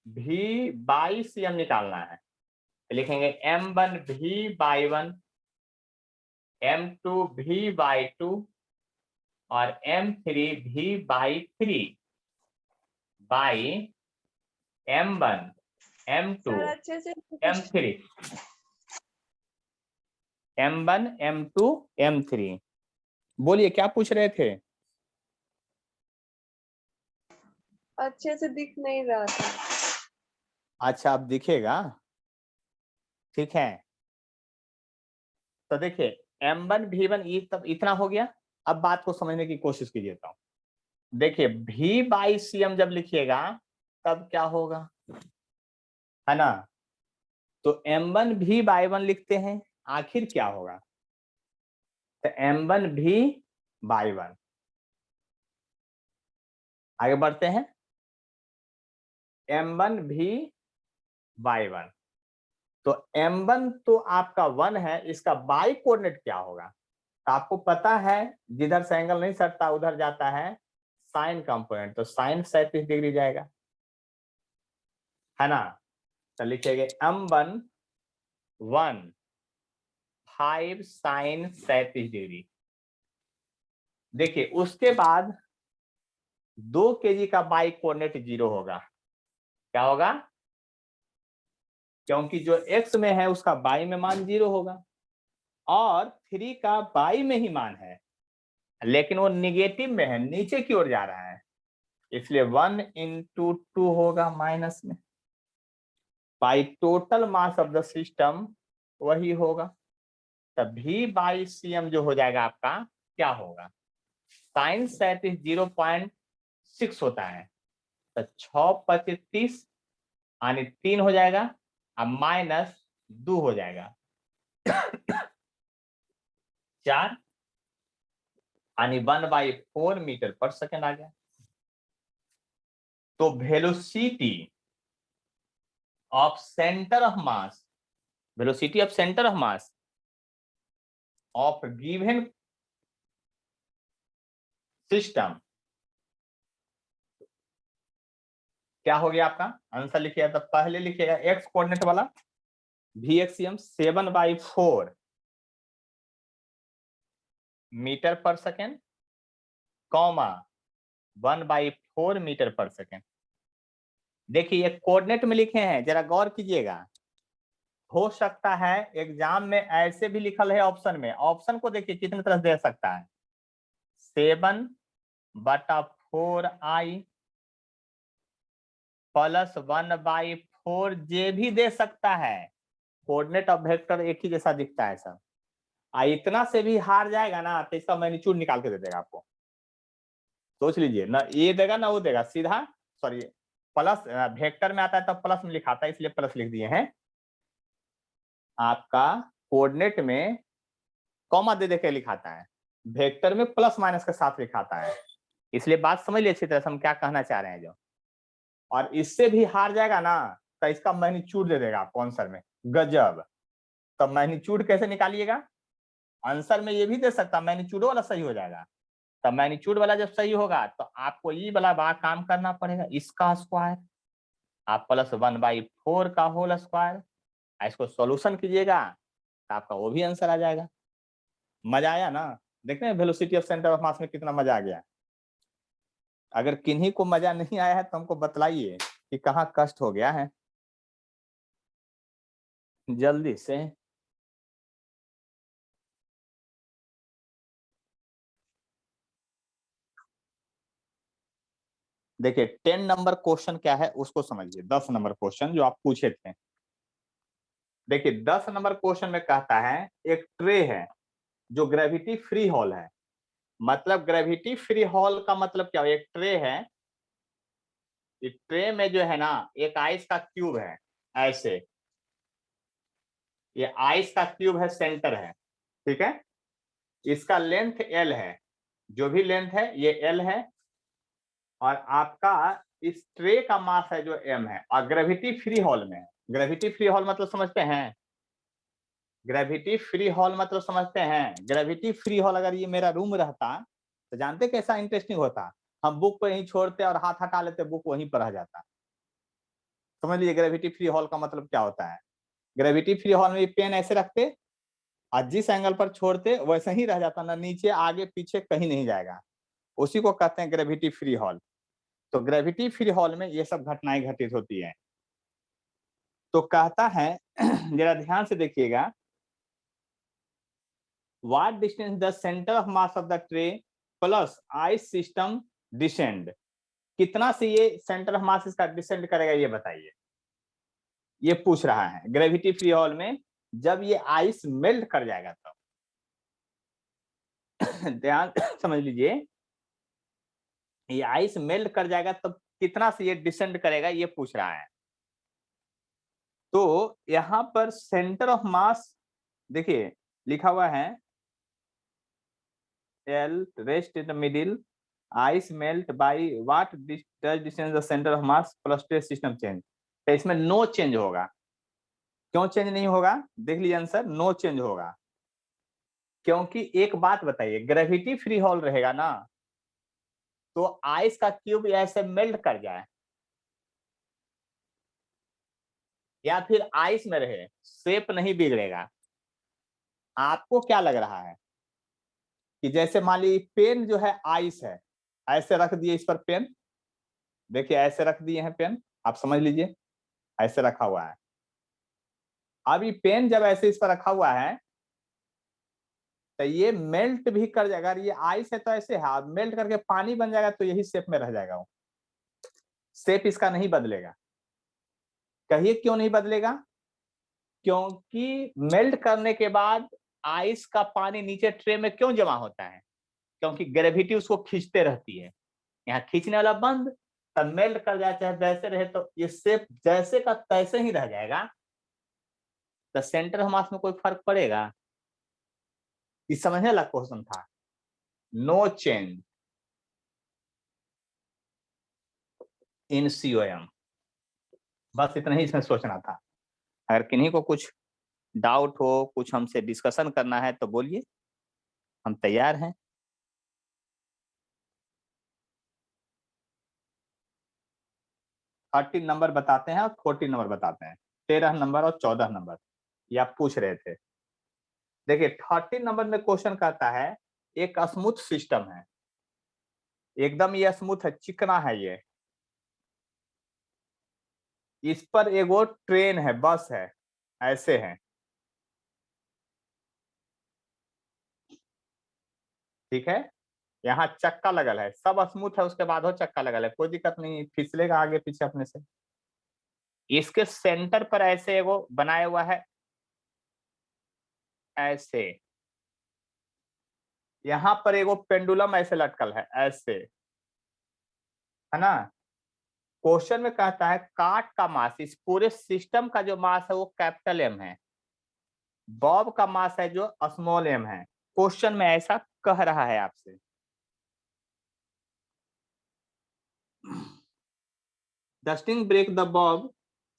V/CM निकालना है। लिखेंगे m1 v/1 m2 v/2 और m3 v/3 by m1 m2 m3 m1 m2 m3। बोलिए क्या पूछ रहे थे? अच्छे से दिख नहीं रहा था। अच्छा, अब दिखेगा, ठीक है। तो देखिए m1 v1 ये तब इतना हो गया। अब बात को समझने की कोशिश कीजिए। तो देखिए V/CM जब लिखिएगा तब क्या होगा, है ना। तो m1 भी y1 लिखते हैं, आखिर क्या होगा, तो m1 भी y1। आगे बढ़ते हैं, m1 भी y1, तो m1 तो आपका 1 है, इसका बाई कोऑर्डिनेट क्या होगा, तो आपको पता है जिधर से एंगल नहीं सटता उधर जाता है साइन कंपोनेंट, तो साइन 37 डिग्री जाएगा, है ना। तो लिखेंगे m1 1 5 साइन 37 डिग्री। देखिए उसके बाद 2 kg का बाई कोऑर्डिनेट 0 होगा, क्या होगा, क्योंकि जो x में है उसका बाई में मान 0 होगा, और 3 का बाई में ही मान है, लेकिन वो निगेटिव में है, नीचे की ओर जा रहा है, इसलिए 1 into 2 होगा माइनस में, by total mass of the system वही होगा, तब v बाई cm जो हो जाएगा आपका क्या होगा, साइन 37 0.6 होता है, तो 6 × 30 यानी 3 हो जाएगा, अब माइनस 2 हो जाएगा 4 यानी 1/4 मीटर पर सेकेंड आ गया। तो velocity of centre of mass, velocity of centre of mass of given system क्या हो गया आपका आंसर लिखिएगा, तो पहले लिखिएगा x कोऑर्डिनेट वाला vxm 7/4 मीटर पर सेकेंड, कॉमा 1/4 मीटर पर सेकेंड। देखिए ये कोऑर्डिनेट में लिखे हैं, जरा गौर कीजिएगा, हो सकता है एग्जाम में ऐसे भी लिखल है ऑप्शन में, ऑप्शन को देखिए कितनी तरह दे सकता है, 7/4i प्लस 1/4 जे भी दे सकता है, कोऑर्डिनेट ऑफ वेक्टर एक ही जैसा दिखता है सब, इतना से भी हार जाएगा ना तो इसका मैग्नीट्यूड निकाल के दे देगा आपको, सोच लीजिए ना, ये देगा ना वो देगा, सीधा सॉरी प्लस वेक्टर में आता है तब प्लस में लिखाता है, इसलिए प्लस लिख दिए हैं, आपका कोऑर्डिनेट में कॉमा दे के लिखाता है, वेक्टर में प्लस माइनस के साथ लिखाता है, इसलिए बात समझ लीजिए अच्छी तरह से हम क्या कहना चाह रहे हैं जो, और इससे भी हार जाएगा ना तो इसका मैग्नीट्यूड दे देगा आपको आंसर में, गजब। तब मैग्नीट्यूड कैसे निकालिएगा, आंसर में ये भी दे सकता, मैग्नीट्यूड वाला सही हो जाएगा, तब मैग्नीट्यूड वाला जब सही होगा तो आपको ये वाला काम करना पड़ेगा, इसका स्क्वायर आप प्लस 1/4 का होल स्क्वायर, इसको सॉल्यूशन कीजिएगा तो आपका वो भी आंसर आ जाएगा। मजा आया ना, देखते हैं वेलोसिटी ऑफ सेंटर ऑफ मास में कितना मजा आ गया। अगर किन्हीं को मजा नहीं आया है तो हमको बतलाइए कि कहाँ कष्ट हो गया है, जल्दी से। देखिए 10 नंबर क्वेश्चन क्या है उसको समझिए, 10 नंबर क्वेश्चन जो आप पूछे थे। देखिए 10 नंबर क्वेश्चन में कहता है एक ट्रे है जो ग्रेविटी फ्री हॉल है, मतलब ग्रेविटी फ्री हॉल का मतलब क्या है, एक ट्रे है, इस ट्रे में जो है ना एक आइस का क्यूब है, ऐसे ये आइस का क्यूब है, सेंटर है, ठीक है, इसका लेंथ L है, जो भी लेंथ है ये L है, और आपका इस ट्रे का मास है जो m है, और ग्रेविटी फ्री हॉल में है। ग्रेविटी फ्री हॉल मतलब समझते हैं, ग्रेविटी फ्री हॉल मतलब समझते हैं, ग्रेविटी फ्री हॉल अगर ये मेरा रूम रहता तो जानते कैसा इंटरेस्टिंग होता, हम बुक को यहीं छोड़ते और हाथ हटा लेते, बुक वहीं पर रह जाता। समझ लीजिए ग्रेविटी फ्री हॉल का मतलब क्या होता है, ग्रेविटी फ्री हॉल में पेन ऐसे रखते और जिस एंगल पर छोड़ते वैसे ही रह जाता, ना नीचे आगे पीछे कहीं नहीं जाएगा, उसी को कहते हैं ग्रेविटी फ्री हॉल। तो ग्रेविटी फ्री हॉल में ये सब घटनाएं घटित होती है। तो कहता है जरा ध्यान से देखिएगा, what distance the center of mass of the tray plus ice system descend, कितना से ये सेंटर ऑफ मास इसका डिसेंड करेगा ये बताइए, ये पूछ रहा है ग्रेविटी फ्री हॉल में जब ये आइस मेल्ट कर जाएगा तब। ध्यान समझ लीजिए, ये आइस मेल्ट कर जाएगा तब कितना से ये डिसेंड करेगा ये पूछ रहा है। तो यहां पर सेंटर ऑफ मास देखिए लिखा हुआ है L rest in the middle, ice melt by what does distance the center of mass plus stress system change। तो इसमें नो चेंज होगा। क्यों चेंज नहीं होगा? देख लीजिए आंसर, नो चेंज होगा क्योंकि एक बात बताइए, ग्रेविटी फ्री हॉल रहेगा ना, तो आइस का क्यूब ऐसे मेल्ट कर जाए या फिर आइस में रहे, शेप नहीं बिगड़ेगा। आपको क्या लग रहा है कि जैसे मान ली पेन जो है आइस है, ऐसे रख दिए इस पर पेन, देखिए ऐसे रख दिए हैं पेन, आप समझ लीजिए ऐसे रखा हुआ है। अब ये पेन जब ऐसे इस पर रखा हुआ है तो ये मेल्ट भी कर जाएगा। अगर ये आइस है तो ऐसे है, मेल्ट करके पानी बन जाएगा तो यही शेप में रह जाएगा, वो शेप इसका नहीं बदलेगा। कहिए क्यों नहीं बदलेगा? क्योंकि मेल्ट करने के बाद आइस का पानी नीचे ट्रे में क्यों जमा होता है? क्योंकि ग्रेविटी उसको खींचते रहती है। यहाँ खींचने वाला बंद, तब मेल्ट कर जाए चाहे वैसे रहे तो ये शेप जैसे का तैसे ही रह जाएगा। तो सेंटर ऑफ मास में कोई फर्क पड़ेगा? इस समझने वाला क्वेश्चन था। नो चेंज इन COM, बस इतना ही इसमें सोचना था। अगर किन्हीं को कुछ डाउट हो, कुछ हमसे डिस्कशन करना है तो बोलिए, हम तैयार हैं। थर्टी नंबर बताते हैं और 14 नंबर बताते हैं, 13 नंबर और 14 नंबर, ये आप पूछ रहे थे। देखिए 13 नंबर में क्वेश्चन कहता है एक स्मूथ सिस्टम है, एकदम ये स्मूथ है, चिकना है ये, इस पर एगो ट्रेन है, बस है, ऐसे है, ठीक है। यहाँ चक्का लगल है, सब स्मूथ है, उसके बाद हो चक्का लगल है, कोई दिक्कत नहीं, फिसलेगा आगे पीछे अपने से। इसके सेंटर पर ऐसे एगो बनाया हुआ है ऐसे, यहाँ पर एगो पेंडुलम ऐसे लटकल है ऐसे, है ना। क्वेश्चन में कहता है काट का मास, इस पूरे सिस्टम का जो मास है वो कैपिटल M है, बॉब का मास है जो स्मॉल m है। क्वेश्चन में ऐसा कह रहा है आपसे। The sting break the bob,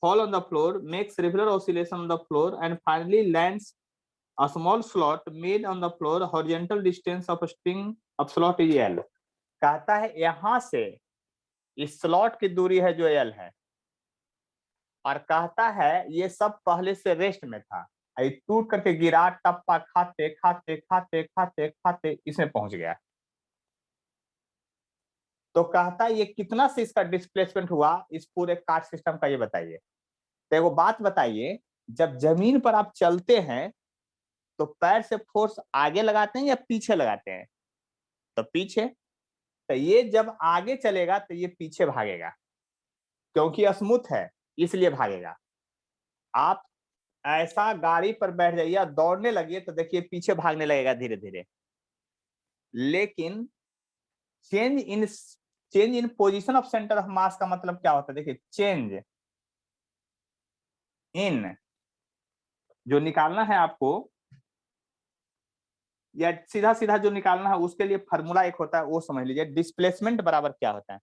fall on the floor, makes regular oscillation on the floor, and finally lands a small slot made on the floor. Horizontal distance of string of slot is L। कहता है यहां से इस slot की दूरी है जो L है, और कहता है ये सब पहले से रेस्ट में था, टूट करके गिरा, टप्पा खाते खाते खाते खाते खाते इसमें पहुंच गया। तो कहता है ये कितना से इसका डिस्प्लेसमेंट हुआ इस पूरे काट सिस्टम का, ये बताइए। तो वो बात बताइए, जब जमीन पर आप चलते हैं तो पैर से फोर्स आगे लगाते हैं या पीछे लगाते हैं? तो पीछे। तो ये जब आगे चलेगा तो ये पीछे भागेगा, क्योंकि स्मूथ है इसलिए भागेगा। आप ऐसा गाड़ी पर बैठ जाइए, दौड़ने लगिए तो देखिए पीछे भागने लगेगा धीरे धीरे। लेकिन change in position of centre of मास का मतलब क्या होता है? देखिए चेंज इन जो निकालना है आपको, या सीधा सीधा जो निकालना है उसके लिए फॉर्मूला एक होता है, वो समझ लीजिए। डिस्प्लेसमेंट बराबर क्या होता है?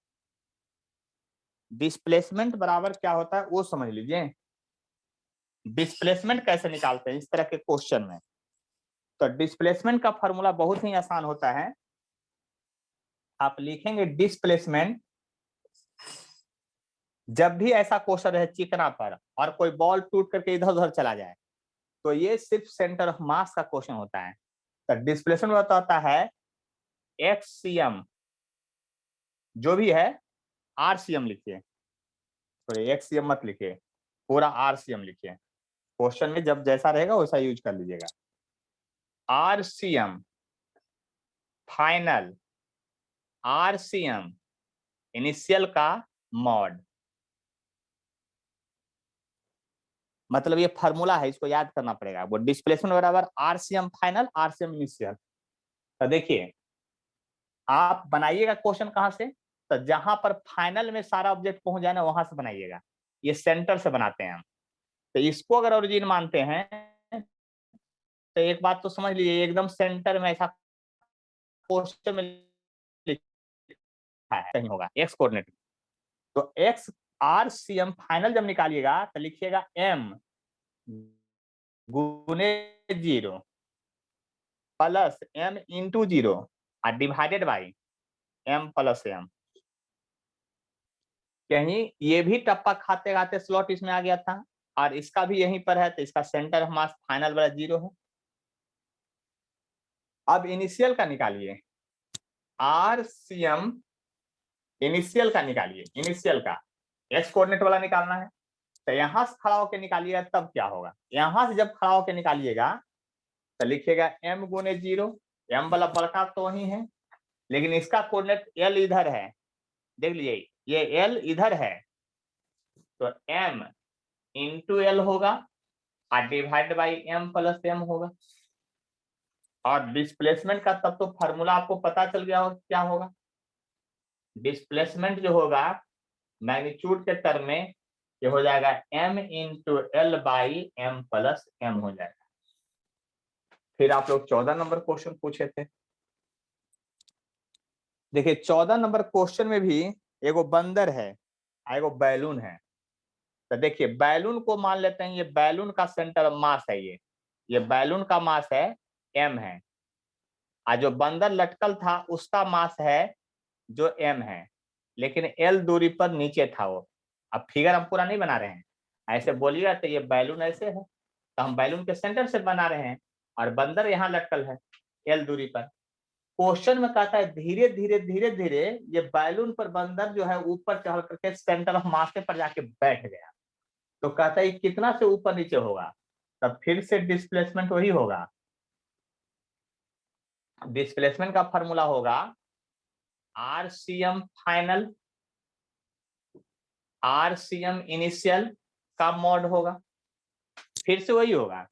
डिस्प्लेसमेंट बराबर क्या होता है वो समझ लीजिए। डिस्प्लेसमेंट कैसे निकालते हैं इस तरह के क्वेश्चन में? तो डिस्प्लेसमेंट का फॉर्मूला बहुत ही आसान होता है। आप लिखेंगे डिस्प्लेसमेंट, जब भी ऐसा क्वेश्चन रहे चिकना पर और कोई बॉल टूट करके इधर उधर चला जाए, तो ये सिर्फ सेंटर ऑफ मास का क्वेश्चन होता है। तो डिस्प्लेसमेंट होता है XCM, जो भी है RCM लिखिए, सॉरी XCM मत लिखिए, पूरा RCM लिखिए। क्वेश्चन में जब जैसा रहेगा वैसा यूज कर लीजिएगा। RCM फाइनल, RCM इनिशियल का मॉड, मतलब ये फार्मूला है, इसको याद करना पड़ेगा। वो डिस्प्लेसमेंट बराबर RCM फाइनल, RCM इनिशियल। तो देखिए आप बनाइएगा क्वेश्चन कहां से, तो जहां पर फाइनल में सारा ऑब्जेक्ट पहुंच जाए ना वहां से बनाइएगा, ये सेंटर से बनाते हैं हम। तो इसको अगर ओरिजिन मानते हैं तो एक बात तो समझ लीजिए, एकदम सेंटर में ऐसा क्वेश्चन में लिखा है कहीं होगा एक्स कोऑर्डिनेट। तो x r c m final जब निकालिएगा तो लिखिएगा m गुने 0 प्लस m इंटू 0 और divided by m plus m। कहीं ये भी टप्पा खाते खाते स्लॉट इसमें आ गया था और इसका भी यहीं पर है, तो इसका सेंटर मास फाइनल वाला 0 है। अब इनिशियल का निकालिए, आर सी एम इनिशियल का निकालिए, इनिशियल का एक्स कोऑर्डिनेट वाला निकालना है। तो यहां से खड़ा होकर निकालिएगा तब क्या होगा, यहां से जब खड़ा होकर निकालिएगा तो लिखिएगा m गुने 0, m वाला बड़का तो वही है लेकिन इसका कोऑर्डिनेट l इधर है, देख लीजिए ये l इधर है तो m इंटू l होगा और divide by m plus m होगा। और डिस्प्लेसमेंट का तब तो फार्मूला आपको पता चल गया हो क्या होगा। डिस्प्लेसमेंट जो होगा मैग्नीट्यूड के टर्म में ये हो जाएगा m into l by m plus m हो जाएगा। फिर आप लोग 14 नंबर क्वेश्चन पूछे थे, देखिए 14 नंबर क्वेश्चन में भी एगो बंदर है एगो बैलून है। तो देखिए बैलून को मान लेते हैं ये बैलून का सेंटर मास है, ये बैलून का मास है m है और जो बंदर लटकल था उसका मास है जो m है, लेकिन l दूरी पर नीचे था वो। अब फिगर हम पूरा नहीं बना रहे हैं, ऐसे बोलिएगा तो ये बैलून ऐसे है तो हम बैलून के सेंटर से बना रहे हैं और बंदर यहाँ लटकल है l दूरी पर। क्वेश्चन में कहता है धीरे धीरे धीरे धीरे ये बैलून पर बंदर जो है ऊपर चढ़ करके सेंटर ऑफ मास पर जाके बैठ गया। तो कहता है कितना से ऊपर नीचे होगा, तब फिर से डिस्प्लेसमेंट वही होगा। डिस्प्लेसमेंट का फॉर्मूला होगा RCM फाइनल RCM इनिशियल का मॉड होगा, फिर से वही होगा।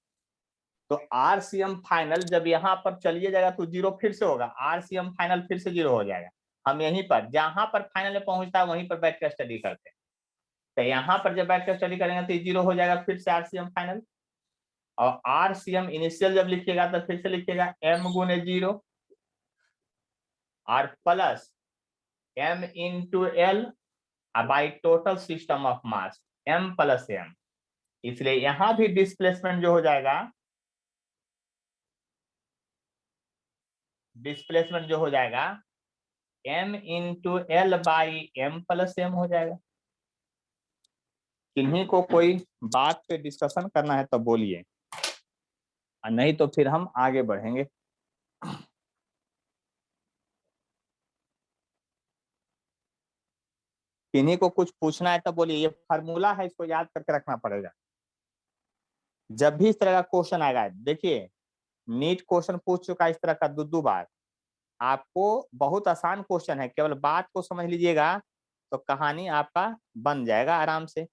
तो RCM फाइनल जब यहाँ पर चलिए जाएगा तो 0 फिर से होगा, RCM फाइनल फिर से 0 हो जाएगा। हम यहीं पर जहां पर फाइनल में पहुंचता है वहीं पर बैठ कर स्टडी करते हैं। तो यहाँ पर जब बैठ कर स्टडी करेंगे तो 0 हो जाएगा फिर से RCM फाइनल। और RCM इनिशियल जब लिखिएगा तो फिर से लिखिएगा m गुने 0 और plus m into l by total system of mass m plus m। इसलिए यहां भी डिस्प्लेसमेंट जो हो जाएगा, डिस्प्लेसमेंट जो हो जाएगा m into l by m plus m हो जाएगा। किन्हीं को कोई बात पे डिस्कशन करना है तो बोलिए, नहीं तो फिर हम आगे बढ़ेंगे। किन्हीं को कुछ पूछना है तो बोलिए, ये फार्मूला है इसको याद करके रखना पड़ेगा। जब भी इस तरह का क्वेश्चन आएगा, देखिए नीट क्वेश्चन पूछ चुका इस तरह का 2 बार, आपको बहुत आसान क्वेश्चन है, केवल बात को समझ लीजिएगा तो कहानी आपका बन जाएगा आराम से।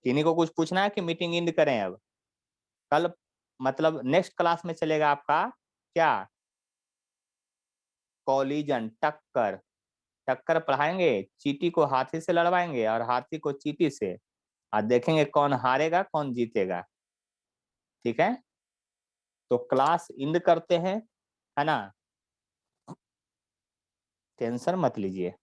किन्हीं को कुछ पूछना है कि मीटिंग एंड करें अब? कल मतलब नेक्स्ट क्लास में चलेगा आपका क्या, कॉलिजन, टक्कर। टक्कर पढ़ाएंगे, चींटी को हाथी से लड़वाएंगे और हाथी को चींटी से, और देखेंगे कौन हारेगा कौन जीतेगा। ठीक है, तो क्लास एंड करते हैं, है ना, टेंशन मत लीजिए।